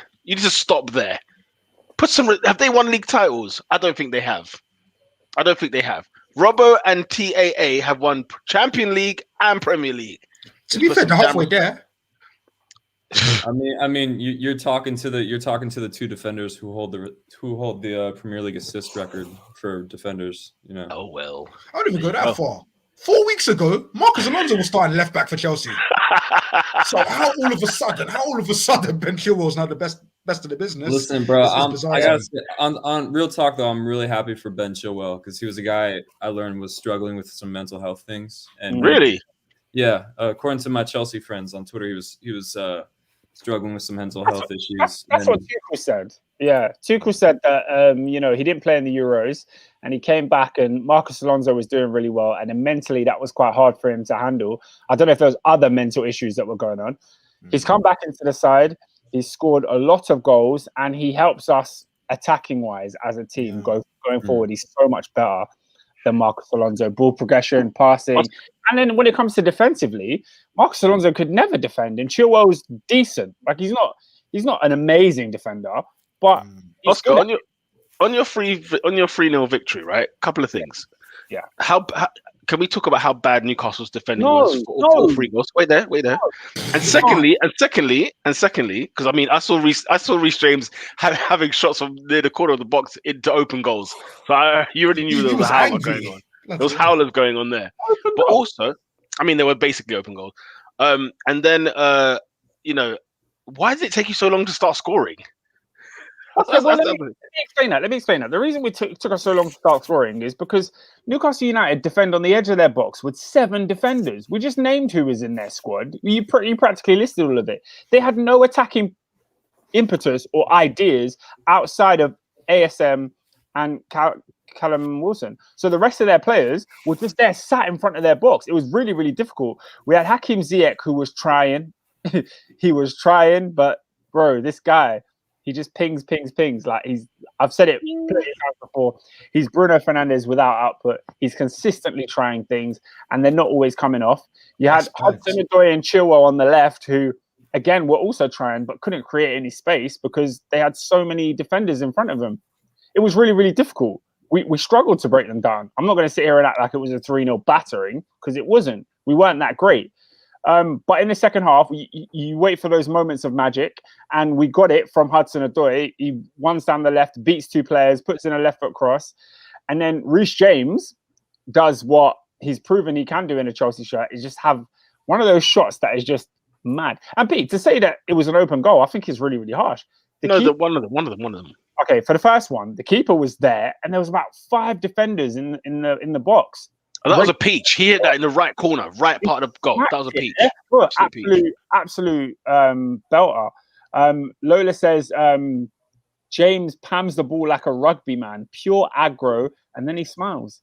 Have they won league titles? I don't think they have. Robbo and TAA have won Champion League and Premier League. To be fair, they're halfway there. I mean, you're talking to the two defenders who hold the Premier League assist record for defenders. You know. Oh well. I don't even go that far. 4 weeks ago, Marcus Alonso was starting left back for Chelsea. So how all of a sudden Ben Chilwell's now the best of the business? Listen, bro, I gotta say, on real talk though, I'm really happy for Ben Chilwell because he was a guy I learned was struggling with some mental health things. And really, yeah, according to my Chelsea friends on Twitter, he was struggling with some mental health issues. That's what Tuchel said. Yeah, Tuchel said that he didn't play in the Euros and he came back and Marcus Alonso was doing really well, and then mentally that was quite hard for him to handle. I don't know if there was other mental issues that were going on. He's come back into the side. He's scored a lot of goals and he helps us attacking wise as a team going forward. He's so much better than Marcus Alonso. Ball progression, passing. And then when it comes to defensively, Marcus Alonso could never defend and Chilwell's decent. Like he's not an amazing defender, but Oscar, on your 3-0 victory, right? Couple of things. Yeah. How can we talk about how bad Newcastle's defending was for all 3 goals? Wait there. And secondly, because I mean, I saw Reece James having shots from near the corner of the box into open goals. So you already knew there was a howler going on. There was howlers going on there. But also, I mean, they were basically open goals. And then, why did it take you so long to start scoring? Okay, let me explain that. The reason it took us so long to start scoring is because Newcastle United defend on the edge of their box with 7 defenders. We just named who was in their squad. You practically listed all of it. They had no attacking impetus or ideas outside of ASM and Callum Wilson. So the rest of their players were just there, sat in front of their box. It was really, really difficult. We had Hakim Ziyech, who was trying. He was trying, but bro, this guy, he just pings. Like I've said it plenty of times before. He's Bruno Fernandes without output. He's consistently trying things, and they're not always coming off. You had Hudson-Odoi and Chilwell on the left, who again were also trying, but couldn't create any space because they had so many defenders in front of them. It was really, really difficult. We struggled to break them down. I'm not going to sit here and act like it was a 3-0 battering because it wasn't. We weren't that great. But in the second half, you wait for those moments of magic, and we got it from Hudson-Odoi. He runs down the left, beats 2 players, puts in a left foot cross, and then Reece James does what he's proven he can do in a Chelsea shirt, is just have one of those shots that is just mad. And Pete, to say that it was an open goal, I think is really, really harsh. One of them. Okay, for the first one, the keeper was there, and there was about 5 defenders in the box. Oh, that was a peach. He hit that in the right corner, right part of the goal. That was a peach. Absolute belter. Lola says James pams the ball like a rugby man, pure aggro, and then he smiles.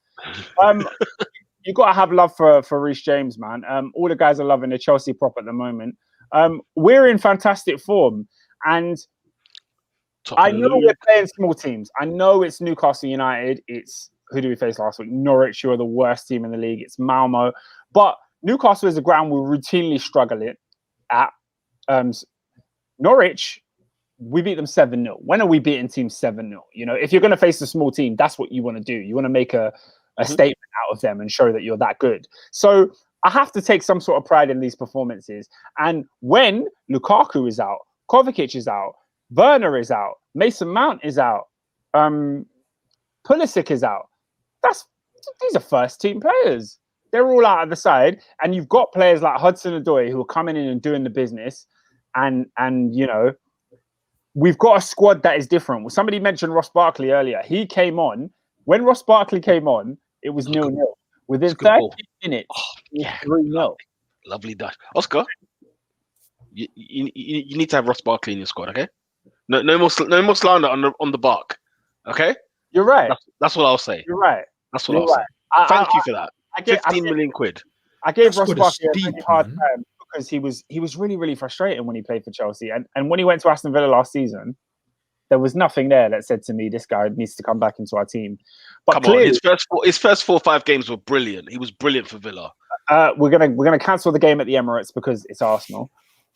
You got to have love for Reece James, man. All the guys are loving the Chelsea prop at the moment. We're in fantastic form, and I know we're playing small teams. I know it's Newcastle United. It's who did we face last week? Norwich, who are the worst team in the league. It's Malmo. But Newcastle is a ground we're routinely struggling at. Norwich, we beat them 7-0. When are we beating teams 7-0? You know, if you're going to face a small team, that's what you want to do. You want to make a statement out of them and show that you're that good. So I have to take some sort of pride in these performances. And when Lukaku is out, Kovacic is out, Werner is out, Mason Mount is out, Pulisic is out. These are first team players. They're all out of the side, and you've got players like Hudson-Odoi who are coming in and doing the business. And you know, we've got a squad that is different. Somebody mentioned Ross Barkley earlier. He came on when Ross Barkley came on. It was 0-0 within 30 minutes. 3-0. Lovely dash, Oscar. You need to have Ross Barkley in your squad, okay? No more slander on the bark, okay? You're right. That's what I'll say. You're right. That's what I'll say. Thank you for that. 15 million quid. I gave Ross Barkley a really hard time because he was really, really frustrating when he played for Chelsea. And when he went to Aston Villa last season, there was nothing there that said to me, this guy needs to come back into our team. But come on, his first 4 or 5 games were brilliant. He was brilliant for Villa. We're gonna cancel the game at the Emirates because it's Arsenal.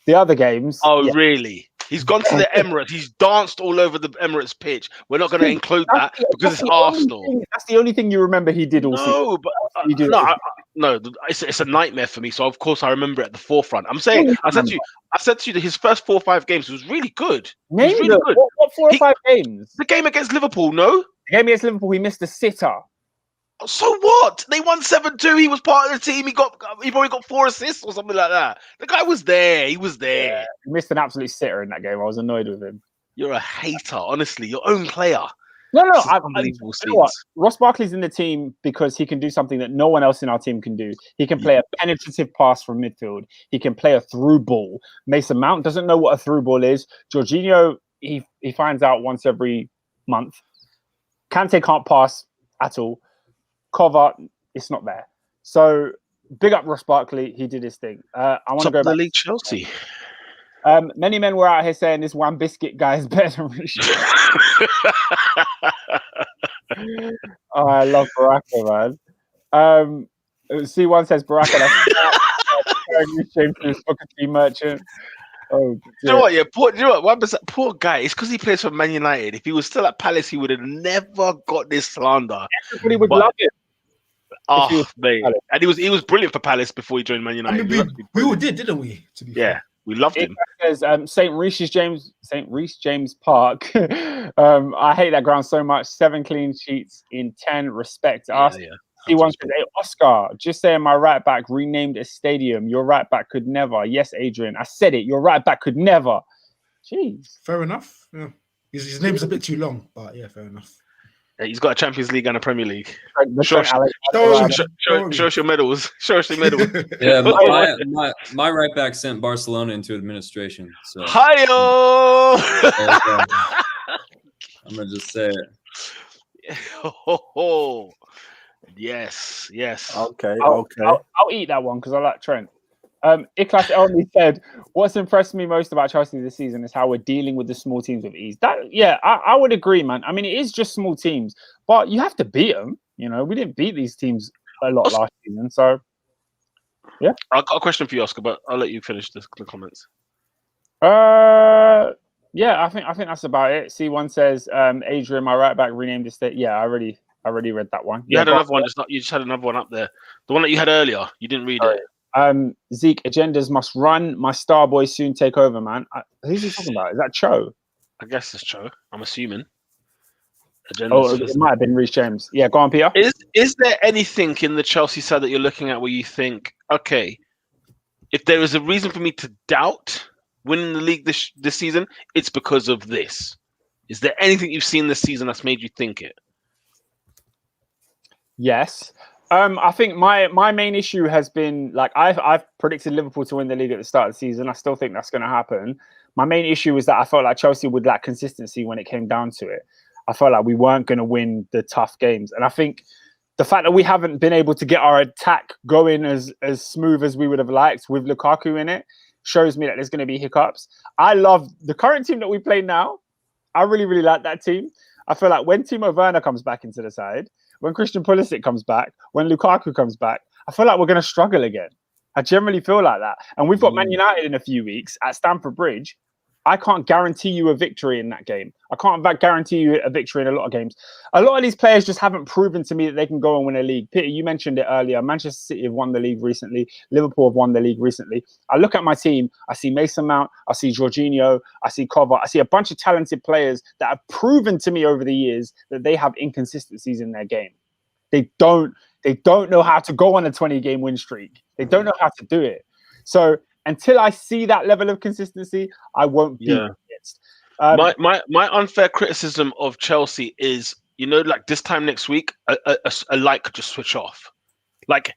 The other games. Oh, really? He's gone to the Emirates. He's danced all over the Emirates pitch. We're not going to include that because it's Arsenal. That's the only thing you remember he did all season. No, it's a nightmare for me. So of course I remember it at the forefront. I'm saying, I said to you that his first 4 or 5 games was really good. Really good. What 4 or 5 games? The game against Liverpool, no? The game against Liverpool, he missed a sitter. So what? They won 7-2. He was part of the team. He probably got 4 assists or something like that. The guy was there. He was there. Yeah, he missed an absolute sitter in that game. I was annoyed with him. You're a hater, honestly. Your own player. No. Ross Barkley's in the team because he can do something that no one else in our team can do. He can play a penetrative pass from midfield. He can play a through ball. Mason Mount doesn't know what a through ball is. Jorginho, he finds out once every month. Kante can't pass at all. Kovac, it's not there. So big up Ross Barkley. He did his thing. I want to go back to League Chelsea. Many men were out here saying this one biscuit guy is better than Rich. Oh, I love Baraka, man. C1 says Baraka. That's James merchant. Oh, you know what? Yeah, poor guy. It's because he plays for Man United. If he was still at Palace, he would have never got this slander. Everybody would love him. Oh, mate. And he was brilliant for Palace before he joined Man I United. mean, we all did, didn't we? To be fair. We loved him. Says, St. Reece James Park. I hate that ground so much. 7 clean sheets in 10. Respect us. C1 says, hey, Oscar, just saying my right back renamed a stadium. Your right back could never. Yes, Adrian. I said it. Your right back could never. Jeez. Fair enough. Yeah. His name's a bit too long, but yeah, fair enough. Yeah, he's got a Champions League and a Premier League. Show us your medals. Show us your medals. Yeah, my right back sent Barcelona into administration. So Hi-yo! I'm gonna just say it. Yes. Okay. I'll eat that one because I like Trent. Iklas only said, "What's impressed me most about Chelsea this season is how we're dealing with the small teams with ease." I would agree, man. I mean, it is just small teams, but you have to beat them. You know, we didn't beat these teams a lot last season, so yeah. I've got a question for you, Oscar, but I'll let you finish the comments. Yeah, I think that's about it. C1 says, Adrian, my right back renamed this state. Yeah, I already read that one. You had another one. You just had another one up there. The one that you had earlier. You didn't read it. Zeke, agendas must run. My star boys soon take over, man. Who's he talking about? Is that Cho? I guess it's Cho. I'm assuming. It might have been Reece James. Yeah, go on, Peter. Is there anything in the Chelsea side that you're looking at where you think, okay, if there is a reason for me to doubt winning the league this season, it's because of this? Is there anything you've seen this season that's made you think it? Yes. I think my main issue has been, like, I've predicted Liverpool to win the league at the start of the season. I still think that's going to happen. My main issue is that I felt like Chelsea would lack consistency when it came down to it. I felt like we weren't going to win the tough games. And I think the fact that we haven't been able to get our attack going as smooth as we would have liked with Lukaku in it shows me that there's going to be hiccups. I love the current team that we play now. I really, really like that team. I feel like when Timo Werner comes back into the side, when Christian Pulisic comes back, when Lukaku comes back, I feel like we're going to struggle again. I generally feel like that. And we've got Man United in a few weeks at Stamford Bridge. I can't guarantee you a victory in that game. I can't guarantee you a victory in a lot of games. A lot of these players just haven't proven to me that they can go and win a league. Peter, you mentioned it earlier. Manchester City have won the league recently. Liverpool have won the league recently. I look at my team. I see Mason Mount. I see Jorginho. I see Kovac. I see a bunch of talented players that have proven to me over the years that they have inconsistencies in their game. They don't know how to go on a 20-game win streak. They don't know how to do it. So until I see that level of consistency, I won't be convinced. My unfair criticism of Chelsea is, like this time next week, a light could just switch off. Like,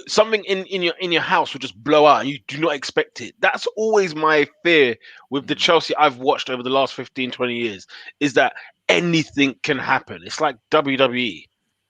something in your house will just blow out and you do not expect it. That's always my fear with the Chelsea I've watched over the last 15, 20 years, is that anything can happen. It's like WWE.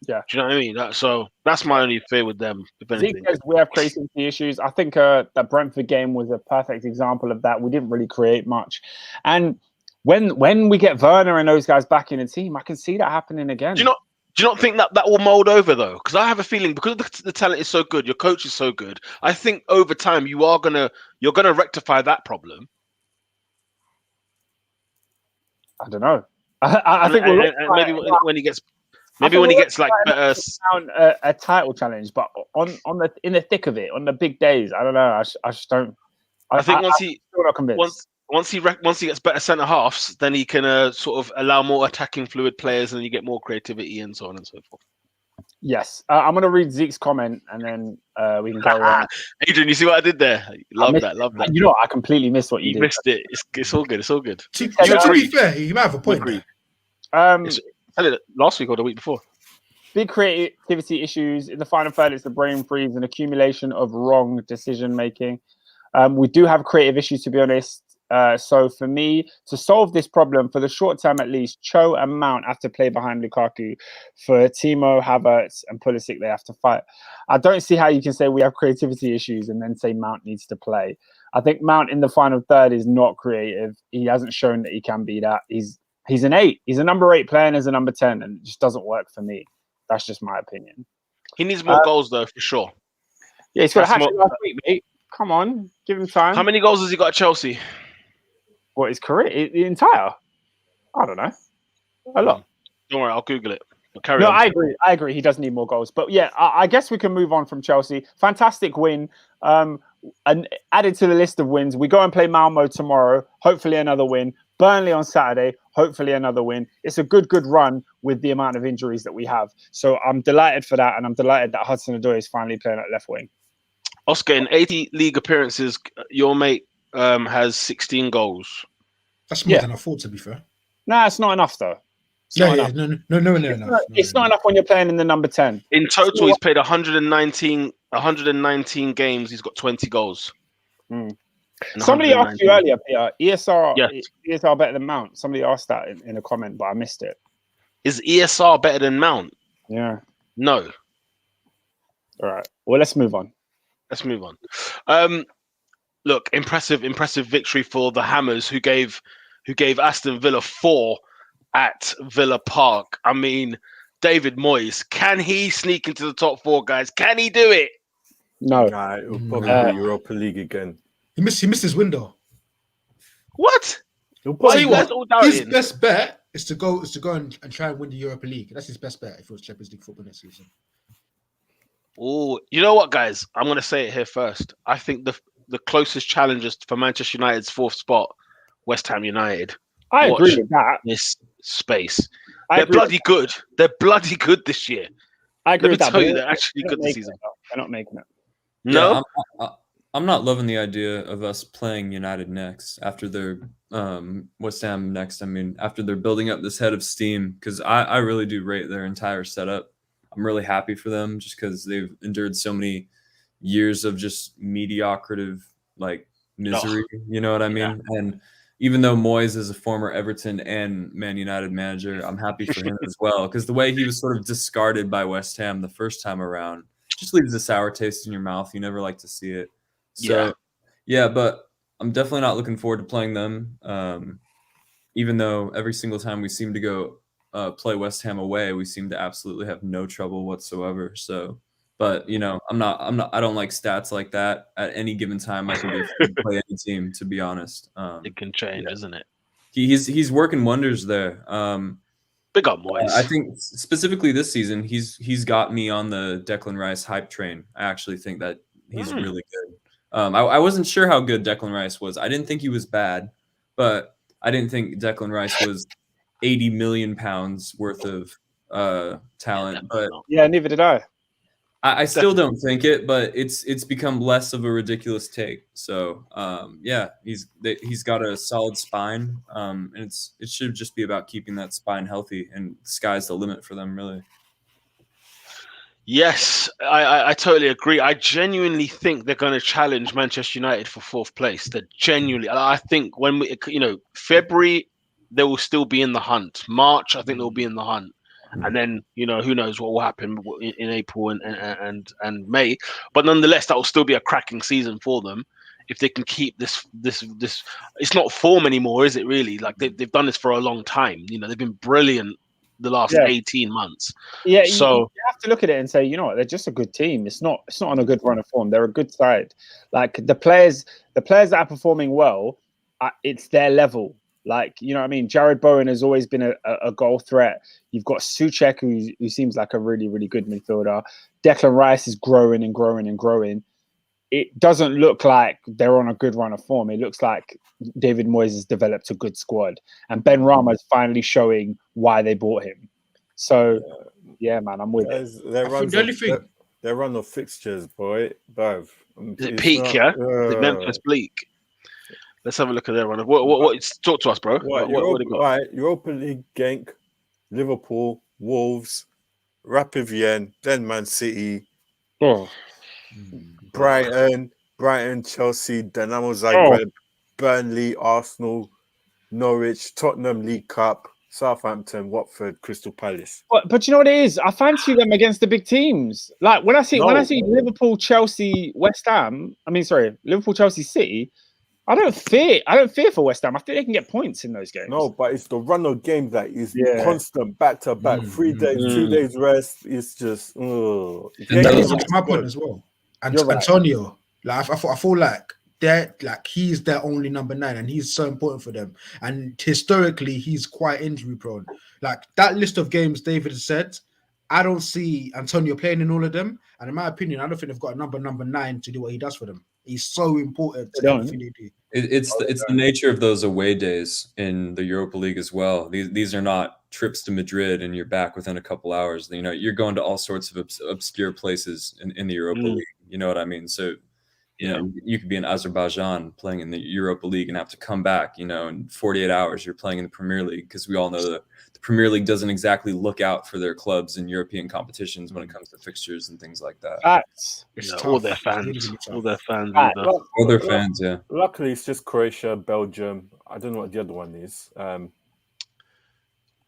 Yeah. Do you know what I mean? So that's my only fear with them, if anything. Zeke says we have creativity issues. I think that Brentford game was a perfect example of that. We didn't really create much. And when we get Werner and those guys back in the team, I can see that happening again. Do you not think that will mold over, though? Because I have a feeling, because the talent is so good, your coach is so good, I think over time you're gonna rectify that problem. I don't know. I think maybe when he gets... Maybe when he gets like better, a title challenge, but in the thick of it, on the big days, I don't know. I just don't. I think I'm still not convinced. Once he gets better centre halves, then he can sort of allow more attacking fluid players, and you get more creativity and so on and so forth. Yes, I'm gonna read Zeke's comment, and then we can carry on. Adrian, you see what I did there? Love that. You know, I completely missed what you did. Missed it. It's all good. It's all good. To be fair, you might have a point. I did it last week or the week before. Big creativity issues. In the final third, it's the brain freeze and accumulation of wrong decision making. We do have creative issues, to be honest. So for me, to solve this problem, for the short term at least, Cho and Mount have to play behind Lukaku. For Timo, Havertz, and Pulisic, they have to fight. I don't see how you can say we have creativity issues and then say Mount needs to play. I think Mount in the final third is not creative. He hasn't shown that he can be that. He's an 8. He's a number 8 player and as a number 10, and it just doesn't work for me. That's just my opinion. He needs more goals, though, for sure. Yeah, he's got a hat-trick last week, mate. Come on, give him time. How many goals has he got at Chelsea? What, his career? The entire? I don't know. A lot. Don't worry, I'll Google it. Carry on. I agree. He does need more goals. But yeah, I guess we can move on from Chelsea. Fantastic win. And added to the list of wins, we go and play Malmo tomorrow. Hopefully another win. Burnley on Saturday. Hopefully another win. It's a good run with the amount of injuries that we have. So I'm delighted for that, and I'm delighted that Hudson-Odoi is finally playing at left wing. Oscar, in 80 league appearances, your mate has 16 goals. That's more than I thought, to be fair. Nah, it's not enough though. No, enough. It's not enough when you're playing in the number 10. In total, he's played 119 games. He's got 20 goals. Somebody asked you earlier, Peter, ESR better than Mount. Somebody asked that in a comment, but I missed it. Is ESR better than Mount? Yeah. No. All right. Well, let's move on. Look, impressive victory for the Hammers, who gave Aston Villa 4 at Villa Park. I mean, David Moyes, can he sneak into the top 4, guys? Can he do it? No. Nah, it'll probably be Europa League again. He missed his window. What? His best bet is to go and try and win the Europa League. That's his best bet if it was Champions League football next season. Oh, you know what, guys? I'm going to say it here first. I think the closest challengers for Manchester United's 4th spot, West Ham United. I agree with that. This space. They're bloody good. They're bloody good this year. I agree with that. Let me tell you, they're actually good this season. They're not making it. No? Yeah, I'm not loving the idea of us playing United next after their West Ham next. I mean, after they're building up this head of steam, because I really do rate their entire setup. I'm really happy for them just because they've endured so many years of just mediocrity, like misery. You know what I mean? Yeah. And even though Moyes is a former Everton and Man United manager, I'm happy for him as well, because the way he was sort of discarded by West Ham the first time around just leaves a sour taste in your mouth. You never like to see it. So, yeah, but I'm definitely not looking forward to playing them. Even though every single time we seem to go play West Ham away, we seem to absolutely have no trouble whatsoever. So, but I don't like stats like that. At any given time, I can play any team. To be honest, it can change, isn't it? He's working wonders there. Big up, boys. I think specifically this season, he's got me on the Declan Rice hype train. I actually think that he's really good. I wasn't sure how good Declan Rice was. I didn't think he was bad, but I didn't think Declan Rice was 80 million pounds worth of talent. But yeah, neither did I. I still don't think it, but it's become less of a ridiculous take. So he's got a solid spine, and it should just be about keeping that spine healthy, and the sky's the limit for them, really. Yes, I totally agree. I genuinely think they're going to challenge Manchester United for 4th place. They're genuinely. I think when February, they will still be in the hunt. March, I think they'll be in the hunt. And then, who knows what will happen in April and May. But nonetheless, that will still be a cracking season for them if they can keep this. It's not form anymore, is it really? Like they've done this for a long time. They've been brilliant the last 18 months. Yeah, so you have to look at it and say, they're just a good team. It's not on a good run of form. They're a good side. Like the players that are performing well, it's their level. Like, you know what I mean? Jared Bowen has always been a goal threat. You've got Souček, who seems like a really, really good midfielder. Declan Rice is growing and growing and growing. It doesn't look like they're on a good run of form. It looks like David Moyes has developed a good squad. And Ben Rama is finally showing why they bought him. So, yeah, man, I'm with it. Their run of fixtures, boy. Bruv. Is it peak, The Memphis Bleak. Let's have a look at their run. What? Talk to us, bro. What they got? Right, Europa League, Genk, Liverpool, Wolves, Rapid Vienna, then Man City, Brighton, Chelsea, Dynamo Zagreb, Burnley, Arsenal, Norwich, Tottenham League Cup, Southampton, Watford, Crystal Palace. But you know what it is? I fancy them against the big teams. Like when I see Liverpool, Chelsea, Liverpool, Chelsea, City. I don't fear for West Ham. I think they can get points in those games. No, but it's the run of games that is constant, back to back. 3 days, 2 days rest. It's just. And that is my point as well. And Antonio, like I feel like he's their only number 9, and he's so important for them. And historically, he's quite injury prone. Like that list of games David has said, I don't see Antonio playing in all of them. And in my opinion, I don't think they've got a number 9 to do what he does for them. He's so important to everything they do. It's the nature of those away days in the Europa League as well. These are not trips to Madrid and you're back within a couple hours. You know, you're going to all sorts of obscure places in the Europa League. You know what I mean? So, you know, you could be in Azerbaijan playing in the Europa League and have to come back, you know, in 48 hours you're playing in the Premier League, because we all know that the Premier League doesn't exactly look out for their clubs in European competitions when it comes to fixtures and things like that. All their fans. All their fans. All their fans, yeah. Luckily, it's just Croatia, Belgium. I don't know what the other one is.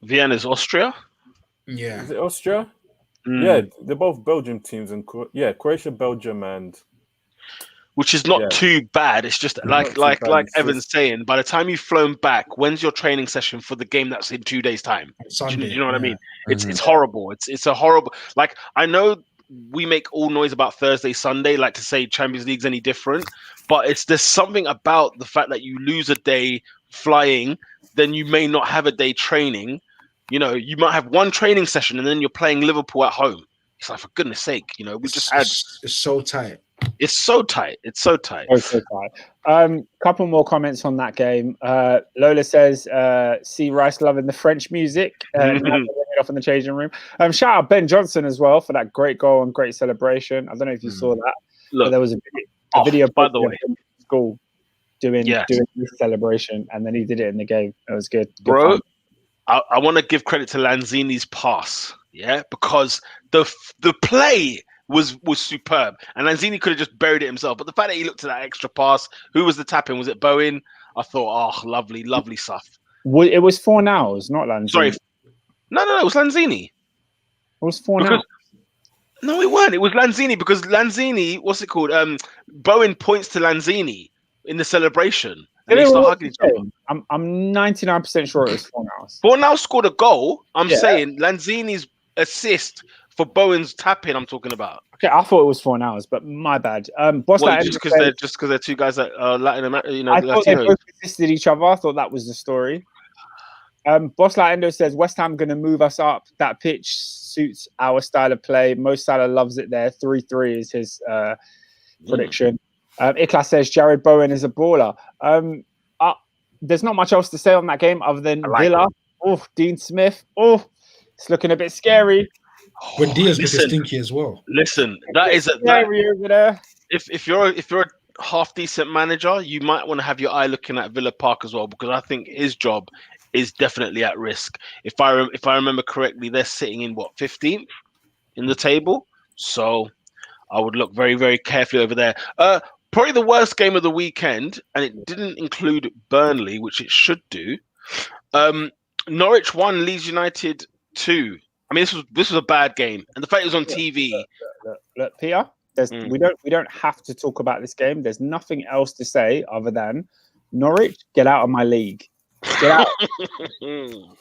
Vienna's Austria? Yeah. Is it Austria? Yeah, they're both Belgium teams. And Croatia, Belgium, and... Which is not too bad. It's just like Evan's saying, by the time you've flown back, when's your training session for the game that's in 2 days' time? Sunday, do you know what I mean? It's horrible. It's a horrible... Like, I know we make all noise about Thursday, Sunday, like to say Champions League's any different, but there's something about the fact that you lose a day flying, then you may not have a day training. You know, you might have one training session and then you're playing Liverpool at home. It's like, for goodness sake, you know, It's so tight. It's so tight. It's so tight. So tight. Couple more comments on that game. Lola says, see Rice loving the French music. Off in the changing room. Shout out Ben Johnson as well for that great goal and great celebration. I don't know if you saw that. Look, there was a video by the way, school doing this celebration, and then he did it in the game. It was good. Bro, I want to give credit to Lanzini's pass, because the play was superb, and Lanzini could have just buried it himself. But the fact that he looked at that extra pass, who was the tapping? Was it Bowen? I thought, lovely stuff. It was Fornals, not Lanzini. Sorry, no, it was Lanzini. It was Fornals. No, it weren't. It was Lanzini, because Lanzini, what's it called? Bowen points to Lanzini in the celebration. And they start hugging each other. I'm 99% sure it was Fornals. Fornals scored a goal. I'm saying Lanzini's assist for Bowen's tapping, I'm talking about. Okay, I thought it was 4 hours, but my bad. Just because they're two guys that are Latin American, you know. I thought they both assisted each other. I thought that was the story. Boss Endo says West Ham going to move us up. That pitch suits our style of play. Mo Salah loves it there. 3-3 is his prediction. Ikla says Jared Bowen is a baller. There's not much else to say on that game other than Villa. Dean Smith. It's looking a bit scary. When Diaz was stinky as well. Listen, that is scary over there. If you're a half decent manager, you might want to have your eye looking at Villa Park as well, because I think his job is definitely at risk. If I remember correctly, they're sitting in 15th in the table, so I would look very, very carefully over there. Probably the worst game of the weekend, and it didn't include Burnley, which it should do. Norwich 1, Leeds United 2. I mean, this was a bad game, and the fact it was on TV. Look, Peter, we don't have to talk about this game. There's nothing else to say other than Norwich, get out of my league. Get out.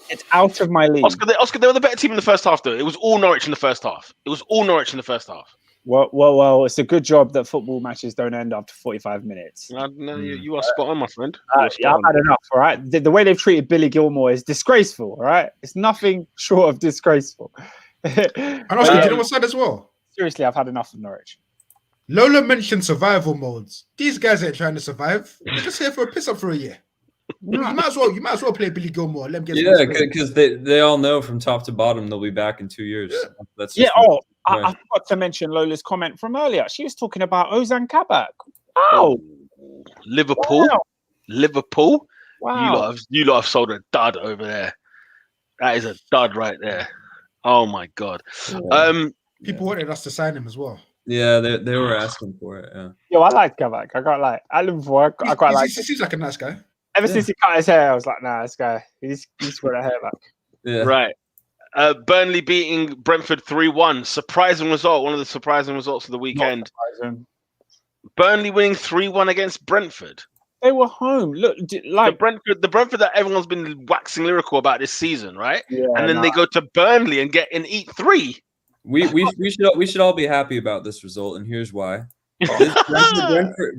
It's out of my league. Oscar, they were the better team in the first half, though. It was all Norwich in the first half. Well, it's a good job that football matches don't end after 45 minutes. No, you are spot on, my friend. I've had enough, all right? The way they've treated Billy Gilmore is disgraceful, all right? It's nothing short of disgraceful. And Oscar, do you know what's sad as well? Seriously, I've had enough of Norwich. Lola mentioned survival modes. These guys ain't trying to survive. They're just here for a piss up for a year. You might as well play Billy Gilmore. Let them get because they all know from top to bottom they'll be back in 2 years. Yeah. I forgot to mention Lola's comment from earlier. She was talking about Ozan Kabak. Wow. Liverpool. Wow. You lot have sold a dud over there. That is a dud right there. Oh my God. Yeah. People wanted us to sign him as well. Yeah, they were asking for it. Yeah. Yo, I like Kabak. I quite like. At Liverpool, I quite like. He seems like a nice guy. Ever since he cut his hair, I was like, nah, this guy, he's got that hair back. Yeah. Right. Burnley beating Brentford 3-1. Surprising result. One of the surprising results of the weekend. Burnley winning 3-1 against Brentford. They were home. Look, like the Brentford that everyone's been waxing lyrical about this season, right? Yeah, and then they go to Burnley and eat 3. We should all be happy about this result, and here's why.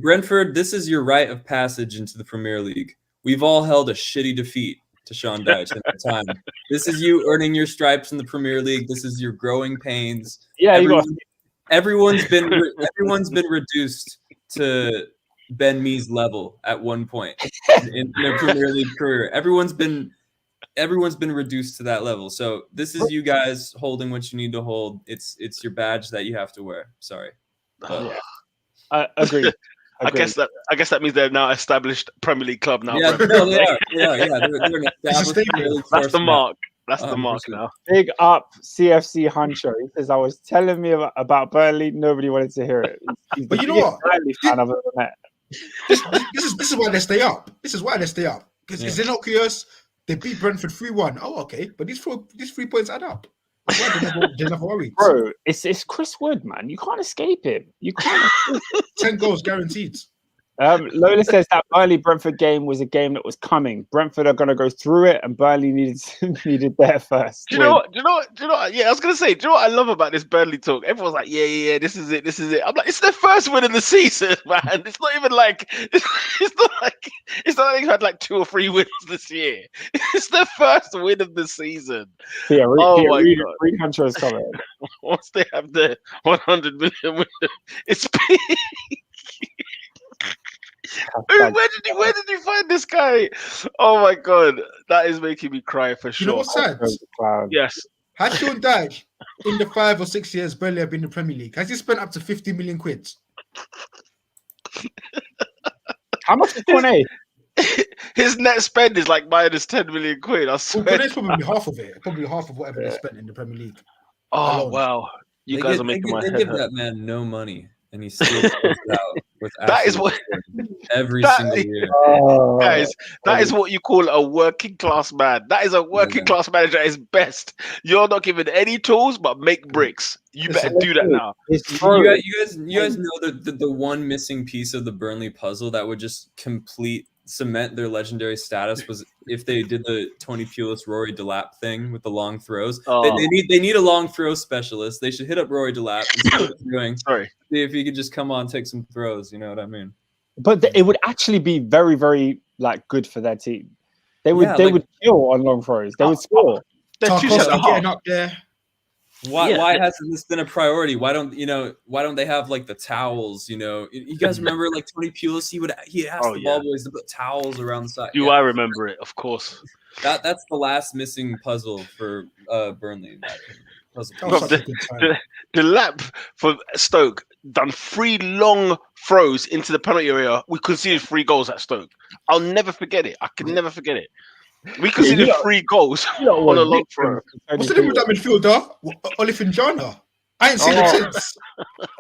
Brentford, this is your rite of passage into the Premier League. We've all held a shitty defeat to Sean Dyche at the time. This is you earning your stripes in the Premier League. This is your growing pains. Yeah, everyone's been reduced to Ben Mee's level at one point in their Premier League career. Everyone's been reduced to that level. So this is you guys holding what you need to hold. It's your badge that you have to wear. Sorry. Agreed. I guess that means they're now established Premier League club now. Yeah, no, they are. Yeah. They're an established That's the mark. That's the mark now. Big up CFC Huncho. He says, I was telling me about Burnley. Nobody wanted to hear it. But you know what? Burnley fan I've ever met. This is why they stay up. This is why they stay up. Because they're not curious. They beat Brentford 3-1. Oh, okay. But these 3 points add up. They're never worried. Bro, it's Chris Wood, man. You can't escape him. You can't. 10 goals guaranteed. Lola says that Burnley-Brentford game was a game that was coming. Brentford are going to go through it, and Burnley needed their first. Do you know what? Yeah, I was going to say, do you know what I love about this Burnley talk? Everyone's like, yeah, this is it. I'm like, it's their first win of the season, man. It's not even like it's not like they've had like 2 or 3 wins this year. It's their first win of the season. Yeah, my God. Reed Hunter is coming. Once they have the 100 million window, it's big. Where did you find this guy? Oh my God, that is making me cry for sure. You know what's sad? Yes. Has Sean Dyche in the 5 or 6 years Burnley have been in the Premier League? Has he spent up to 50 million quid? How much is Kante? His net spend is like minus 10 million quid. I swear. Well, Kante's probably half of it. Probably half of whatever they spent in the Premier League. Oh alone. Wow, you guys are making my head They give hurt. that man no money, and he still goes out with That is what every that- single year. Guys, that is what you call a working class man. That is a working class manager at his best. You're not given any tools but make bricks. You better do that now. You guys know the one missing piece of the Burnley puzzle that would just cement their legendary status was if they did the Tony Pulis Rory Delap thing with the long throws. They need a long throw specialist. They should hit up Rory Delap and see what he's doing. Sorry. See if he could just come on, take some throws. You know what I mean? But it would actually be very, very good for their team. They would kill on long throws. They would score. They're too set getting up there. Why hasn't this been a priority? Why don't they have like the towels? You guys remember like Tony Pulis? He asked the ball boys to put towels around the side. I remember it? Of course. That's the last missing puzzle for Burnley. The lap for Stoke done 3 long throws into the penalty area. We conceded 3 goals at Stoke. I'll never forget it. I can never forget it. We conceded 3 goals on a long throw. What's the name of that midfielder? Olifinjana. I ain't seen him since.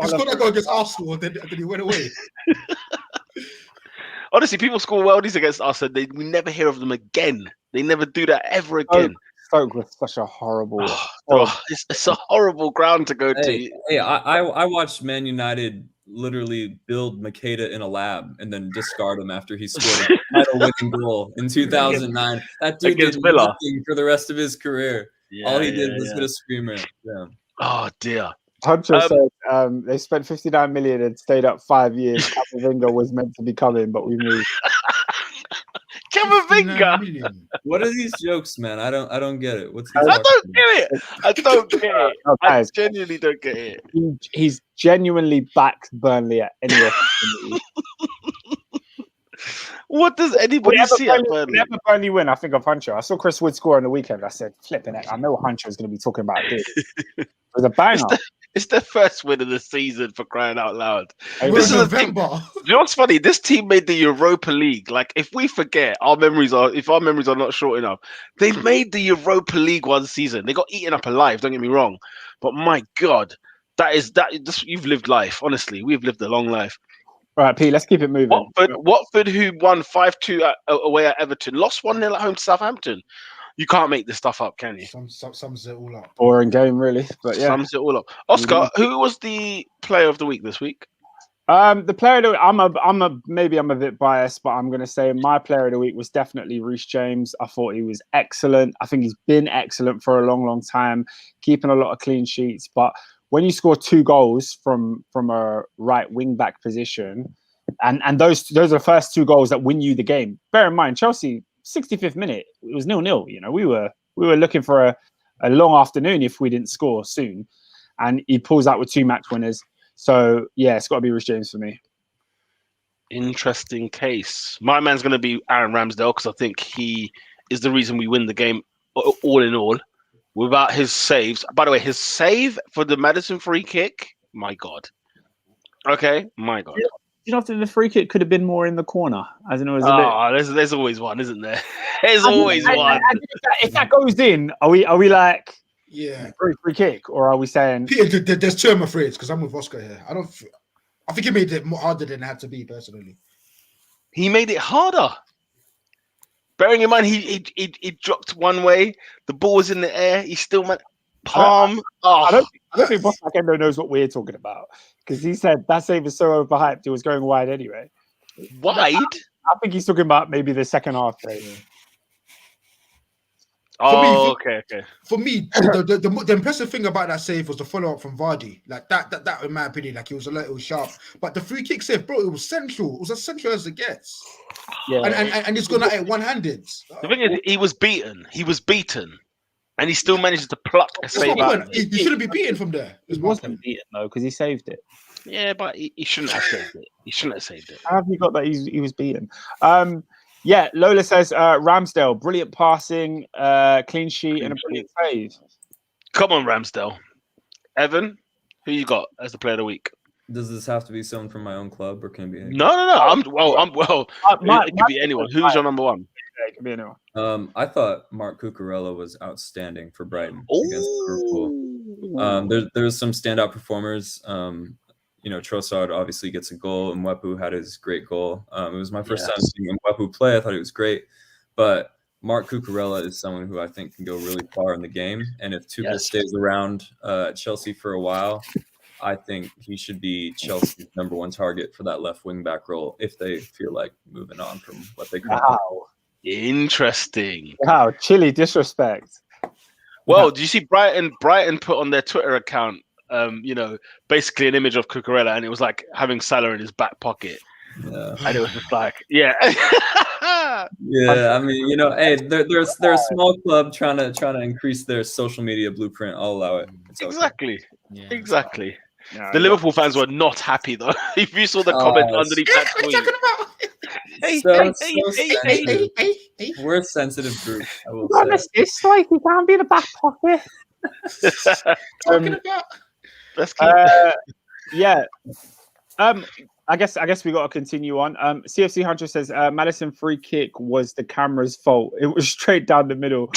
He scored that goal against Arsenal, and then he went away. Honestly, people score worldies against us, and we never hear of them again. They never do that ever again. Stoke was such a horrible. It's a horrible ground to go to. Hey, I watched Man United literally build Makeda in a lab and then discard him after he scored a title-winning goal in 2009. That dude did nothing for the rest of his career. All he did was hit a screamer. Yeah. Oh dear. Hunter said they spent 59 million and stayed up 5 years. Camavinga was meant to be coming, but we moved. Camavinga. What are these jokes, man? I don't get it. I don't get it. I genuinely don't get it. He's genuinely backed Burnley at any opportunity. What does anybody see at Burnley? Whenever Burnley win, I think of Hunter. I saw Chris Wood score on the weekend. I said, flipping it. I know Hunter is going to be talking about this. It was a banger. It's their first win of the season, for crying out loud. This is November. You know what's funny? This team made the Europa League. Like, if we forget, if our memories are not short enough, they made the Europa League one season. They got eaten up alive. Don't get me wrong, but my God, you've lived life. Honestly, we've lived a long life. All right, P, let's keep it moving. Watford, who won 5-2 away at Everton, lost 1-0 at home to Southampton. You can't make this stuff up, can you? Sums it all up. Boring game, really. But yeah. Sums it all up. Oscar, who was the player of the week this week? The player of the week, maybe I'm a bit biased, but I'm gonna say my player of the week was definitely Reece James. I thought he was excellent. I think he's been excellent for a long, long time, keeping a lot of clean sheets. But when you score 2 goals from a right wing back position, and those are the first 2 goals that win you the game. Bear in mind, Chelsea 65th minute, it was 0-0. You know, we were looking for a long afternoon if we didn't score soon, and he pulls out with 2 match winners. So, yeah, it's got to be Reece James for me. Interesting case. My man's going to be Aaron Ramsdale because I think he is the reason we win the game all in all. Without his saves. By the way, his save for the Maddison free kick, my God. Okay, my God. You know, the free kick could have been more in the corner. As in, it was there's always one, isn't there? There's always one. If that goes in, are we like... Yeah, free kick, or are we saying Peter? There's 2 I'm afraid because I'm with Oscar here. I think he made it more harder than it had to be. Personally, he made it harder. Bearing in mind, he dropped one way. The ball was in the air. He still went palm. I don't think Boss Endo knows what we're talking about because he said that save is so overhyped. It was going wide anyway. Wide? I think he's talking about maybe the second half. Okay. For me, the impressive thing about that save was the follow up from Vardy. Like that, in my opinion, like it was a little sharp. But the free kick save, bro, it was central. It was as central as it gets. Yeah, and he's gone at it one handed. The thing is, he was beaten. He was beaten, and he still managed to pluck a save out. He shouldn't be beaten from there. He wasn't beaten though because he saved it. Yeah, but he shouldn't have saved it. He shouldn't have saved it. How have you got that? He was beaten. Yeah, Lola says Ramsdale, brilliant passing, clean sheet, and a brilliant save. Come on, Ramsdale. Evan, who you got as the player of the week? Does this have to be someone from my own club, or can it be anyone? No. It could be anyone. Who's your number one? Yeah, it could be anyone. I thought Mark Cucurella was outstanding for Brighton against Liverpool. There's some standout performers. Trossard obviously gets a goal, and Mwepu had his great goal. It was my first time seeing Mwepu play. I thought he was great, but Mark Cucurella is someone who I think can go really far in the game. And if Tuchel stays around Chelsea for a while, I think he should be Chelsea's number 1 target for that left wing back role if they feel like moving on from what they currently Interesting. Wow, chilly disrespect. Well, do you see Brighton put on their Twitter account basically an image of Cucurella, and it was like having Salah in his back pocket. Yeah. And it was just like, yeah. Yeah, I mean, hey, they're a small club trying to increase their social media blueprint. I'll allow it. Exactly. Yeah. Exactly. No, the Liverpool fans were not happy though. If you saw the comment underneath that tweet. We're a sensitive group. I will say. It's like you can't be in the back pocket. Talking about. Let's keep yeah. I guess we got to continue on. CFC Hunter says Maddison free kick was the camera's fault. It was straight down the middle.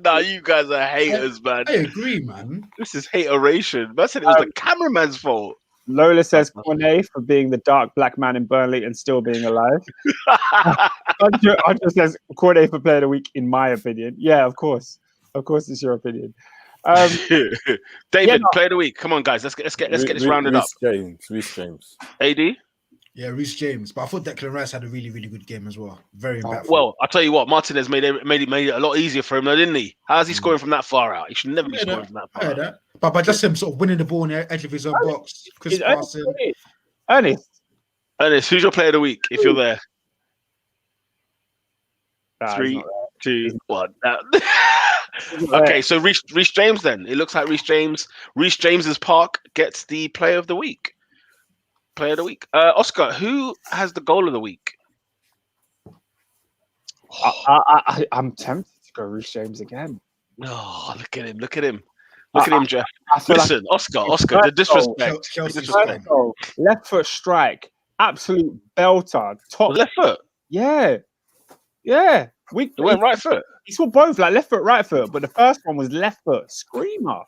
Nah, you guys are haters, man. I agree, man. This is hateration. I said it was the cameraman's fault. Lola says Cornet for being the dark black man in Burnley and still being alive. Hunter says Cornet for player of the week, in my opinion. Yeah, of course. Of course, it's your opinion. David, player of the week. Come on, guys. Let's get this rounded up. Reece James. AD. Yeah, Reece James. But I thought Declan Rice had a really, really good game as well. Very impactful. Well, I'll tell you what, Martinez made it a lot easier for him, though, didn't he? How's he scoring from that far out? He should never be scoring from that far out. But by just him sort of winning the ball on the edge of his own box. Ernest, who's your player of the week if you're there? 3, 2, 1. Okay, so Reece James then. It looks like Reece James's Park gets the player of the week. Oscar, who has the goal of the week? I'm tempted to go Reece James again. Oh, look at him. Look at him, Jeff. Listen, Oscar, the disrespect. Left foot strike. Absolute belter. Top left foot? Yeah. We went right foot. He saw both, like left foot, right foot, but the first one was left foot. Screamer.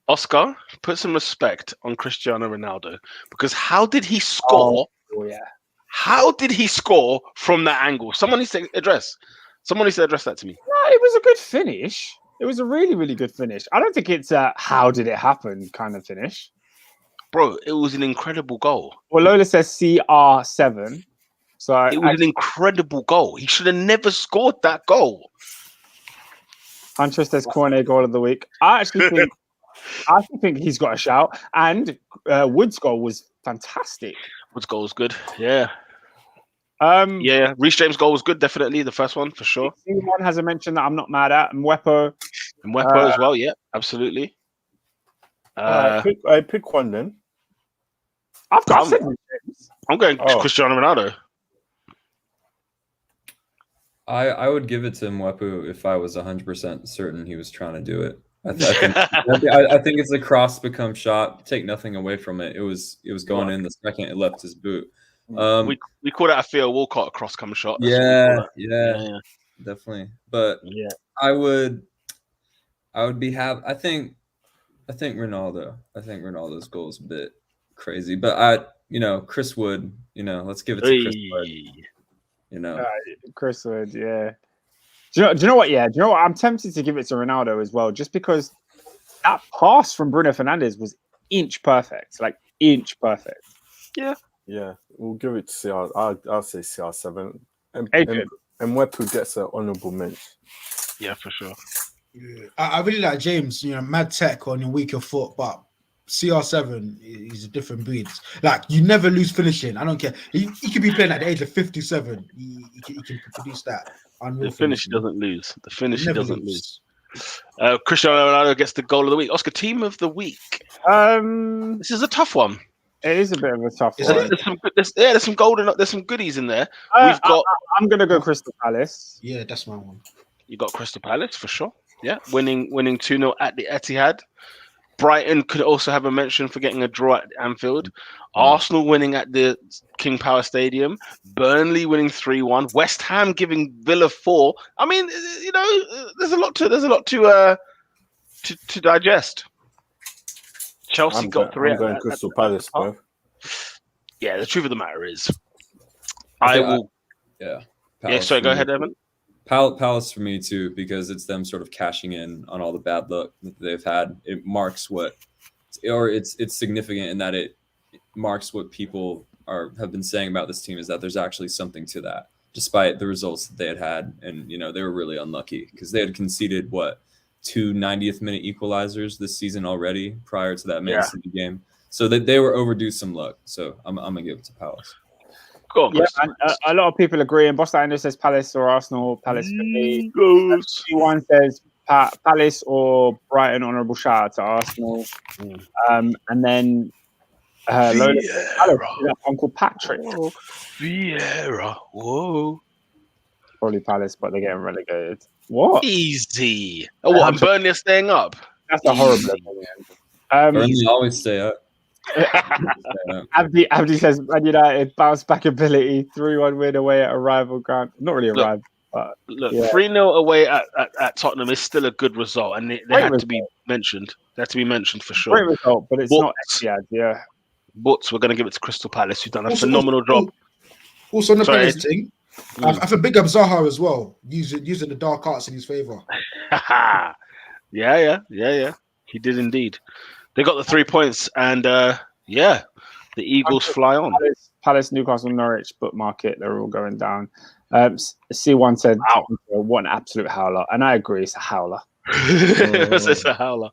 Oscar, put some respect on Cristiano Ronaldo, because how did he score? Oh yeah. How did he score from that angle? Someone needs to address that to me. No, it was a good finish. It was a really, really good finish. I don't think it's a how did it happen kind of finish. Bro, it was an incredible goal. Well, Lola says CR7. So It was an incredible goal. He should have never scored that goal. Hunter says corner goal of the week. I actually think he's got a shout. And Wood's goal was fantastic. Wood's goal was good. Yeah. Yeah, Reece James' goal was good, definitely. The first one, for sure. One has a mention that I'm not mad at. And Mwepo as well, yeah, absolutely. I pick one then. I'm going Cristiano Ronaldo. I would give it to Mwepu if I was 100% certain he was trying to do it. I think it's a cross become shot. Take nothing away from it. It was going in the second it left his boot. We call that a Theo Walcott cross come shot. Yeah, definitely. But yeah, I would be happy. I think Ronaldo. I think Ronaldo's goal is a bit crazy, but Chris Wood. Let's give it to Chris Wood. Chris Wood. Yeah. Do you know what? Yeah. Do you know what? I'm tempted to give it to Ronaldo as well, just because that pass from Bruno Fernandes was inch perfect. Yeah. Yeah, we'll give it to CR. I'll say CR7. And Adrian. And Mwepu gets an honourable mention. Yeah, for sure. Yeah. I really like James, mad tech on your weaker foot, but CR7 is a different breed. Like, you never lose finishing. I don't care. He could be playing at the age of 57. He can produce that. The finish doesn't lose. Cristiano Ronaldo gets the goal of the week. Oscar, team of the week. This is a tough one. It is a bit of a tough one. There's some goodies in there. I'm gonna go Crystal Palace. Yeah, that's my one. You got Crystal Palace for sure. Yeah, winning 2-0 at the Etihad. Brighton could also have a mention for getting a draw at Anfield. Arsenal winning at the King Power Stadium. Burnley winning 3-1. West Ham giving Villa 4. I mean, there's a lot to digest. Chelsea got 3. I'm going Crystal Palace, bro. Yeah, the truth of the matter is, Palace sorry, go ahead, Evan. Palace for me too, because it's them sort of cashing in on all the bad luck that they've had. It marks it's significant in that it marks what people have been saying about this team, is that there's actually something to that, despite the results that they had. And they were really unlucky because they had conceded 2 90th minute equalizers this season already prior to that Man City game, so that they were overdue some luck. So I'm gonna give it to Palace. Go on, and a lot of people agree. And Boston says Palace or Arsenal. Palace for me. One says Palace or Brighton. Honourable shout out to Arsenal. And then Lola, Uncle Patrick. Vieira. Whoa. Probably Palace, but they're getting relegated. What? Easy. And Burnley are staying up. That's a horrible opinion. Burnley always stay up. Abdi says Man United bounce back ability, 3-1 win away at a rival ground. Not really a rival, but 3-0 away at Tottenham is still a good result, and they had to be mentioned. They had to be mentioned for sure. Great result, but it's not Etihad. Yeah, but we're going to give it to Crystal Palace, who've done a phenomenal job. Also on the Palace thing, I think big up Zaha as well, using the dark arts in his favour. Yeah. He did indeed. They got the 3 points, and the Eagles fly on. Palace, Newcastle, Norwich, bookmark it. They're all going down. C1 said, wow, what an absolute howler. And I agree, it's a howler. It's a howler.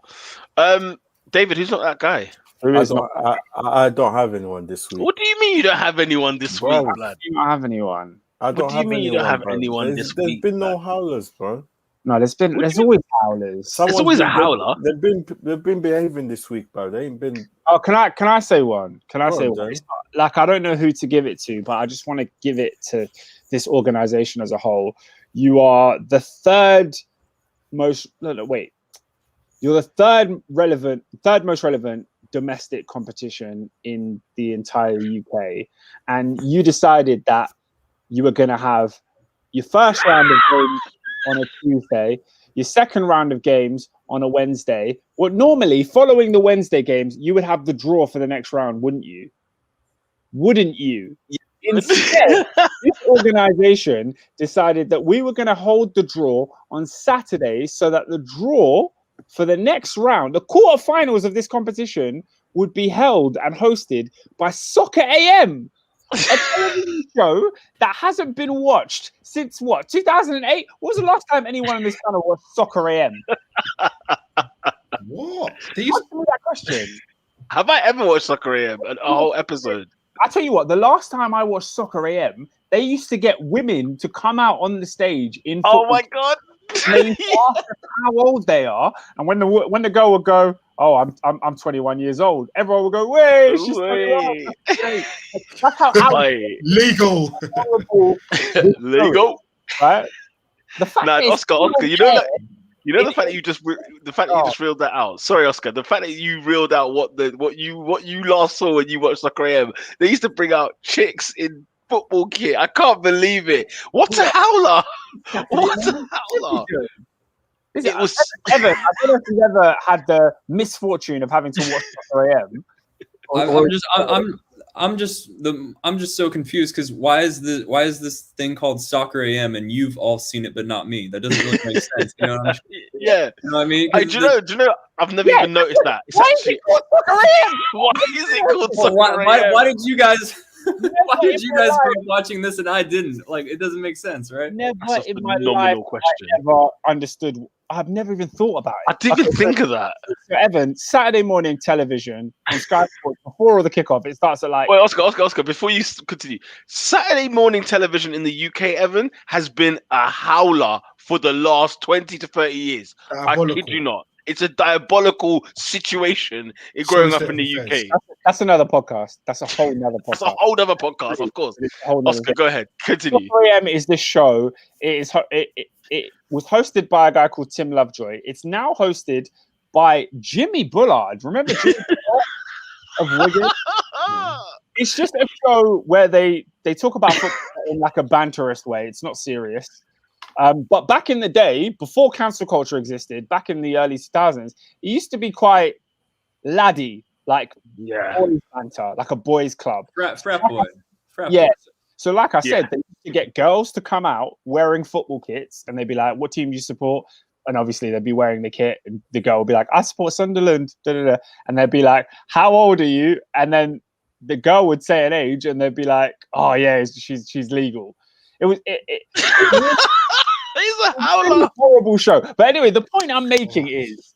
David, who's not that guy? I don't have anyone this week. What do you mean you don't have anyone this week, lad? You don't have anyone. What do you mean you don't have anyone this week? There's been no howlers, bro. No, there's always howlers. There's always a howler. They've been behaving this week, bro. They ain't been. Oh, can I say one? Can I say one? I don't know who to give it to, but I just want to give it to this organization as a whole. You are the third most. No, wait. You're the third most relevant domestic competition in the entire UK, and you decided that you were going to have your first round of games on a Tuesday, your second round of games on a Wednesday. Well, normally, following the Wednesday games, you would have the draw for the next round, wouldn't you? Instead, this organization decided that we were going to hold the draw on Saturday so that the draw for the next round, the quarterfinals of this competition would be held and hosted by Soccer AM, a television show that hasn't been watched since what, 2008? What was the last time anyone on this channel watched Soccer AM? What? Answer me that question. Have I ever watched Soccer AM? A whole episode? I tell you what, the last time I watched Soccer AM, they used to get women to come out on the stage in football. Oh my god! They ask how old they are, and when the girl would go, "Oh, I'm 21 years old," everyone would go, "Wait, she's 21." That's how legal, legal, right? The fact Oscar, you know that. You know the fact that you just reeled that out. Sorry, Oscar. The fact that you reeled out what you last saw when you watched Soccer AM. They used to bring out chicks in football kit. I can't believe it. What a howler! What a howler! It was Evan. I don't know if you've ever had the misfortune of having to watch Soccer AM. I'm just so confused because why is this thing called Soccer AM and you've all seen it but not me? That doesn't really make sense. You know what I mean? Yeah. You know what I mean? Do you know? I've never even noticed that. It's why is it called Soccer AM? Why is it called Soccer AM? Why did you guys? Why did you guys grow up watching this and I didn't? Like, it doesn't make sense, right? Never in my life question. I ever understood. I've never even thought about it. I didn't even think of that. So Evan, Saturday morning television on Sky Sports before all the kickoff. It starts at like. Wait, Oscar. Before you continue, Saturday morning television in the UK, Evan, has been a howler for the last 20 to 30 years. I kid you not. It's a diabolical situation in growing up in the UK. That's another podcast. That's a whole nother podcast. That's a whole other podcast, of course. Oscar, go ahead. Continue. 4 AM is this show. It was hosted by a guy called Tim Lovejoy. It's now hosted by Jimmy Bullard. Remember Jimmy Bullard of Wigan? It's just a show where they talk about football in like a banterist way. It's not serious. But back in the day, before cancel culture existed, back in the early 2000s, it used to be quite laddie, like boys banter, like a boys club. Frat boy. Yeah. So like I said, they used to get girls to come out wearing football kits, and they'd be like, "What team do you support?" And obviously they'd be wearing the kit, and the girl would be like, "I support Sunderland." And they'd be like, "How old are you?" And then the girl would say an age, and they'd be like, "Oh yeah, she's legal." It was He's a howler. Horrible show. But anyway, the point I'm making is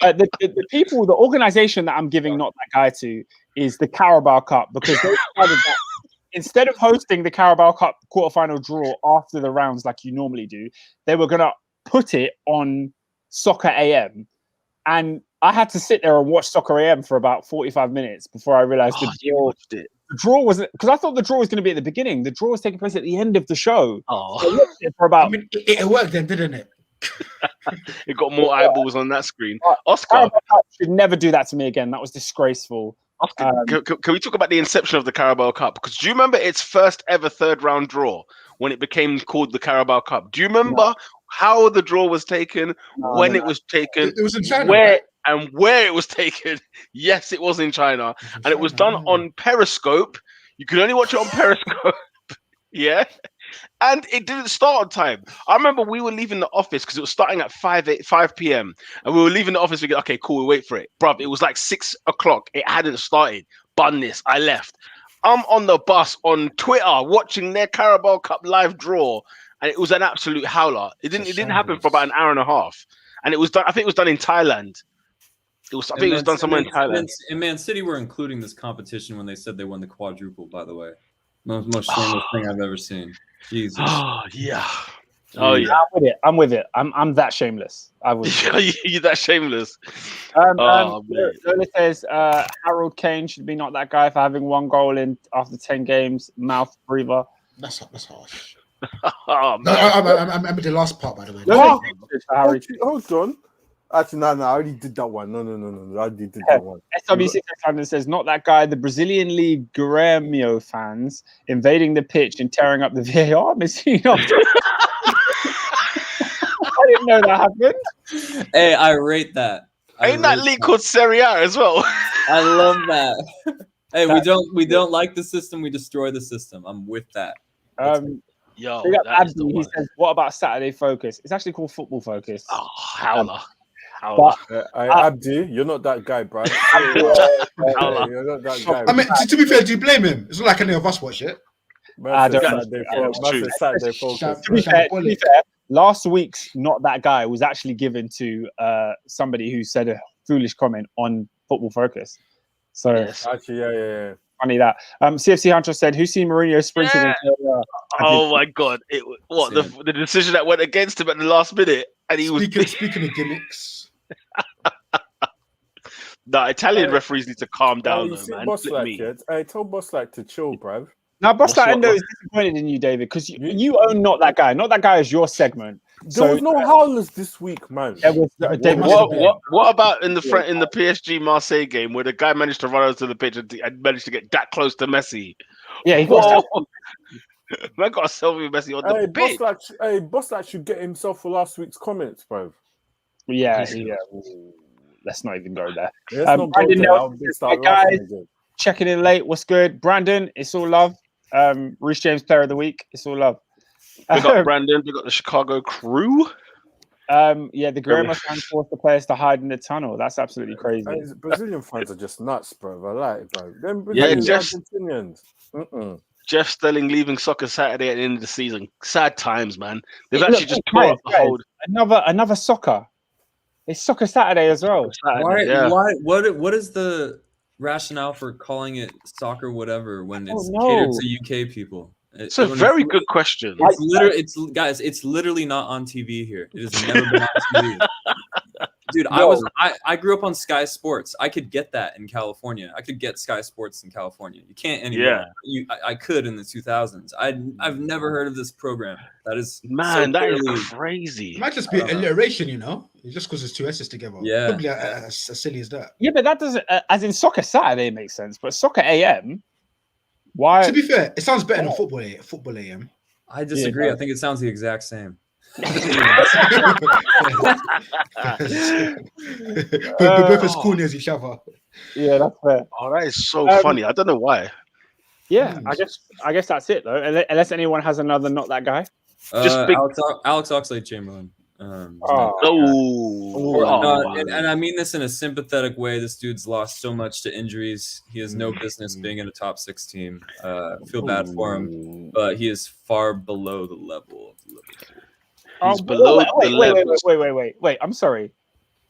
the people, the organization that I'm giving not that guy to is the Carabao Cup, because they decided that instead of hosting the Carabao Cup quarterfinal draw after the rounds like you normally do, they were going to put it on Soccer AM. And I had to sit there and watch Soccer AM for about 45 minutes before I realized the draw wasn't, because I thought the draw was going to be at the beginning. The draw was taking place at the end of the show. So for about, it worked then, didn't it? It got more eyeballs on that screen. Oscar should never do that to me again. That was disgraceful. Oscar, can we talk about the inception of the Carabao Cup? Because do you remember its first ever third round draw when it became called the Carabao Cup? Do you remember how the draw was taken, when it was taken, it was in China, where it was taken? Yes, it was in China, and it was done on Periscope. You could only watch it on Periscope. Yeah. And it didn't start on time. I remember we were leaving the office because it was starting at 5 p.m. And we were leaving the office. We go, okay, cool, we wait for it. Bruv, it was like 6 o'clock. It hadn't started. Bun this. I left. I'm on the bus on Twitter watching their Carabao Cup live draw. And it was an absolute howler. It didn't happen for about an hour and a half. And it was done, I think it was done in Thailand. I think it was done somewhere in Thailand. And Man City were including this competition when they said they won the quadruple, by the way. Most shameless thing I've ever seen. Jesus. Oh yeah. I'm with it. I'm that shameless. You're that shameless. Lola says Harold Kane should be not that guy for having one goal in after 10 games. Mouth breather. That's harsh. Oh, no, I meant the last part, by the way. Hold on. Actually, no, I already did that one. No. I already did that one. SW600 says, not that guy. The Brazilian League Grêmio fans invading the pitch and tearing up the VAR machine. I didn't know that happened. Hey, I rate that. Ain't that league called Serie A as well? I love that. Hey, we don't like the system. We destroy the system. I'm with that. Yo, Abdi, he says, what about Saturday Focus? It's actually called Football Focus. Oh, howler. Abdi, you're not that guy, bro. You're not that guy. I mean, to be fair, do you blame him? It's not like any of us watch it. To be fair, last week's not that guy was actually given to somebody who said a foolish comment on Football Focus. So actually, yeah. Funny that. CFC Hunter said, "Who's seen Mourinho sprinting?" Oh my god! The decision that went against him at the last minute, and he was speaking of gimmicks. The Italian referees need to calm down, though, man. Tell Boslack to chill, bruv. Now, Boslack is disappointed in you, David, because you own Not That Guy. Not That Guy is your segment. There was no howlers this week, man. What about in the PSG Marseille game where the guy managed to run out to the pitch and managed to get that close to Messi? Yeah, he got man got a selfie with Messi on the pitch. Boslack should get himself for last week's comments, bro. Yeah. Let's not even go there. Brandon Nelson, guys, checking in late. What's good, Brandon? It's all love. Reece James Player of the Week. It's all love. We got Brandon. We got the Chicago Crew. The Grandma fans forced the players to hide in the tunnel. That's absolutely crazy. Brazilian fans are just nuts, bro. I like it, bro. Them Argentinians. Jeff Stelling leaving soccer Saturday at the end of the season. Sad times, man. They've actually just tore up the whole. Another soccer. It's Soccer Saturday as well. What is the rationale for calling it soccer whatever when it's catered to UK people? It's a very good question. It's literally not on TV here. It has never been on TV. Dude, I grew up on Sky Sports. I could get that in California. I could get Sky Sports in California. You can't anymore. Yeah. I could in the 2000s. I've never heard of this program. That is that is crazy. It might just be alliteration, It's just because it's two S's together. Yeah. Probably as silly as that. Yeah, but that doesn't, as in Soccer Saturday makes sense, but Soccer AM, why? To be fair, it sounds better than Football AM. I disagree. I think it sounds the exact same. Both as corny as each other. Yeah, that's fair. Oh, that is so funny. I don't know why. Yeah, I guess that's it though. Unless anyone has another Not That Guy. Just Alex Oxlade-Chamberlain. And I mean this in a sympathetic way. This dude's lost so much to injuries. He has no business being in a top 6 team. Feel bad for him, but he is far below the level of Liverpool. He's below the level. Wait. I'm sorry.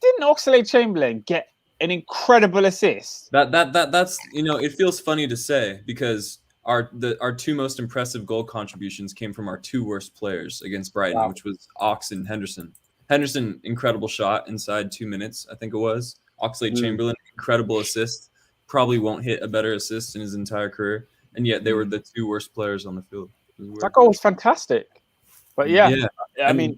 Didn't Oxlade-Chamberlain get an incredible assist? That's it feels funny to say because our 2 most impressive goal contributions came from our 2 worst players against Brighton, which was Ox and Henderson. Henderson, incredible shot inside 2 minutes, I think it was. Oxlade-Chamberlain, incredible assist. Probably won't hit a better assist in his entire career, and yet they were the 2 worst players on the field. That goal was fantastic. But I mean,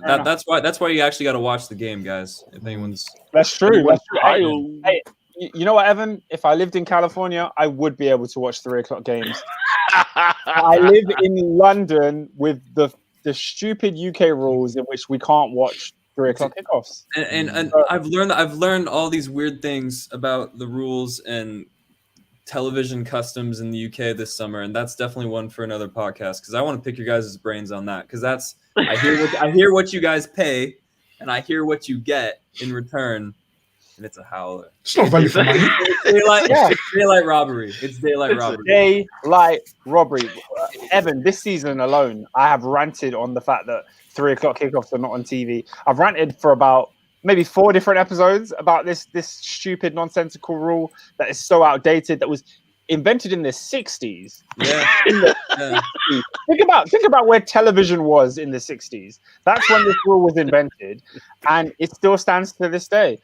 that's why you actually got to watch the game, guys. If anyone's that's true. Hey, you know what, Evan? If I lived in California, I would be able to watch 3 o'clock games. I live in London with the stupid UK rules in which we can't watch 3 o'clock kickoffs. And I've learned all these weird things about the rules and television customs in the UK this summer, and that's definitely one for another podcast because I want to pick your guys' brains on that because I hear what you guys pay and I hear what you get in return, and it's a howler. It's not value for money. It's daylight robbery. It's daylight robbery. Daylight robbery. Evan, this season alone, I have ranted on the fact that 3 o'clock kickoffs are not on TV. I've ranted for about maybe 4 different episodes about this stupid nonsensical rule that is so outdated that was invented in the 60s. Yeah. Think about where television was in the 60s. That's when this rule was invented, and it still stands to this day.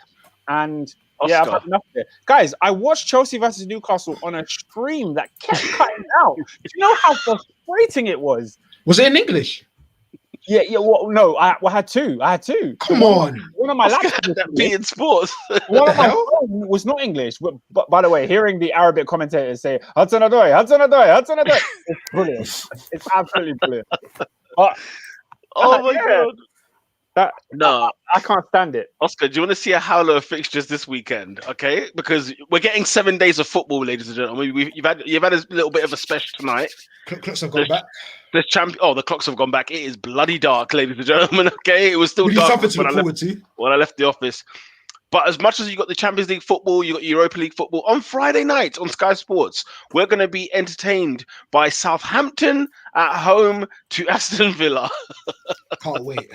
And I've had enough of it. Guys, I watched Chelsea versus Newcastle on a stream that kept cutting out. Do you know how frustrating it was? Was it in English? Yeah. Well, no, I had 2. Come on. One of my laptops that being sports. One of my phone was not English. But by the way, hearing the Arabic commentators say Hudson Odoi, it's brilliant. It's absolutely brilliant. Oh my god. No. I can't stand it. Oscar, do you want to see a howler of fixtures this weekend? Okay, because we're getting 7 days of football, ladies and gentlemen. You've had a little bit of a special tonight. Clocks have gone back. The clocks have gone back. It is bloody dark, ladies and gentlemen. Okay, it was still We need dark something to look forward to. when I left the office. But as much as you got the Champions League football, you got Europa League football on Friday night on Sky Sports. We're going to be entertained by Southampton at home to Aston Villa. Can't wait.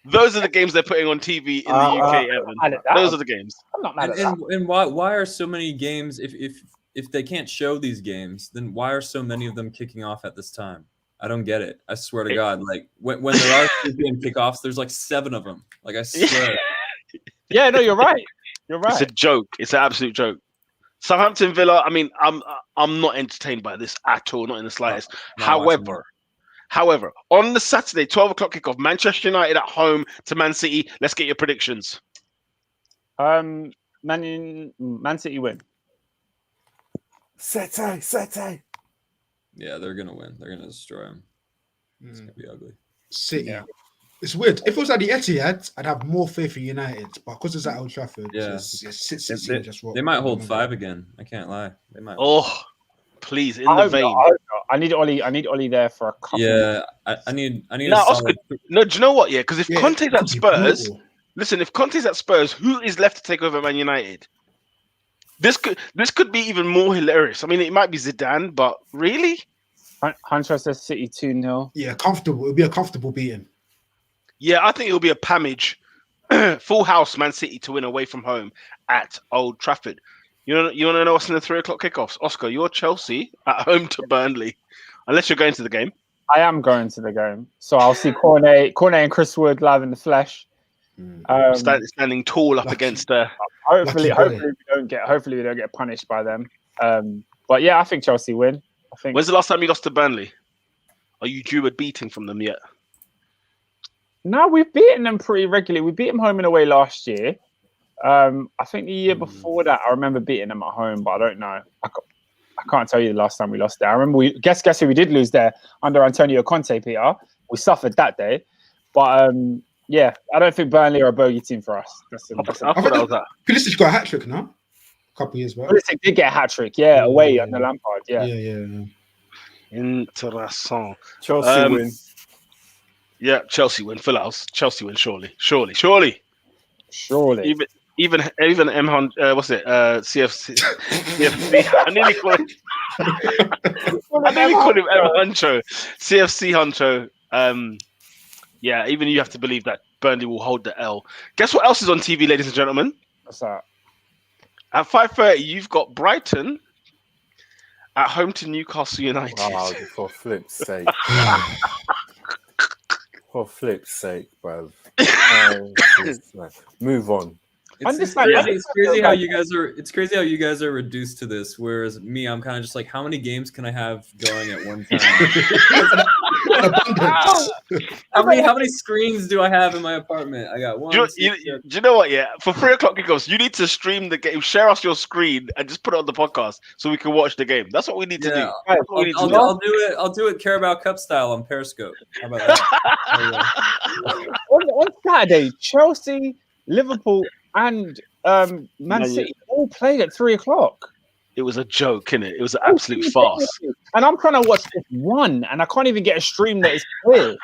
Those are the games they're putting on TV in the UK, Evan. Those are the games. I'm not mad at that. And why are so many games? If they can't show these games, then why are so many of them kicking off at this time? I don't get it. I swear to God, like when there are 2 p.m. kickoffs, there's like 7 of them. Like I swear. Yeah, no, you're right. You're right. It's a joke. It's an absolute joke. Southampton Villa. I mean, I'm not entertained by this at all, not in the slightest. However, on the Saturday, 12 o'clock kickoff, Manchester United at home to Man City. Let's get your predictions. Man City win. Sete. Yeah, they're gonna win. They're gonna destroy them. It's gonna be ugly. City. Yeah. It's weird. If it was at the Etihad, I'd have more faith in United, but because it's at Old Trafford, Yeah. City just roll. They might hold 5 again. I can't lie. They might. Oh, please, in I the hope vein. not, I hope not. I need Oli there for a couple. Yeah, I need. No, Oscar, no, do you know what? Yeah, because if Conte's at Spurs, listen, if Conte's at Spurs, who is left to take over Man United? This could be even more hilarious. I mean, it might be Zidane, but really? Hunter says City 2-0. Yeah, comfortable. It'll be a comfortable beating. Yeah, I think it'll be a Pamage. Full house Man City to win away from home at Old Trafford. You want to know what's in the 3 o'clock kickoffs? Oscar, you're Chelsea at home to Burnley. Unless you're going to the game. I am going to the game. So I'll see Cornet and Chris Wood live in the flesh. Standing tall up against hopefully we don't get punished by them. But yeah, I think Chelsea win. When's the last time you lost to Burnley? Are you due a beating from them yet? No, we've beaten them pretty regularly. We beat them home and away last year. I think the year before that, I remember beating them at home, but I don't know. I can't tell you the last time we lost there. I remember guess who we did lose there under Antonio Conte, Peter. We suffered that day. But yeah, I don't think Burnley are a bogey team for us. I thought that was that. Pulisic got a hat-trick now. A couple of years back. Pulisic did get a hat-trick, away under Lampard, Yeah. Interessant. Chelsea win. Yeah, Chelsea win. Full house. Chelsea win. Surely. Even M what's it? CFC. I nearly called him M Huncho. CFC Huncho. Yeah, even you have to believe that Burnley will hold the L. Guess what else is on TV, ladies and gentlemen? What's that? At 5:30, you've got Brighton at home to Newcastle United. Wow, for flip's sake. For flip's sake, bruv. Move on. It's crazy how you guys are. It's crazy how you guys are reduced to this. Whereas me, I'm kind of just like, how many games can I have going at one time? how many screens do I have in my apartment? I got one. Do you know what? Yeah, for 3 o'clock kickoffs, you need to stream the game. Share us your screen and just put it on the podcast so we can watch the game. That's what we need to do. I'll do it. I'll do it Carabao Cup style on Periscope. How about that? on Saturday, Chelsea, Liverpool, and Man City all played at 3 o'clock. It was a joke, innit? It was an absolute farce. And I'm trying to watch this one, and I can't even get a stream that is clear.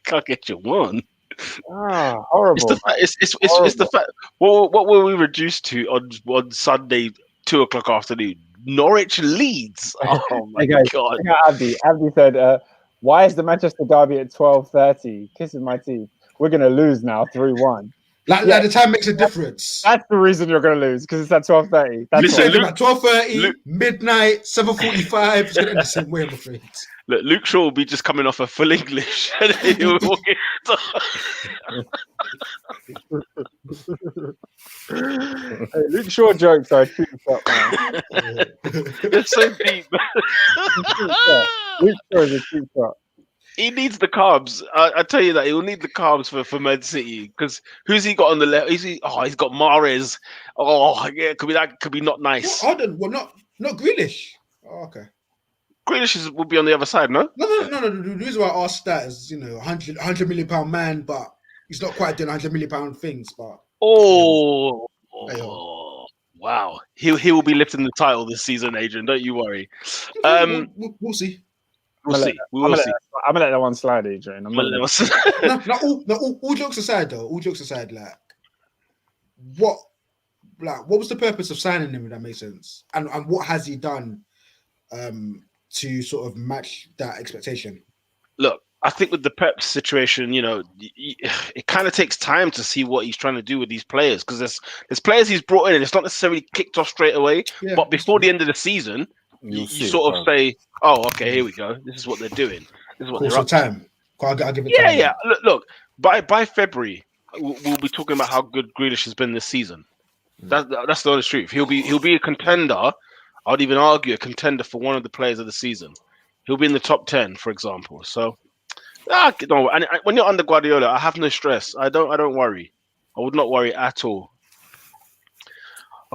Can't get you one. Horrible. It's the fact. What were we reduced to on Sunday, 2 o'clock afternoon? Norwich Leeds. Oh my God. Abdi said, "Why is the Manchester derby at 12:30? Kissing my teeth. We're gonna lose now, 3-1." Like the time makes a difference. That's the reason you're going to lose, because it's at 12:30. Listen, at 12:30, midnight, 7:45. It's going to end the same way, I'm afraid. Look, Luke Shaw will be just coming off a full English. Luke Shaw jokes are too short, man. It's so deep. Luke Shaw is a too short. He needs the carbs. I tell you that he will need the carbs for Man City, because who's he got on the left? He's got Mahrez. Oh, yeah, could be not nice. Well, not Grealish. Oh, okay. Grealish would be on the other side, no? No. The reason why I asked that is, 100 million pound man, but He's not quite doing £100 million things, but Wow. He will be lifting the title this season, Adrian. Don't you worry. We'll see. We'll see. We will see. I'm gonna let that one slide, Adrian. All jokes aside, though. All jokes aside, what was the purpose of signing him? If that makes sense, and what has he done to sort of match that expectation? Look, I think with the Pep situation, it kind of takes time to see what he's trying to do with these players, because there's players he's brought in and it's not necessarily kicked off straight away, but before the end of the season, you sort of say, "Oh, okay, here we go. This is what they're doing. This is what they're up to." Time. I'll give it time. Yeah. Look. By February, we'll be talking about how good Grealish has been this season. That's the honest truth. He'll be a contender. I would even argue a contender for one of the players of the season. He'll be in the top 10, for example. So, no. And when you're under Guardiola, I have no stress. I don't worry. I would not worry at all.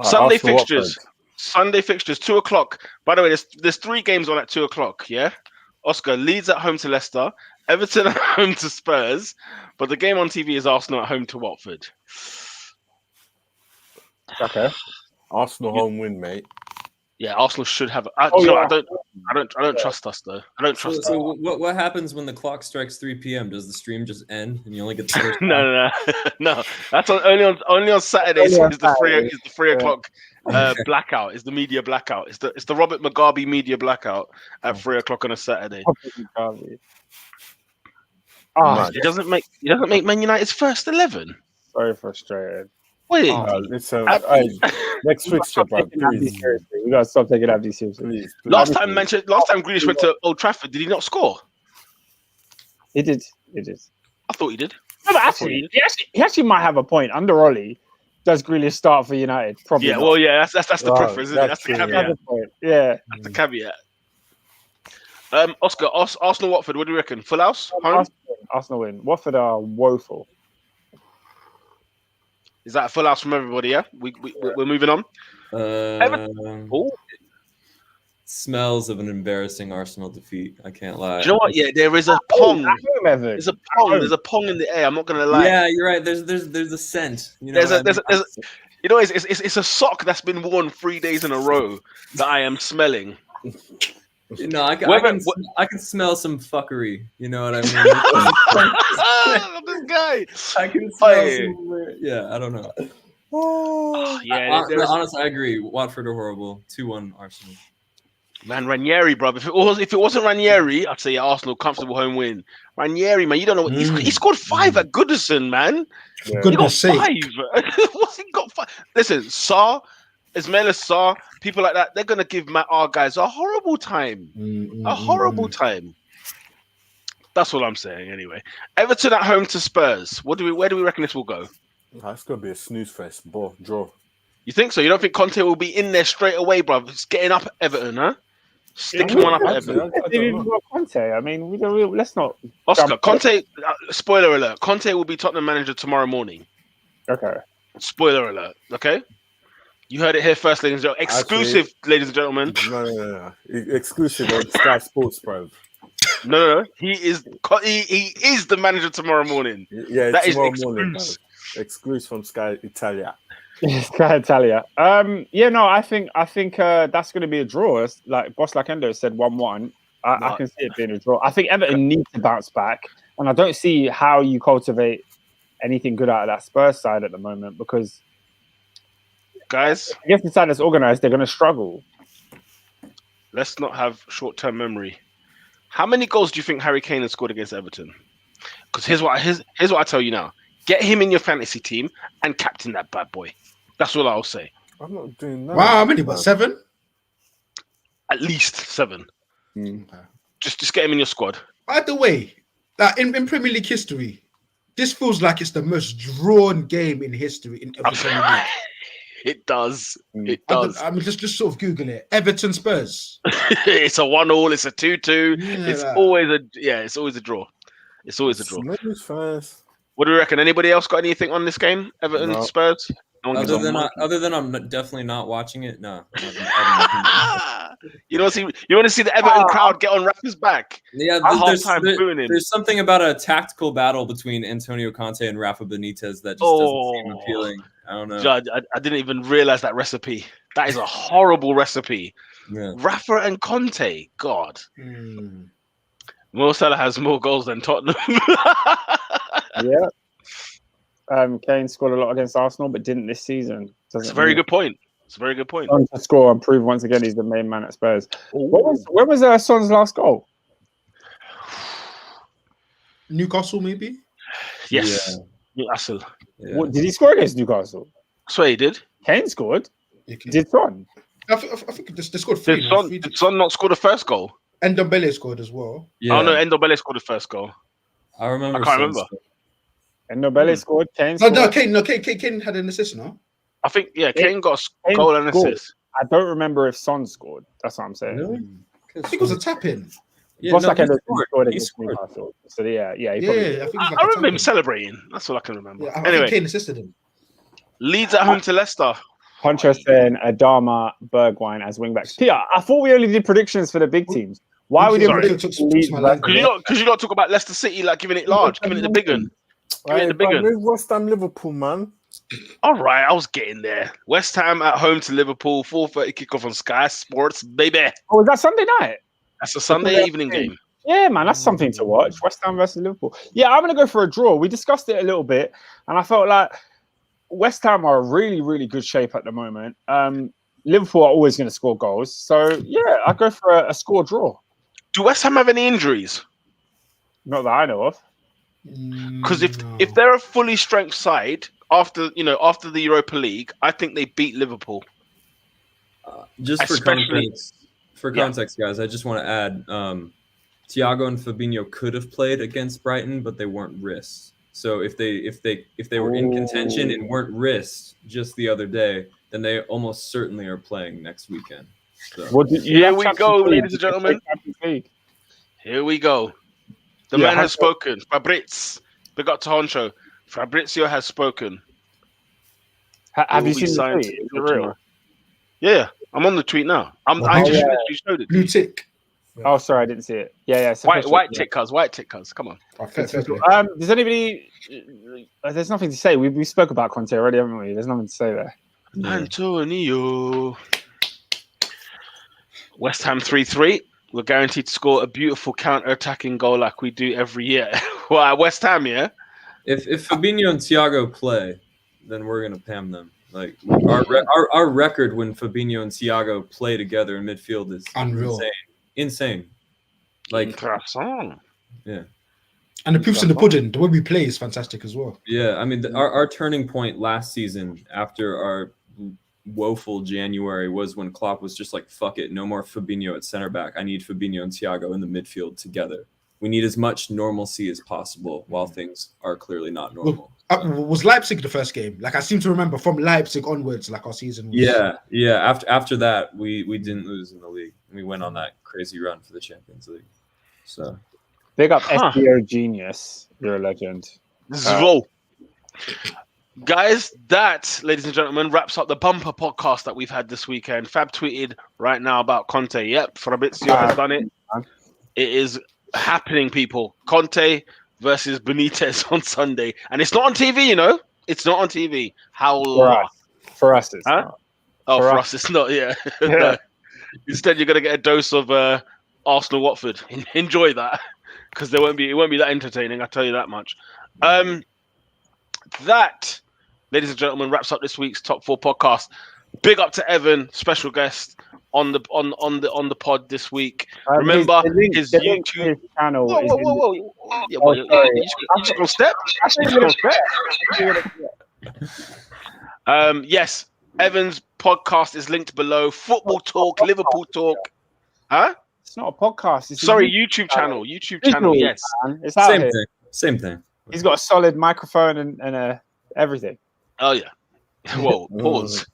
Sunday fixtures. Sunday fixtures, 2:00. By the way, there's 3 games on at 2:00. Yeah, Oscar, Leeds at home to Leicester, Everton at home to Spurs, but the game on TV is Arsenal at home to Watford. Okay, Arsenal home win, mate. Yeah, Arsenal should have. I don't trust us though. I don't trust. So what happens when the clock strikes 3 p.m.? Does the stream just end and you only get the first? No. That's only on Saturdays. Is the 3 o'clock blackout? Is the media blackout? It's the Robert Mugabe media blackout at 3 o'clock on a Saturday. He doesn't make Man United's first 11. Very frustrated. Wait, next fixture, bro. Please. We gotta stop taking Abdi seriously. Last time Grealish went to Old Trafford, did he not score? He did. I thought he did. No, but actually, he actually might have a point. Under Ollie, does Grealish start for United? Probably. Yeah, not. well, yeah, that's the preference, isn't it? That's the caveat. Yeah, that's the caveat. Oscar, Arsenal, Watford. What do you reckon? Full house? Home? Arsenal win. Watford are woeful. Is that a full house from everybody? Yeah, we're moving on. Smells of an embarrassing Arsenal defeat. I can't lie. Do you know what? Yeah, there is a pong. There's a pong. There's a pong in the air. I'm not gonna lie. Yeah, you're right. There's a scent. There's it's a sock that's been worn 3 days in a row that I am smelling. I can smell some fuckery. You know what I mean? This guy. I can smell I don't know. Honestly, I agree. Watford are horrible. 2-1 Arsenal. Man, Ranieri, bro. If it wasn't Ranieri, I'd say Arsenal comfortable home win. Ranieri, man, you don't know what he scored 5 at Goodison, man. Yeah. Goodness sake. 5. What's he got 5? Listen, Ismail Sarr, people like that, they're gonna give our guys a horrible time. A horrible time. That's what I'm saying anyway. Everton at home to Spurs. Where do we reckon this will go? It's gonna be a snooze fest, draw. You think so? You don't think Kante will be in there straight away, bro? It's getting up Everton, huh? Sticking one up at Everton. Kante. I mean, let's not. Oscar, Kante. Spoiler alert: Kante will be Tottenham manager tomorrow morning. Okay. Spoiler alert. Okay. You heard it here first, ladies and gentlemen. Exclusive, ladies and gentlemen. No. Exclusive on Sky Sports, bro. No. He is the manager tomorrow morning. Yeah, that tomorrow is morning. Exclusive from Sky Italia. Sky Italia. I think that's going to be a draw. It's like Boss Lakendo said, 1-1. I can see it being a draw. I think Everton need to bounce back, and I don't see how you cultivate anything good out of that Spurs side at the moment, because guys, against the side that's organised, they're going to struggle. Let's not have short-term memory. How many goals do you think Harry Kane has scored against Everton? Because here's what I tell you now. Get him in your fantasy team and captain that bad boy. That's all I'll say. I'm not doing that. Wow, how many? What, 7? At least 7. Just get him in your squad. By the way, in Premier League history, this feels like it's the most drawn game in history in every Premier League. It does. It does. I mean, just sort of Google it. Everton Spurs. It's a 1-1. It's a 2-2. Yeah, it's always a draw. It's always a draw. First. What do we reckon? Anybody else got anything on this game? Everton Spurs? Other than I'm definitely not watching it. No. You want to see the Everton crowd get on Rafa's back? Yeah, there's something about a tactical battle between Antonio Kante and Rafa Benitez that just doesn't seem appealing. I don't know. Judge, I didn't even realize that recipe. That is a horrible recipe. Yeah. Rafa and Conte, God. Mo Salah has more goals than Tottenham. Yeah. Kane scored a lot against Arsenal, but didn't this season. That's a very good point. It's a very good point. Son to score and prove once again he's the main man at Spurs. When was Son's last goal? Newcastle, maybe? Yes. Newcastle. Yeah. What, did he score against Newcastle? I swear he did. Kane scored. Did Son? I think they scored 3. Did Son not score the first goal? Ndombele scored as well. Yeah. Oh, no, Ndombele scored the first goal. I can't remember. Ndombele scored. Kane scored. Kane had an assist, no? I think, Kane got a goal and assist. I don't remember if Son scored. That's what I'm saying. Really? I think it was a tap-in. Yeah, he scored. So yeah. I remember him celebrating. That's all I can remember. Yeah, anyway, Kane assisted him. Leeds at home to Leicester. Poncho saying Adama, Bergwijn as wingbacks. Peter, I thought we only did predictions for the big teams. Why we didn't predict Leeds? Because you not talk about Leicester City like giving it large, giving it the big one. West Ham, Liverpool, man. All right, I was getting there. West Ham at home to Liverpool, 4:30 kickoff on Sky Sports, baby. Oh, is that Sunday night? That's a Sunday evening game. Yeah, man, that's something to watch. West Ham versus Liverpool. Yeah, I'm going to go for a draw. We discussed it a little bit, and I felt like West Ham are in really, really good shape at the moment. Liverpool are always going to score goals. So, yeah, I'll go for a score draw. Do West Ham have any injuries? Not that I know of. Because if they're a fully strength side after the Europa League, I think they beat Liverpool. For context, guys, I just want to add Thiago and Fabinho could have played against Brighton, but they weren't risked. So if they were in contention and weren't risked just the other day, then they almost certainly are playing next weekend. So. Here we go, ladies and gentlemen. Here we go. The man has spoken. Fabrizio, big up to Honcho. Fabrizio has spoken. Have you seen the tweet? Is it real? Yeah, I'm on the tweet now. I just showed it. Blue tick. Oh, sorry, I didn't see it. Yeah. White tick, cuz. Come on. Does anybody? There's nothing to say. We spoke about Conte already, haven't we? There's nothing to say there. Antonio. West Ham 3-3. We're guaranteed to score a beautiful counter-attacking goal like we do every year. Well, West Ham, yeah? If Fabinho and Thiago play, then we're going to pam them. Like our record when Fabinho and Thiago play together in midfield is unreal. Insane. Like, yeah. And the proof's in the pudding. The way we play is fantastic as well. Yeah, I mean, our turning point last season after our woeful January was when Klopp was just like, fuck it, no more Fabinho at center back. I need Fabinho and Thiago in the midfield together. We need as much normalcy as possible while things are clearly not normal. Was Leipzig the first game? Like, I seem to remember from Leipzig onwards, like our season was... Yeah. After that, we didn't lose in the league. We went on that crazy run for the Champions League. So big up SEO genius. You're a legend. Guys, that, ladies and gentlemen, wraps up the bumper podcast that we've had this weekend. Fab tweeted right now about Conte. Yep, Fabrizio has done it. It is happening, people. Conte versus Benitez on Sunday. And it's not on TV, you know? It's not on TV. For us, it's not. Oh, for us, it's not, yeah. No. Instead, you're going to get a dose of Arsenal-Watford. Enjoy that. Because it won't be that entertaining, I'll tell you that much. That, ladies and gentlemen, wraps up this week's Top 4 podcast. Big up to Evan, special guest on the pod this week. Remember his YouTube channel. Whoa. You just gonna step? Yes, Evan's podcast is linked below. Football talk, Liverpool talk. Huh? It's not a podcast. It's YouTube channel. YouTube channel. Yes, it's same thing. He's got a solid microphone and everything. Oh yeah. Whoa. Pause.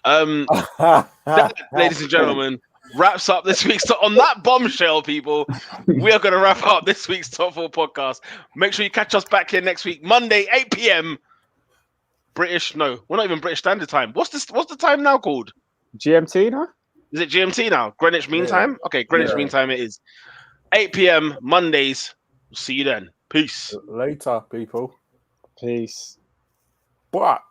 That, ladies and gentlemen, wraps up this week's on that bombshell, people. We are going to wrap up this week's Top 4 podcast. Make sure you catch us back here next week, Monday, 8 p.m. British. No, we're not even British Standard Time. What's the time now called? GMT, no? Is it GMT now? Greenwich Mean Yeah. Time? Okay, Greenwich Yeah. Mean Time it is. 8 p.m. Mondays. See you then. Peace. Later, people. Peace. But